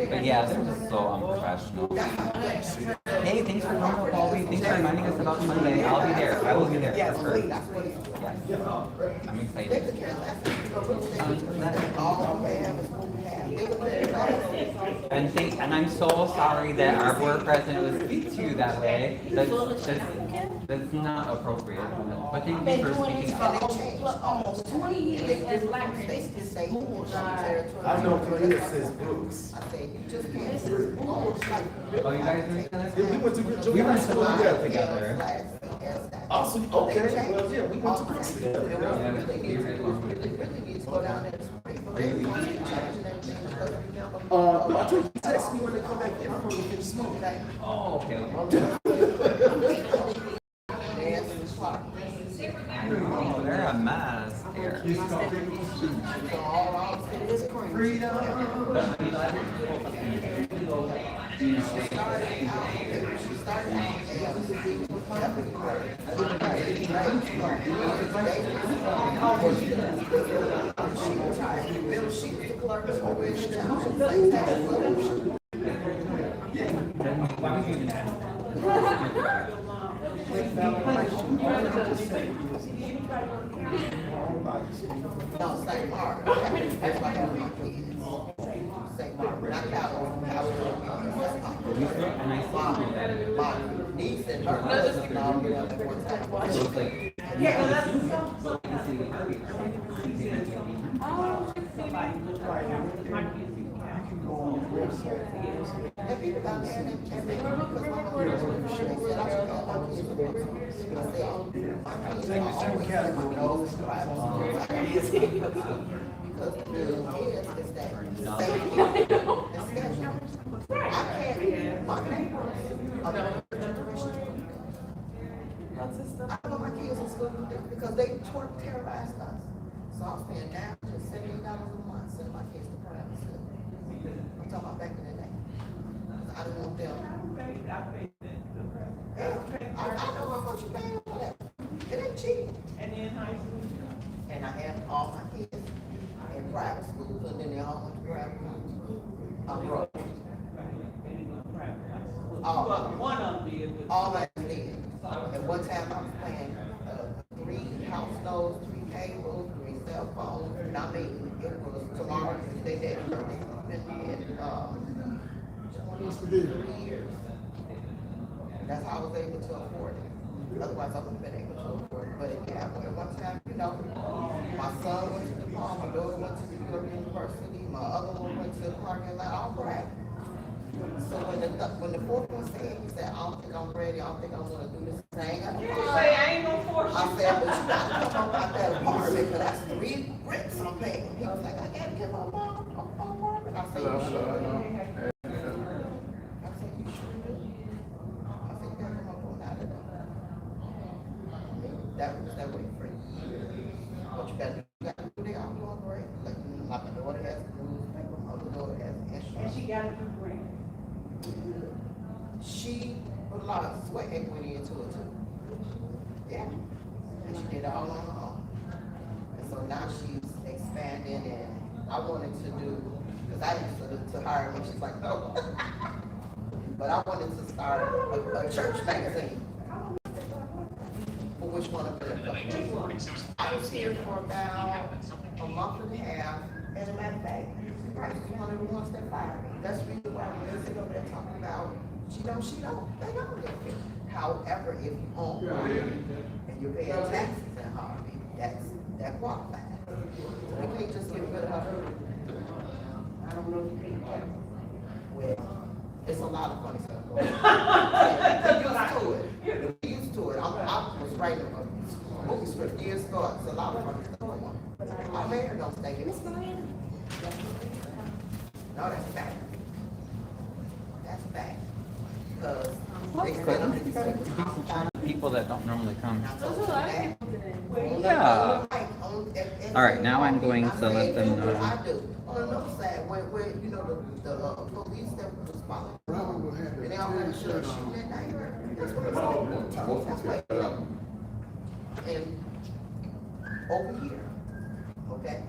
S15: But yeah, this is so unprofessional. Hey, thanks for coming up all week. Thanks for reminding us about Monday. I'll be there. I will be there. Yes, please. Yes. I'm excited. And I'm so sorry that our board president would speak to you that way. That's not appropriate. But thank you for speaking up.
S3: Almost 20 years as black men.
S7: I know Korea says books.
S15: Oh, you guys are together?
S7: We went to
S15: We went to school together.
S7: Awesome. Okay. Well, yeah, we went to Brooks together. No, I told you, text me when they come back in. I'm going to get smoke.
S15: Oh, okay. Oh, they're a mess here.
S11: No, St. Mark. That's why I have my kids. St. Mark, not California.
S15: And I saw
S11: My niece and her husband all get up at one time.
S15: so it's like,
S11: And people got there and they because my mother was sure they said I should go my kids to work. I said, my kids are always those because the kids is that same schedule. I can't, my neighbors are the generation. I know my kids in school because they terrorized us. So I was paying down to $70 a month, sending my kids to private school. I'm talking about back in the day. I didn't want them. I know how much you paying for that. It ain't cheap.
S6: And then high school.
S11: And I had all my kids in private schools, and then they all went to private schools. I'm broke.
S6: One of them did.
S11: All I did. At one time I was paying 3 house notes, 3 cables, 3 cell phones, and I mean, it was tomorrow, they did it. Been in 23 years. That's how I was able to afford it. Otherwise, I wouldn't have been able to afford it. But yeah, at one time, you know, my son went to the farm, my daughter went to the university, my other one went to the parking lot, all right. So when the fourth one said, he said, I don't think I'm ready, I don't think I want to do this thing.
S6: You say I ain't gonna force you.
S11: I said, but you gotta come up out that apartment, because that's 3 bricks I'm paying. He was like, I gotta give my mom an apartment. I said, you sure do? I said, you sure do? I said, you gotta come up on out of there. That was that way for years. What you gotta do, they all doing great. Like my daughter has a newspaper, my other daughter has an insurance.
S6: And she got a good grant.
S11: She put a lot of sweat equity into it too. Yeah. And she did it all on her own. And so now she's expanding, and I wanted to do, because I used to hire her, she's like, no. But I wanted to start a church magazine. For which one of them? I was here for about a month and a half, and a matter of fact, probably one of the ones that fired me. That's the reason why when they sit over there talking about she don't, they don't live here. However, if you own property and you're paying taxes in Harvey, that qualifies. We can't just get rid of her. I don't know if you pay taxes. Well, it's a lot of funny stuff going on. We're used to it. I was writing a movie script years ago. It's a lot of funny stuff going on. My mayor don't think it's fine. No, that's fact. That's fact. Because
S15: people that don't normally come.
S11: Yeah.
S15: All right, now I'm going to let them know.
S11: I do. On another side, where you know the police that was responsible, and they all had to shoot that night. That's what it's all. That's what it's all. And over here, okay.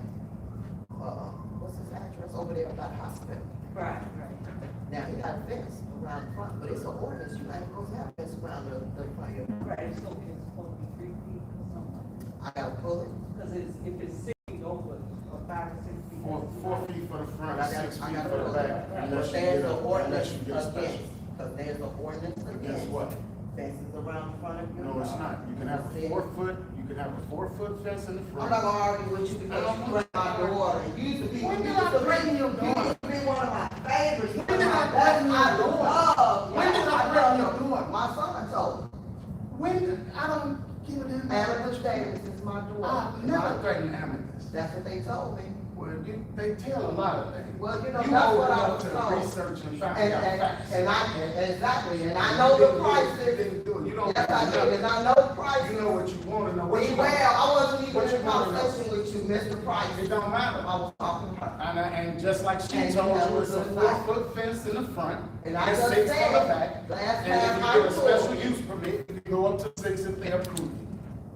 S11: What's his address over there by the hospital?
S6: Right.
S11: Now, he got a fence around the front, but it's an ordinance, you ain't supposed to have a fence around the front.
S6: Right, it's supposed to be 3 feet or something.
S11: I gotta pull it.
S6: Because if it's 6 feet over, or 5 or 6 feet.
S9: 4 feet for the front,
S11: I
S9: 6
S11: gotta
S9: feet for
S11: pull
S9: the
S11: it.
S9: back.
S11: But
S9: Unless you
S11: there's
S9: get
S11: an ordinance
S9: unless you get a
S11: against,
S9: special.
S11: because there's an ordinance
S9: Against
S11: against
S9: what?
S11: fences around the front of your.
S9: No, it's not. You can have a 4 foot, you can have a 4 foot fence in the
S11: I'm
S9: front.
S11: not gonna argue with you because you bring my daughter. You used to be, when did I bring your daughter? You used to be one of my favorites. When did I bring your daughter? When did I bring your daughter? My son told me.
S9: When, I don't give a damn.
S11: Amethyst Davis is my daughter.
S9: I've never threatened amethyst.
S11: That's what they told me.
S9: Well, they tell a lot of things.
S11: Well, you know,
S9: You
S11: that's
S9: owe
S11: what I
S9: enough
S11: was
S9: to
S11: told.
S9: research and find
S11: And,
S9: out facts.
S11: exactly, and I know the prices.
S9: Didn't do it. You don't
S11: Yes, I
S9: know.
S11: do, and I know the prices.
S9: You know what you want to know. What you
S11: Well,
S9: want.
S11: I wasn't even
S9: What
S11: in
S9: you wanna know.
S11: conversation with you, Mr. Price.
S9: It don't matter.
S11: I was talking about.
S9: And just like she
S11: And
S9: told
S11: that
S9: you,
S11: was
S9: it's a
S11: a
S9: 4
S11: fact.
S9: foot fence in the front,
S11: And I
S9: and
S11: just
S9: 6
S11: said,
S9: on the back.
S11: last
S9: And if
S11: time
S9: you
S11: I
S9: get a
S11: told
S9: special
S11: you.
S9: use permit, you can go up to 6 if they approve it.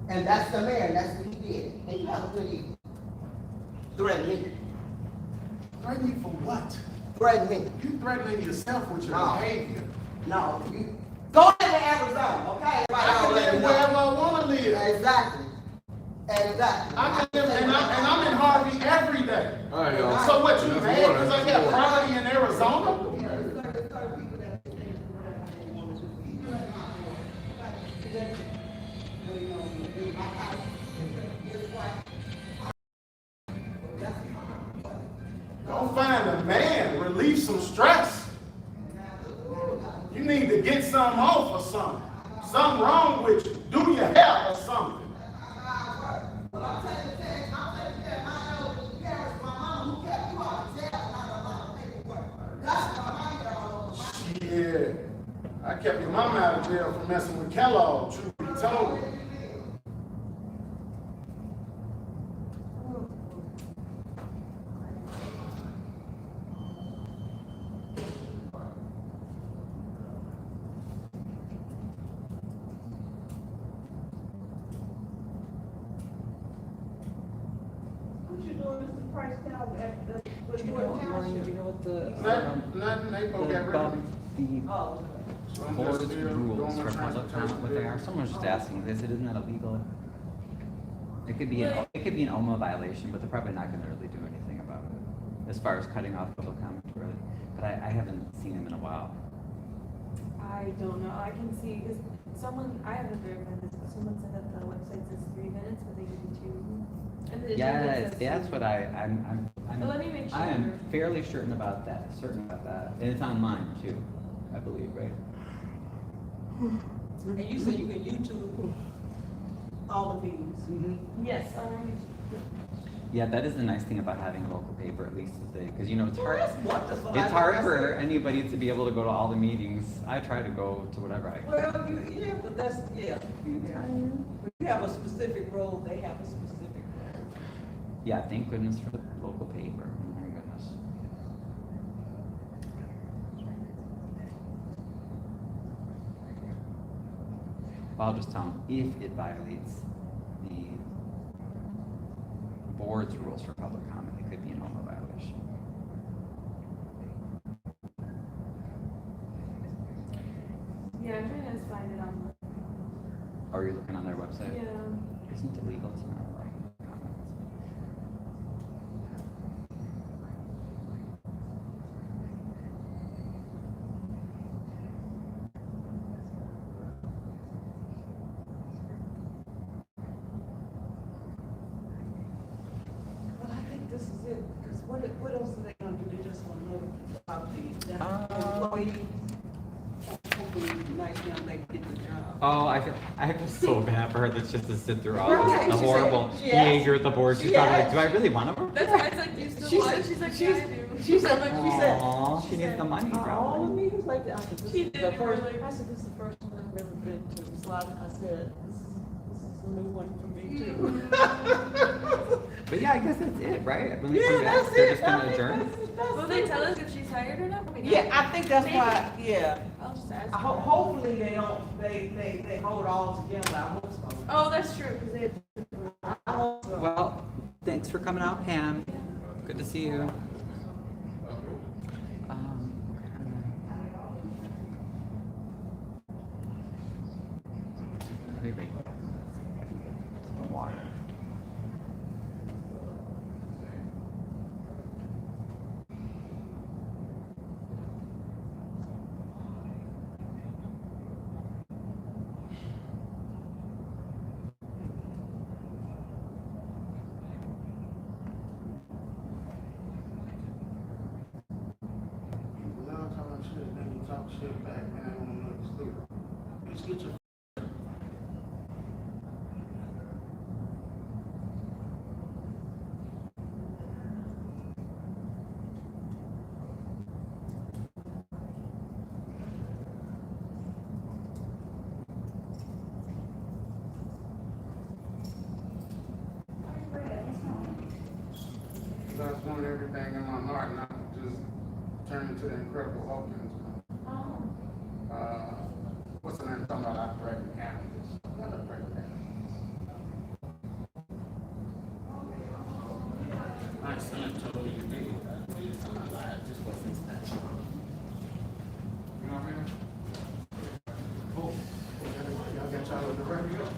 S11: And that's the mayor, that's what he did. And you have a good evening. Threaten me.
S9: Threaten me for what?
S11: Threaten me.
S9: You threatening yourself with your
S11: No.
S9: behavior.
S11: No, you, go to Arizona, okay?
S9: I can live wherever I want to live.
S11: Exactly. Exactly.
S9: I can live, and I'm in Harvey every day.
S17: All right, y'all.
S9: So what, you
S17: Enough
S9: mad
S17: water.
S9: because I got property in Arizona? Go find a man, relieve some stress. You need to get something off or something. Something wrong with you. Do your hair or something. Yeah. I kept your mama out of jail for messing with Kellogg, truth be told.
S6: right now at the, with
S15: Do you
S6: Fort
S15: know, Maureen, do
S6: Township.
S15: you know what the,
S9: Nothing, they gonna get rid of it.
S15: the
S6: Oh,
S9: So I'm just
S15: board's
S9: still
S15: rules
S9: going
S15: for
S9: with
S15: public comment, what they are? Someone was just asking, they said, isn't that illegal? It could be, it could be an OMA violation, but they're probably not gonna really do anything about it, as far as cutting off public comment, really. But I haven't seen him in a while.
S16: I don't know, I can see, because someone, I haven't verified this, but someone said that the website says 3 minutes, but they give you 2. And the agenda
S15: Yes,
S16: says
S15: that's
S16: 2.
S15: what I'm,
S16: But let me make
S15: I am
S16: sure.
S15: fairly certain about that, and it's on mine too, I believe, right?
S6: and you said you can YouTube all the meetings.
S16: Yes,
S15: Yeah, that is the nice thing about having a local paper, at least today, because you know, it's hard.
S6: That's wonderful.
S15: It's hard for anybody to be able to go to all the meetings. I try to go to whatever I can.
S6: Well, yeah, but that's, yeah. When you have a specific role, they have a specific role.
S15: Yeah, thank goodness for the local paper. Oh my goodness. I'll just tell them if it violates the board's rules for public comment, it could be an OMA violation.
S16: yeah, I'm trying to find it on
S15: Are you looking on their website?
S16: the, yeah.
S15: Isn't it legal to not allow comments?
S6: But I think this is it, because what else are they gonna do? They just wanna know about the employee. Hopefully, nice young lady get the job.
S15: Oh, I feel so bad for her that's just to sit through all
S6: Right,
S15: the
S6: she
S15: horrible
S6: said, yes.
S15: behavior at the board. She's probably like, do I really want to work?
S16: That's why it's like, you still watch, she's like, yeah, I do.
S6: She said,
S15: Aw, she needs the money,
S6: all the
S15: probably.
S6: meetings like that. I said, this
S16: She
S6: is
S16: did
S6: the
S16: it
S6: first,
S16: really.
S6: I said, this is the first one I've ever been to. So I said, this is a new one for me too.
S15: But yeah, I guess that's it, right? When we
S6: Yeah,
S15: come back,
S6: that's
S15: they're
S6: it.
S15: just gonna
S6: I think
S15: adjourn.
S16: Will they tell us if she's hired or not?
S6: Yeah, I think that's why, yeah.
S16: I'll just ask.
S6: Hopefully they don't, they hold all together. I hope so.
S16: Oh, that's true, because they.
S6: I hope so.
S15: Well, thanks for coming out, Pam. Good to see you. Wait. Some water.
S9: Y'all talking shit, then you talk shit back, man, I don't know what to do. Just get your I was doing everything in my heart, not just turn into the Incredible Hulk. What's the name? Talking about operating cannabis. Not operating cannabis. My son told me to do that. I'm like, I just wasn't that strong. You know what I mean? Oh, y'all got y'all in the record.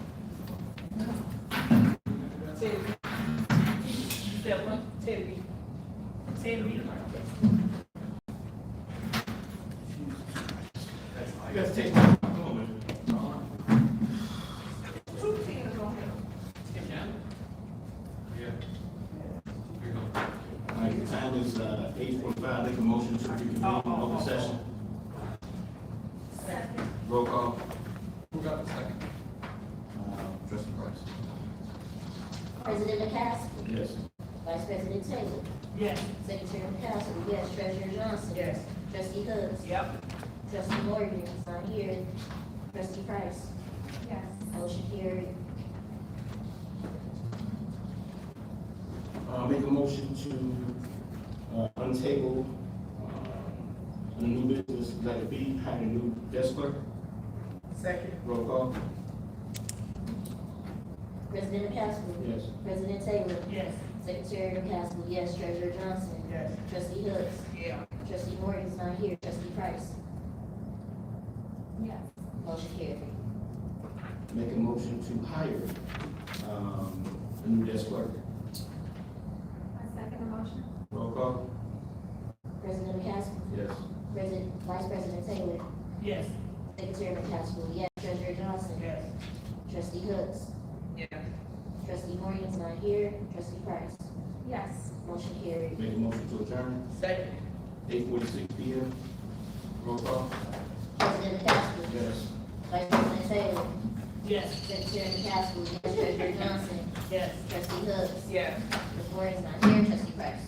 S9: You guys take my moment. All right, the time is 8:45. Make a motion to reconvene open session. Roll call.
S13: Who got the second?
S9: Trustee Price.
S14: President McCaskey.
S9: Yes.
S14: Vice President Taylor.
S6: Yes.
S14: Secretary McCaskey, yes. Treasurer Johnson.
S6: Yes.
S14: Trustee Hoods.
S6: Yep.
S14: Trustee Morgan, is not here. Trustee Price.
S3: Yes.
S14: Motion carried.
S2: Make a motion to untable the new business, let it be, hire a new desk clerk.
S6: Second.
S2: Roll call.
S14: President McCaskey.
S2: Yes.
S14: President Taylor.
S6: Yes.
S14: Secretary McCaskill, yes. Treasurer Johnson.
S5: Yes.
S14: Trustee Hooks.
S5: Yeah.
S14: Trustee Morgan's not here. Trustee Price.
S3: Yes.
S14: Motion carried.
S2: Make a motion to hire, a new desk clerk.
S3: I second the motion.
S2: Roll call?
S14: President McCaskill.
S2: Yes.
S14: Vice President Taylor.
S5: Yes.
S14: Secretary McCaskill, yes. Treasurer Johnson.
S5: Yes.
S14: Trustee Hooks.
S5: Yes.
S14: Trustee Morgan's not here. Trustee Price.
S3: Yes.
S14: Motion carried.
S2: Make a motion to adjourn,
S5: Second.
S2: 8:46 PM. Roll call?
S14: President McCaskill.
S2: Yes.
S14: Vice President Taylor.
S5: Yes.
S14: Secretary McCaskill, yes. Treasurer Johnson.
S5: Yes.
S14: Trustee Hooks.
S5: Yes.
S14: Ms. Morgan's not here. Trustee Price.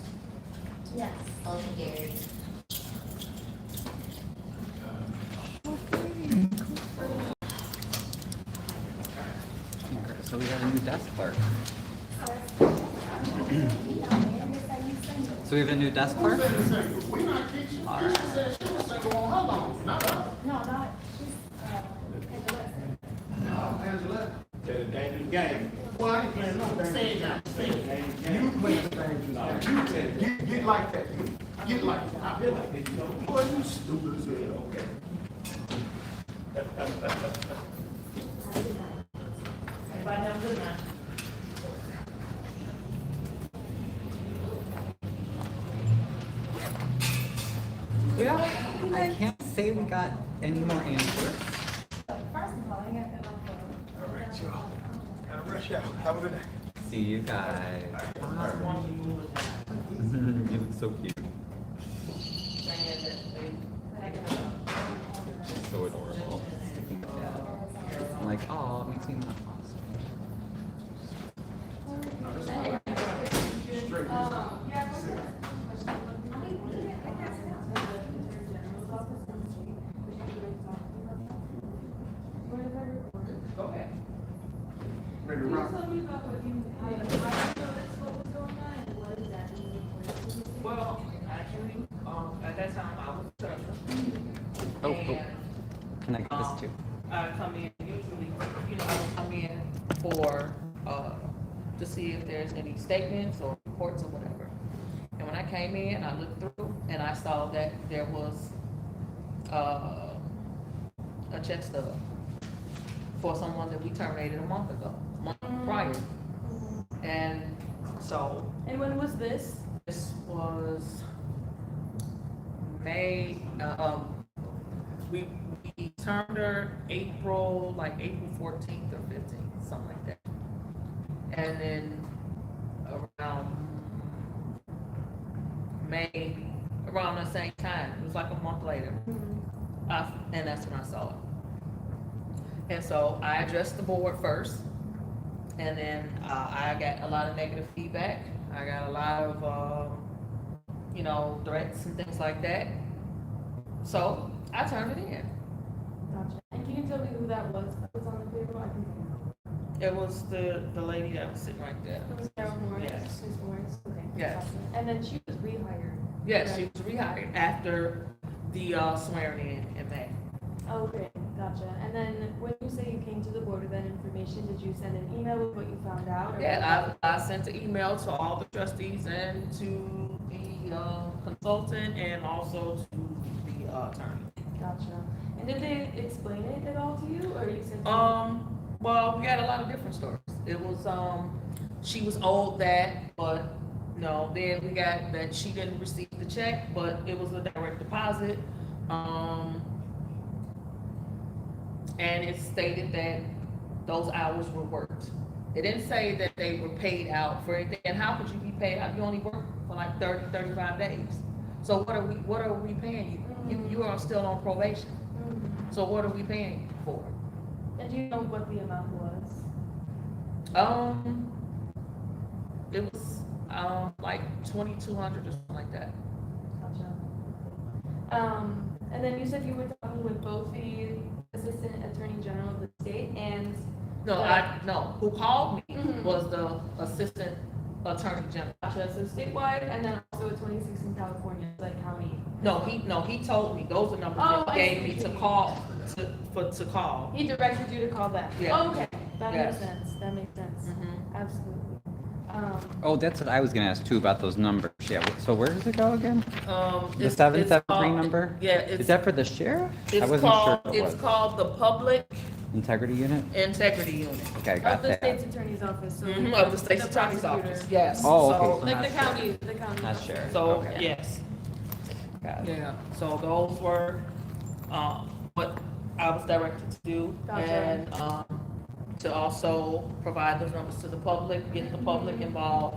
S3: Yes.
S14: Motion carried.
S15: So we have a new desk clerk. So we have a new desk clerk?
S7: We're not kidding. She said she was single on her loan, not us.
S3: No, not, she's,
S12: Angela, that's a dangerous game.
S7: Well, I ain't playing no dangerous game. You play the dangerous game. Get like that. Get like that. I feel like that. Boy, you stupid as hell. Okay.
S5: Everybody have a good night.
S15: Yeah, I can't say we got any more answers.
S3: first of all, I got that on.
S12: All right, y'all. Gotta rush out. Have a good night.
S15: See you guys. You look so cute. So adorable. I'm like, oh, makes me laugh.
S5: Okay.
S12: Ready to rock?
S5: Well, actually, at that time I was a treasurer.
S15: Oh,
S5: And,
S15: can I get this too?
S5: I come in usually, I would come in for, to see if there's any statements or reports or whatever. And when I came in, I looked through and I saw that there was, a check stub for someone that we terminated a month prior. And so,
S16: And when was this?
S5: this was May, we termed her April 14th or 15th, something like that. And then around May, around the same time, it was like a month later. And that's when I saw it. And so I addressed the board first, and then I got a lot of negative feedback. I got a lot of, threats and things like that. So I turned it in.
S16: Gotcha. And can you tell me who that was on the paper? I can.
S5: It was the lady that was sitting right there.
S16: It was Sarah Morris.
S5: Yes.
S16: Ms. Morris. Okay.
S5: Yes.
S16: Gotcha. And then she was rehired.
S5: Yes, she was rehired after the swearing in May.
S16: Okay, gotcha. And then when you say you came to the board with that information, did you send an email with what you found out? Or
S5: Yeah, I sent an email to all the trustees and to the consultant and also to the attorney.
S16: Gotcha. And did they explain it at all to you, or you said?
S5: Well, we had a lot of different stories. It was, she was owed that, but no, then we got that she didn't receive the check, but it was a direct deposit. And it stated that those hours were worked. It didn't say that they were paid out for anything. And how could you be paid out? You only work for like 30, 35 days. So what are we paying you? You are still on probation. So what are we paying you for?
S16: And do you know what the amount was?
S5: It was, like 2,200 or something like that.
S16: Gotcha. And then you said you were talking with both the Assistant Attorney General of the state and.
S5: No, who called me
S16: Mhm.
S5: was the Assistant Attorney General.
S16: Gotcha, so statewide, and then also a 26 in California, like county.
S5: No, he told me, those are numbers
S16: Oh,
S5: that
S16: I
S5: he gave
S16: see
S5: me
S16: what you
S5: to
S16: mean.
S5: call, to call.
S16: He directed you to call that?
S5: Yeah.
S16: Okay, that
S5: Yes.
S16: makes sense, that makes sense.
S5: Mhm.
S16: Absolutely.
S15: Oh, that's what I was gonna ask too about those numbers. Yeah, so where does it go again? The
S5: It's
S15: 773
S5: called-
S15: number?
S5: Yeah,
S15: Is that for the sheriff? I
S5: it's
S15: wasn't sure
S5: called,
S15: what it was.
S5: it's called the Public
S15: Integrity Unit?
S5: Integrity Unit.
S15: Okay, got
S16: Of the
S15: that.
S16: state's attorney's office, so.
S5: Of the state's attorney's
S16: prosecutor.
S5: office, yes.
S15: Oh, okay.
S5: So-
S15: So
S16: Like
S15: not
S16: the county,
S15: sheriff.
S16: the county.
S15: Not sheriff.
S5: So,
S15: Okay.
S5: yes,
S15: Got it.
S5: yeah, so those were, what I was directed to do.
S16: Gotcha.
S5: And, to also provide those numbers to the public, get the public involved,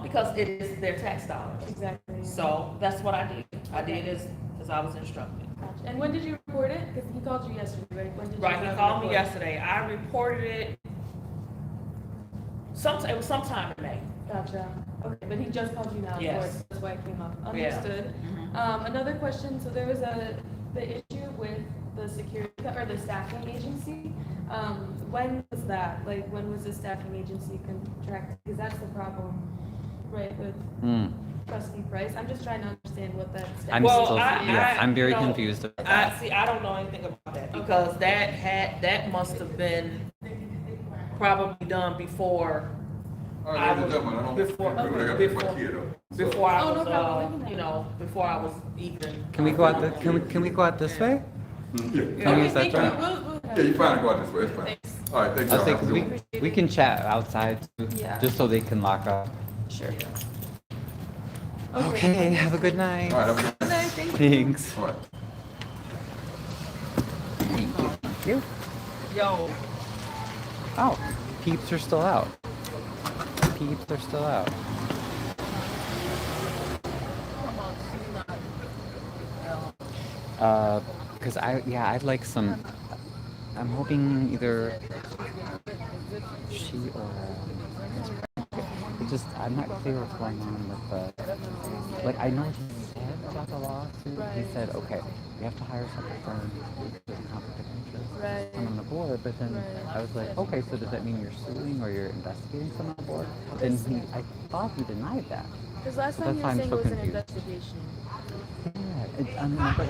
S5: because it is their tax dollars.
S16: Exactly.
S5: So that's what I did. I did as I was instructed.
S16: And when did you report it? Because he called you yesterday, right? When did you
S5: Right,
S16: have
S5: he
S16: it
S5: called me
S16: reported?
S5: yesterday. I reported it it was sometime in May.
S16: Gotcha. Okay, but he just called you now, of
S5: Yes.
S16: course, that's why it came up.
S5: Yeah.
S16: Understood.
S5: Mhm.
S16: Another question, so there was the issue with the security, or the staffing agency. When was that? Like, when was the staffing agency contracted? Because that's the problem, right, with trustee Price. I'm just trying to understand what that.
S15: I'm
S5: Well,
S15: still, yeah, I'm very confused about that.
S5: I don't know anything about that because that must have been probably done before I was, before I
S16: Oh, no
S5: was,
S16: problem.
S5: before I was even.
S15: Can we go out can we go out this way? Can we use that door?
S12: Yeah, you fine to go out this way, it's fine. All right, thank
S15: I
S12: you.
S15: was thinking, we can chat outside too,
S16: Yeah.
S15: just so they can lock up.
S16: Sure.
S15: Okay, have a good night.
S12: All right, have a good night.
S15: Thanks.
S12: All right.
S15: Thank you.
S5: Yo,
S15: Oh, peeps are still out. Peeps are still out. Because I'd like some, I'm hoping either she or, I'm not clear what's going on with the, like, I know what he said about the lawsuit. He said, okay, we have to hire separate firm because of conflict of interest.
S16: Right.
S15: I'm on the board, but then I was like, okay, so does that mean you're suing or you're investigating someone on the board? Then I thought he denied that.
S16: Because last
S15: So
S16: time
S15: that's
S16: you
S15: why
S16: were
S15: I'm
S16: saying
S15: so
S16: it was an
S15: confused.
S16: investigation.
S15: Yeah, remember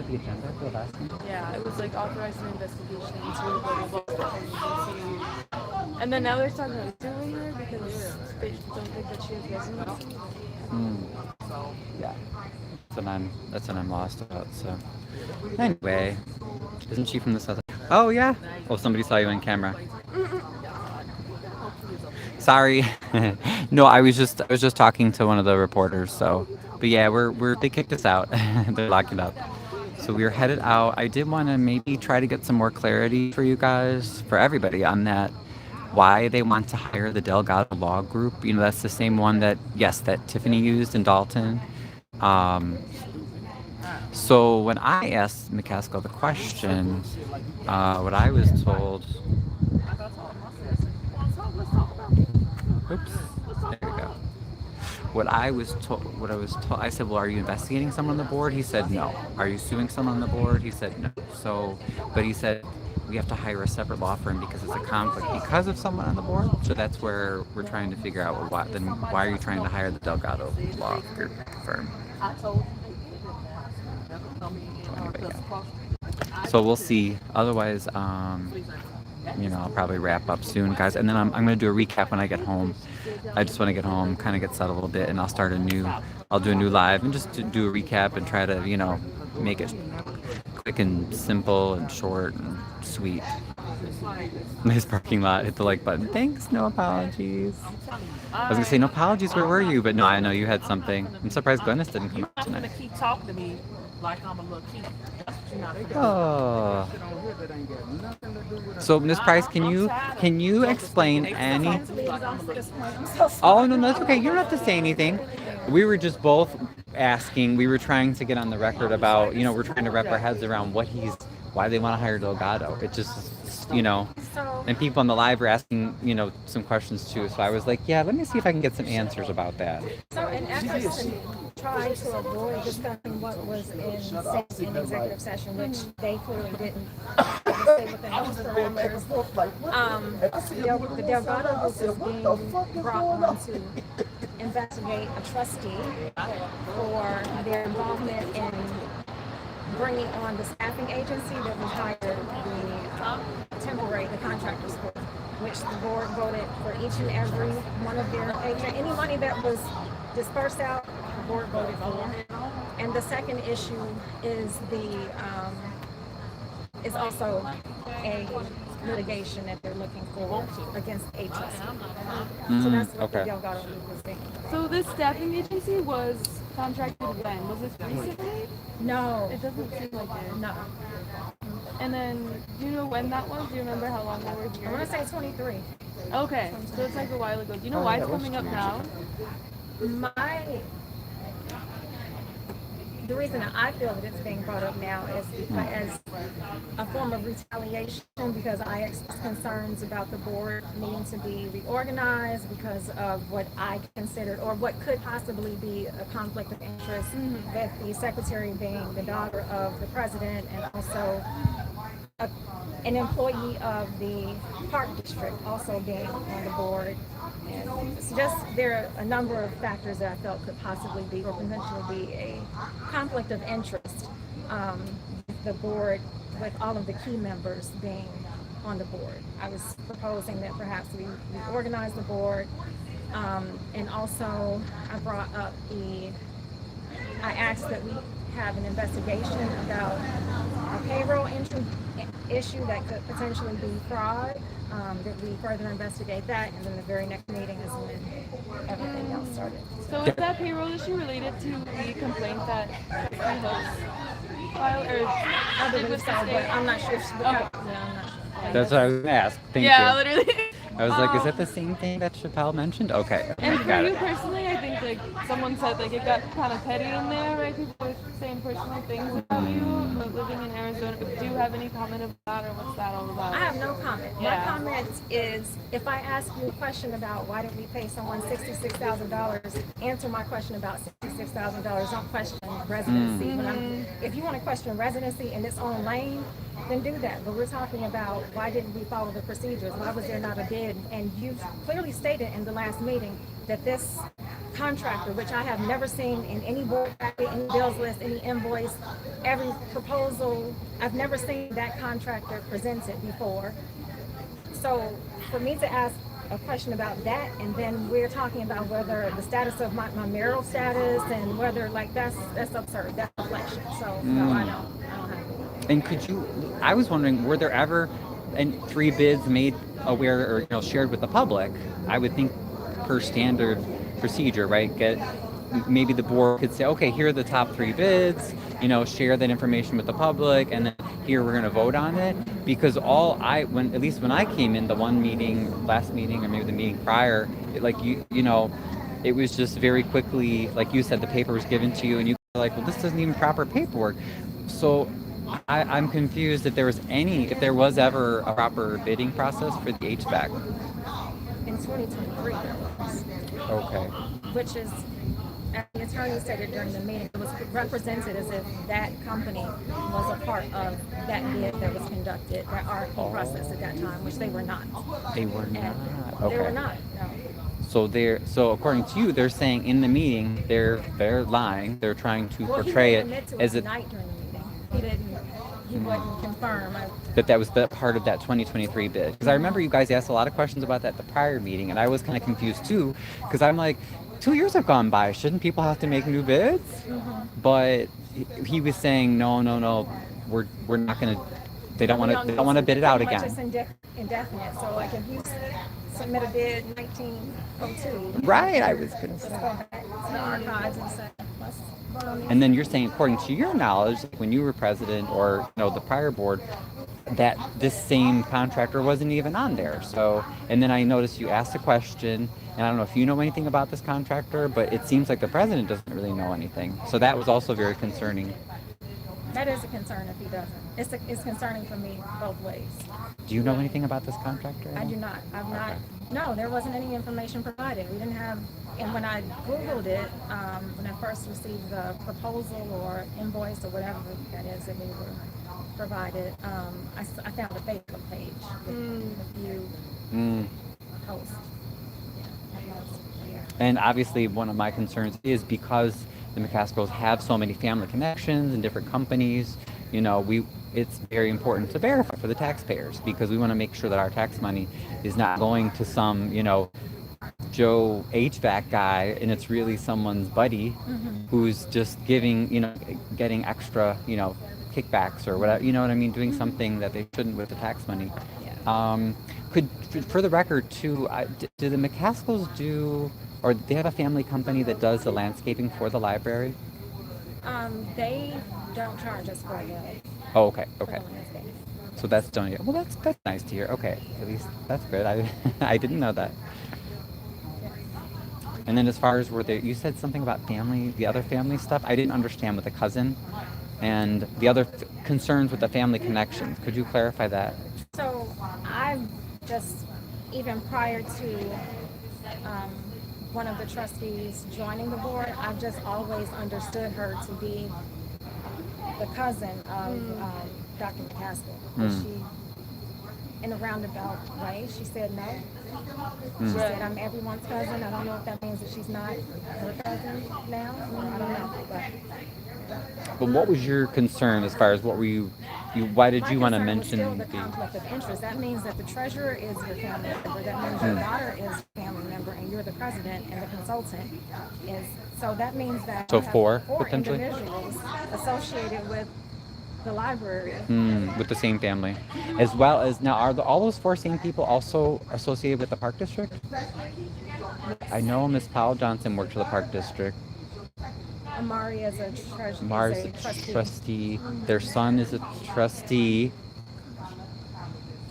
S15: the agenda for the last time?
S16: Yeah, it was like authorized an investigation into blah, blah, blah. And then now they're talking about suing her because they don't think that she has residency.
S15: Yeah. That's what I'm lost about, so. Anyway, isn't she from the south? Oh yeah. Oh, somebody saw you on camera. Sorry. No, I was just talking to one of the reporters, so. But yeah, they kicked us out. They're locking up. So we're headed out. I did want to maybe try to get some more clarity for you guys, for everybody on that. Why they want to hire the Delgado Law Group. You know, that's the same one that Tiffany used in Dalton. So when I asked McCaskill the question, what I was told, oops, there we go. What I was told, I said, well, are you investigating someone on the board? He said, no. Are you suing someone on the board? He said, no. So, but he said, we have to hire a separate law firm because it's a conflict because of someone on the board. So that's where we're trying to figure out, well, why are you trying to hire the Delgado Law Group firm? So we'll see. Otherwise, I'll probably wrap up soon, guys. And then I'm going to do a recap when I get home. I just want to get home, kind of get settled a little bit, and I'll do a new live and just do a recap and try to, make it quick and simple and short and sweet. Nice parking lot. Hit the like button. Thanks. No apologies. I was going to say no apologies. Where were you? But no, I know you had something. I'm surprised Glennis didn't come out tonight.
S5: keep talking to me like I'm a little kid.
S15: Oh. So, Ms. Price, can you explain any? Oh no, that's okay. You don't have to say anything. We were just both asking. We were trying to get on the record about, we're trying to wrap our heads around why they want to hire Delgado. It just, and people on the live were asking, some questions too. So I was like, yeah, let me see if I can get some answers about that.
S3: So in efforts to try to avoid discussing what was in executive session, which they clearly didn't say within those parameters, the Delgado group is being brought on to investigate a trustee for their involvement in bringing on the staffing agency that we hired the contractors for, which the board voted for each and every one of their paycheck. Any money that was dispersed out, the board voted for. And the second issue is is also a litigation that they're looking for against HSC. So that's what the Delgado Group was thinking.
S4: So this staffing agency was contracted when? Was this recently?
S3: No.
S4: It doesn't seem like it.
S3: No.
S4: And then, do you know when that was? Do you remember how long they were here?
S3: I want to say 23.
S4: Okay, so it's like a while ago. Do you know why it's coming up now?
S3: The reason I feel that it's being brought up now is as a form of retaliation, because I expressed concerns about the board needing to be reorganized because of what I considered, or what could possibly be a conflict of interest, with the secretary being the daughter of the president and also an employee of the Park District also being on the board. And it's just, there are a number of factors that I felt could possibly be or potentially be a conflict of interest. The board, with all of the key members being on the board, I was proposing that perhaps we organize the board, and also I brought up I asked that we have an investigation about a payroll entry issue that could potentially be fraud, that we further investigate that, and then the very next meeting is when everything else started.
S4: So is that payroll issue related to the complaint that Christy Hooks filed, or
S3: I believe so, but I'm not sure. Yeah, I'm not sure.
S15: That's what I was gonna ask. Thank you.
S4: Yeah, literally.
S15: I was like, is that the same thing that Chappelle mentioned? Okay.
S4: And for
S15: got
S4: you
S15: it.
S4: personally, I think like someone said like it got kind of petty in there, right? People were saying personal things about you, but living in Arizona. Do you have any comment about that, or what's that all about?
S3: I have no comment.
S4: Yeah.
S3: My comment is, if I ask you a question about why did we pay someone $66,000, answer my question about $66,000. Don't question residency. If you want to question residency in its own lane, then do that. But we're talking about why didn't we follow the procedures? Why was there not a bid? And you've clearly stated in the last meeting that this contractor, which I have never seen in any board packet, any bills list, any invoice, every proposal, I've never seen that contractor presented before. So for me to ask a question about that, and then we're talking about whether the status of my marital status, and whether like that's absurd, that's reflection. So no, I don't have.
S15: And I was wondering, were there ever 3 bids made aware or shared with the public? I would think per standard procedure, right? Maybe the board could say, okay, here are the top 3 bids, share that information with the public, and then here we're going to vote on it. Because at least when I came in, the one meeting, last meeting, or maybe the meeting prior, it was just very quickly, like you said, the paper was given to you, and you were like, well, this isn't even proper paperwork. So I'm confused if there was ever a proper bidding process for the HVAC.
S3: In 2023, there was.
S15: Okay.
S3: Which is, as the attorney stated during the meeting, it was represented as if that company was a part of that bid that was conducted, that RFP process at that time, which they were not.
S15: They were not. Okay.
S3: They were not, no.
S15: So according to you, they're saying in the meeting they're lying. They're trying to portray it as
S3: Night during the meeting. He wouldn't confirm.
S15: That was the part of that 2023 bid. Because I remember you guys asked a lot of questions about that at the prior meeting, and I was kind of confused too, because I'm like, 2 years have gone by. Shouldn't people have to make new bids? But he was saying, no, we're not going to. They don't want to bid it out again.
S3: It's indefinite. So like if you submit a bid 1902.
S15: Right, I was going to say.
S3: Just go back to the archives and say, let's vote on
S15: And then you're saying, according to your knowledge, when you were president or the prior board, that this same contractor wasn't even on there. So, and then I noticed you asked a question, and I don't know if you know anything about this contractor, but it seems like the president doesn't really know anything. So that was also very concerning.
S3: That is a concern if he doesn't. It's concerning for me both ways.
S15: Do you know anything about this contractor?
S3: I do not. I've not. No, there wasn't any information provided. We didn't have, and when I Googled it, when I first received the proposal or invoice or whatever that is that we were provided, I found a Facebook page with a few posts.
S15: And obviously one of my concerns is because the McCaskills have so many family connections and different companies, it's very important to verify for the taxpayers, because we want to make sure that our tax money is not going to some, Joe HVAC guy, and it's really someone's buddy who's just getting extra, kickbacks or whatever, you know what I mean, doing something that they shouldn't with the tax money. For the record too, do the McCaskells or they have a family company that does the landscaping for the library?
S3: They don't charge us for the.
S15: Oh, okay.
S3: for the landscape.
S15: So that's donated. Well, that's nice to hear. Okay, at least that's good. I didn't know that. And then as far as you said something about the other family stuff. I didn't understand with the cousin and the other concerns with the family connections. Could you clarify that?
S3: So I've just, even prior to one of the trustees joining the board, I've just always understood her to be the cousin of Dr. McCaskill. She, in a roundabout way, she said no. She said, I'm everyone's cousin. I don't know if that means that she's not her cousin now. I don't know.
S15: But what was your concern as far as what were why did you want to mention
S3: the conflict of interest? That means that the treasurer is your family member. That means your daughter is a family member, and you're the president, and the consultant is. So that means that
S15: So
S3: you have
S15: four
S3: four
S15: potentially
S3: individuals associated with the library.
S15: With the same family, as well as now are all those four same people also associated with the Park District? I know Miss Powell Johnson worked for the Park District.
S3: Amari is a treasurer.
S15: Mars is a trustee. Their son is a trustee.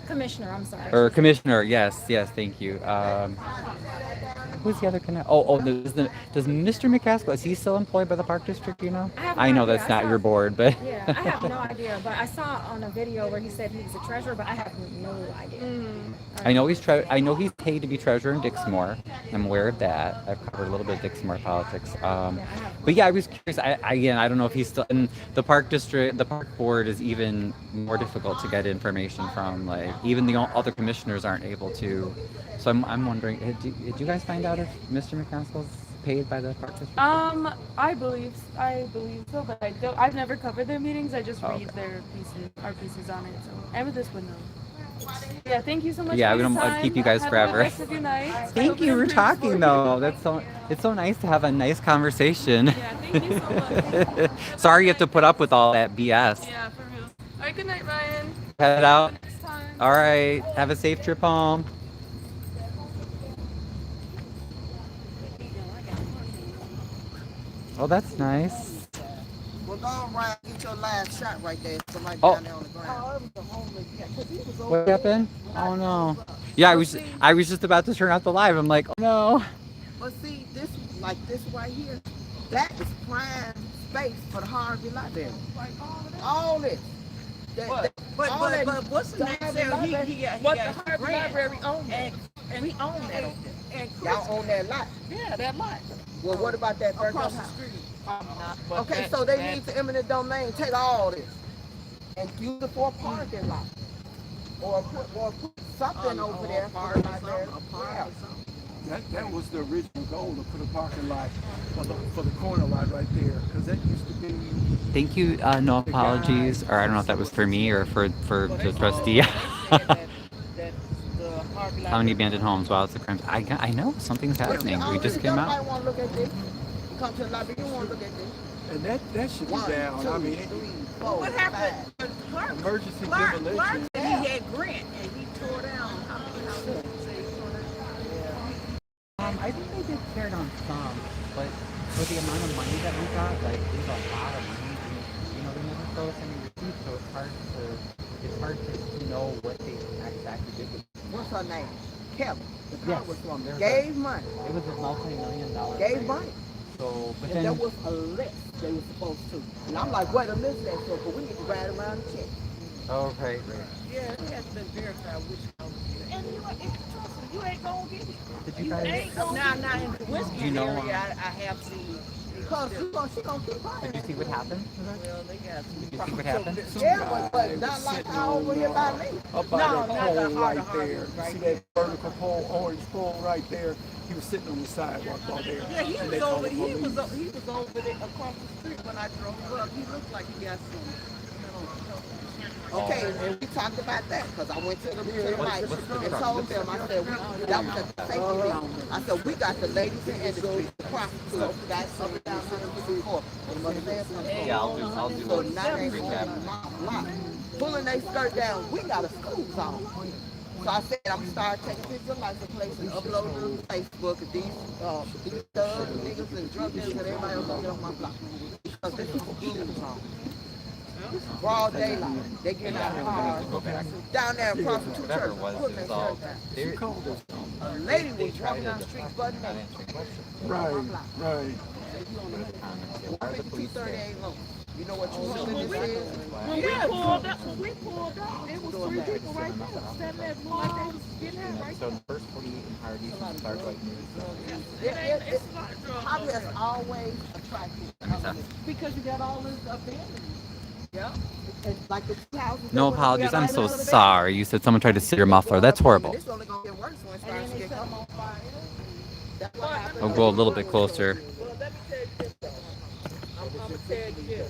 S3: Commissioner, I'm sorry.
S15: Or commissioner, yes, thank you. Who's the other connect? Does Mr. McCaskill, is he still employed by the Park District, you know?
S3: I know
S15: that's not your board, but.
S3: Yeah, I have no idea, but I saw on a video where he said he was a treasurer, but I have no idea.
S15: I know he's paid to be treasurer in Dixmoor. I'm aware of that. I've covered a little bit of Dixmoor politics. But yeah, I was curious. I don't know if he's still in the Park District. The Park Board is even more difficult to get information from. Like even the other commissioners aren't able to. So I'm wondering, did you guys find out if Mr. McCaskill's paid by the Park District?
S17: I believe so, but I've never covered their meetings. I just read their our pieces on it. So Amethyst would know. Yeah, thank you so much.
S15: Yeah,
S17: for
S15: we don't
S17: your
S15: want to
S17: time.
S15: keep you guys
S17: Have
S15: forever.
S17: A good rest of your night.
S15: Thank you for talking though. It's so nice to have a nice conversation.
S17: Yeah, thank you so much.
S15: Sorry you have to put up with all that BS.
S17: Yeah, for real. All right, good night, Ryan.
S15: Head out.
S17: Next time.
S15: All right. Have a safe trip home. Oh, that's nice.
S11: Well, go around, get your last shot right there. Somebody
S15: Oh.
S11: down there on the ground.
S15: What happened? Oh no. Yeah, I was just about to turn out the live. I'm like, oh no.
S11: But see, this right here, that is prime space for the Harvey Library. All this.
S6: But what's the next sale? He got the Harvey Library owns it. And we own that. And
S11: Y'all own that lot.
S6: yeah, that lot.
S11: Well, what about that first
S6: Across
S11: house?
S6: the street.
S11: Okay, so they need to eminent domain, take all this and use it for a parking lot. Or put something over there for the library. Yeah.
S8: That was the original goal, to put a parking lot for the corner lot right there, because that used to be.
S15: Thank you. No apologies, or I don't know if that was for me or for the trustee. How many abandoned homes? Wow, it's a crime. I know something's happening. We just came out.
S11: Nobody want to look at this. You come to the library, you want to look at this.
S8: And that should be
S11: One,
S8: down.
S11: two,
S8: I mean,
S11: three, four,
S6: What happened?
S11: five.
S8: emergency
S6: Clark
S8: demolition.
S6: said he had Grant and he tore down. How many houses did he say he tore down?
S15: I think they did tear down some, but for the amount of money that we got, like there's a lot of money. You know, they never show us any receipts, so it's hard to know what they exactly did with.
S11: What's her name? Kelly. The
S15: Yes,
S11: congresswoman.
S15: there's
S11: Gave money.
S15: It was a multi-million-dollar.
S11: Gave
S15: thing.
S11: money.
S15: So, but
S11: And
S15: then
S11: there was a list they were supposed to. And I'm like, where the list at? So, but we need to ride around and check.
S15: oh right.
S6: Yeah, it has been verified which house. And you ain't gonna get it.
S15: Did you guys?
S6: Now in the West
S15: Do you know,
S6: area, I have seen.
S11: Because she gonna keep buying.
S15: Did you see what happened?
S6: Well, they got some.
S15: Did you see what happened?
S11: Yeah, but not like how over here by me.
S8: Up by
S6: No,
S8: that
S6: not the
S8: pole
S6: heart
S8: right
S6: of Harvey,
S8: there.
S6: right
S8: See
S6: there.
S8: that vertical pole, orange pole right there? He was sitting on the sidewalk out there.
S6: Yeah, he
S8: And
S6: was
S8: they called
S6: over.
S8: the
S6: He
S8: police.
S6: was over there across the street when I drove up. He looked like he got some
S11: Okay, and we talked about that, because I went to the mic and told them, I said, that was at the safety meeting. I said, we got the ladies in industry, the prostitutes, we got up and down 154. They must have said something.
S15: Yeah, I'll do
S11: So
S15: a
S11: now they pulling their skirt down, we got a school zone. So I said, I'm gonna start taking pictures of license plates and uploading them to Facebook, and these thugs, niggas, and drug dealers, and everybody else gonna get on my block. Because this is a school zone. Broad daylight, they get out of cars, down there across the two churches, putting their skirt down. A lady was walking down the street, button down.
S8: Right.
S11: Why the police 238 low? You know what you homeless is?
S6: When we pulled up, it was 3 people right there, standing there, looked like they was getting out right
S15: So the first 48 in Harvey start like
S11: Harvey has always attracted
S6: because you got all this abandonment.
S11: Yeah. It's like the 2000s.
S15: No apologies, I'm so sorry. You said someone tried to steal your muffler. That's horrible.
S11: It's only gonna get worse when it starts to get cold. That's what happened.
S15: I'll go a little bit closer.
S6: Well, let me tell you this though. I'm gonna tell you this.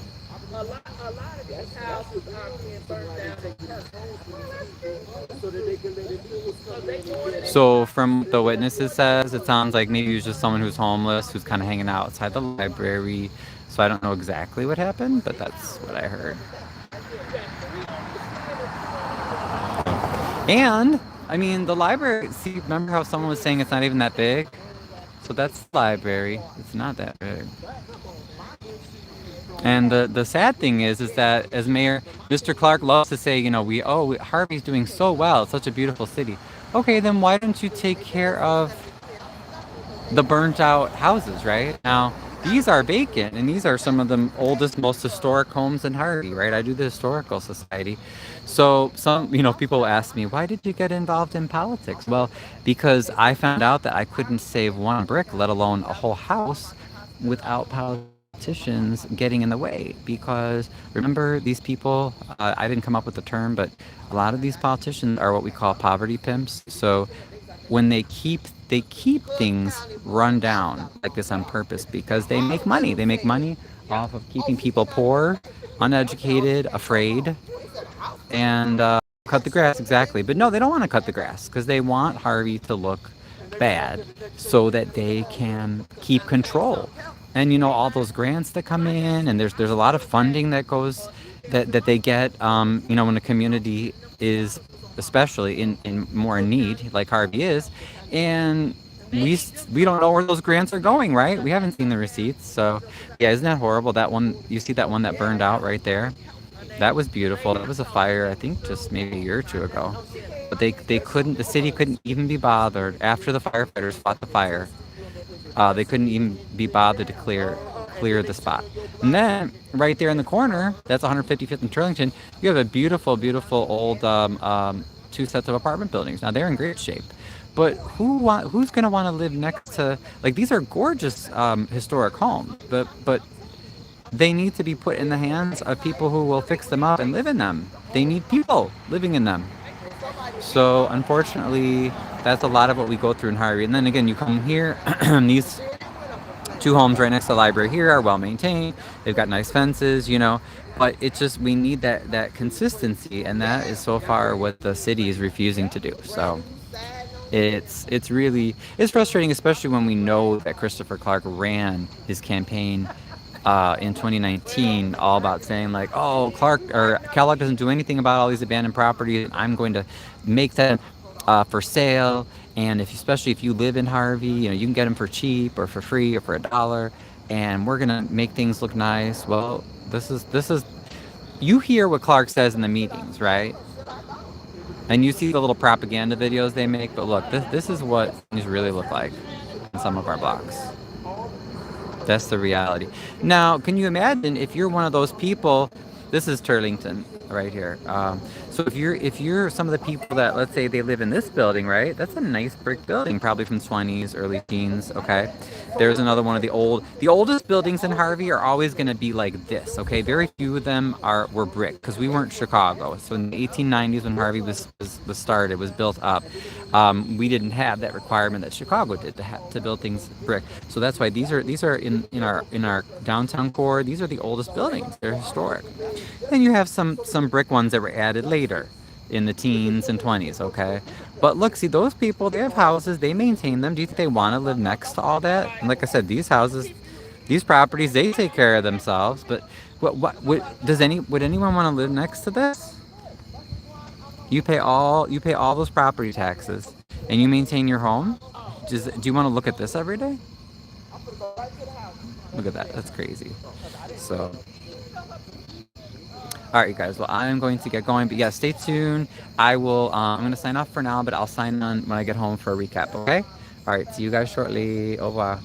S6: A lot of these houses are being burned down so that they can let it.
S15: So from what the witnesses says, it sounds like maybe it was just someone who's homeless, who's kind of hanging out outside the library. So I don't know exactly what happened, but that's what I heard. And, I mean, the library, see, remember how someone was saying it's not even that big? So that's the library. It's not that big. And the sad thing is that as mayor, Mr. Clark loves to say, you know, Harvey's doing so well. It's such a beautiful city. Okay, then why don't you take care of the burnt out houses, right? Now, these are vacant, and these are some of the oldest, most historic homes in Harvey, right? I do the Historical Society. So some, people ask me, why did you get involved in politics? Well, because I found out that I couldn't save one brick, let alone a whole house, without politicians getting in the way. Because remember, these people, I didn't come up with the term, but a lot of these politicians are what we call poverty pimps. So when they keep things run down like this on purpose because they make money. They make money off of keeping people poor, uneducated, afraid, and cut the grass, exactly. But no, they don't want to cut the grass because they want Harvey to look bad so that they can keep control. And all those grants that come in, and there's a lot of funding that goes that they get when a community is especially in more need like Harvey is, and we don't know where those grants are going, right? We haven't seen the receipts. So yeah, isn't that horrible? That one, you see that one that burned out right there? That was beautiful. That was a fire, I think just maybe a year or two ago. But the city couldn't even be bothered after the firefighters fought the fire. They couldn't even be bothered to clear the spot. And then right there in the corner, that's 155th and Turlington, you have a beautiful, beautiful old 2 sets of apartment buildings. Now they're in great shape, but who's gonna want to live next to, like, these are gorgeous historic homes, but they need to be put in the hands of people who will fix them up and live in them. They need people living in them. So unfortunately, that's a lot of what we go through in Harvey. And then again, you come here, these 2 homes right next to the library here are well maintained. They've got nice fences, but it's just, we need that consistency, and that is so far what the city is refusing to do. So it's frustrating, especially when we know that Christopher Clark ran his campaign in 2019 all about saying like, oh, Kellogg doesn't do anything about all these abandoned properties. I'm going to make them for sale. And especially if you live in Harvey, you can get them for cheap or for free or for $1, and we're gonna make things look nice. Well, this is you hear what Clark says in the meetings, right? And you see the little propaganda videos they make, but look, this is what things really look like in some of our blocks. That's the reality. Now, can you imagine if you're one of those people? This is Turlington right here. So if you're some of the people that, let's say they live in this building, right? That's a nice brick building, probably from 20s, early teens, okay? There's another one of the oldest buildings in Harvey are always going to be like this, okay? Very few of them were brick because we weren't Chicago. So in the 1890s when Harvey was started, was built up, we didn't have that requirement that Chicago did to build things brick. So that's why these are in our downtown core. These are the oldest buildings. They're historic. Then you have some brick ones that were added later in the teens and 20s, okay? But look, see, those people, they have houses, they maintain them. Do you think they want to live next to all that? And like I said, these houses, these properties, they take care of themselves. But would anyone want to live next to this? You pay all those property taxes, and you maintain your home. Do you want to look at this every day? Look at that. That's crazy. So, all right, you guys. Well, I'm going to get going, but yeah, stay tuned. I will. I'm going to sign off for now, but I'll sign on when I get home for a recap. Okay. All right. See you guys shortly. Au revoir.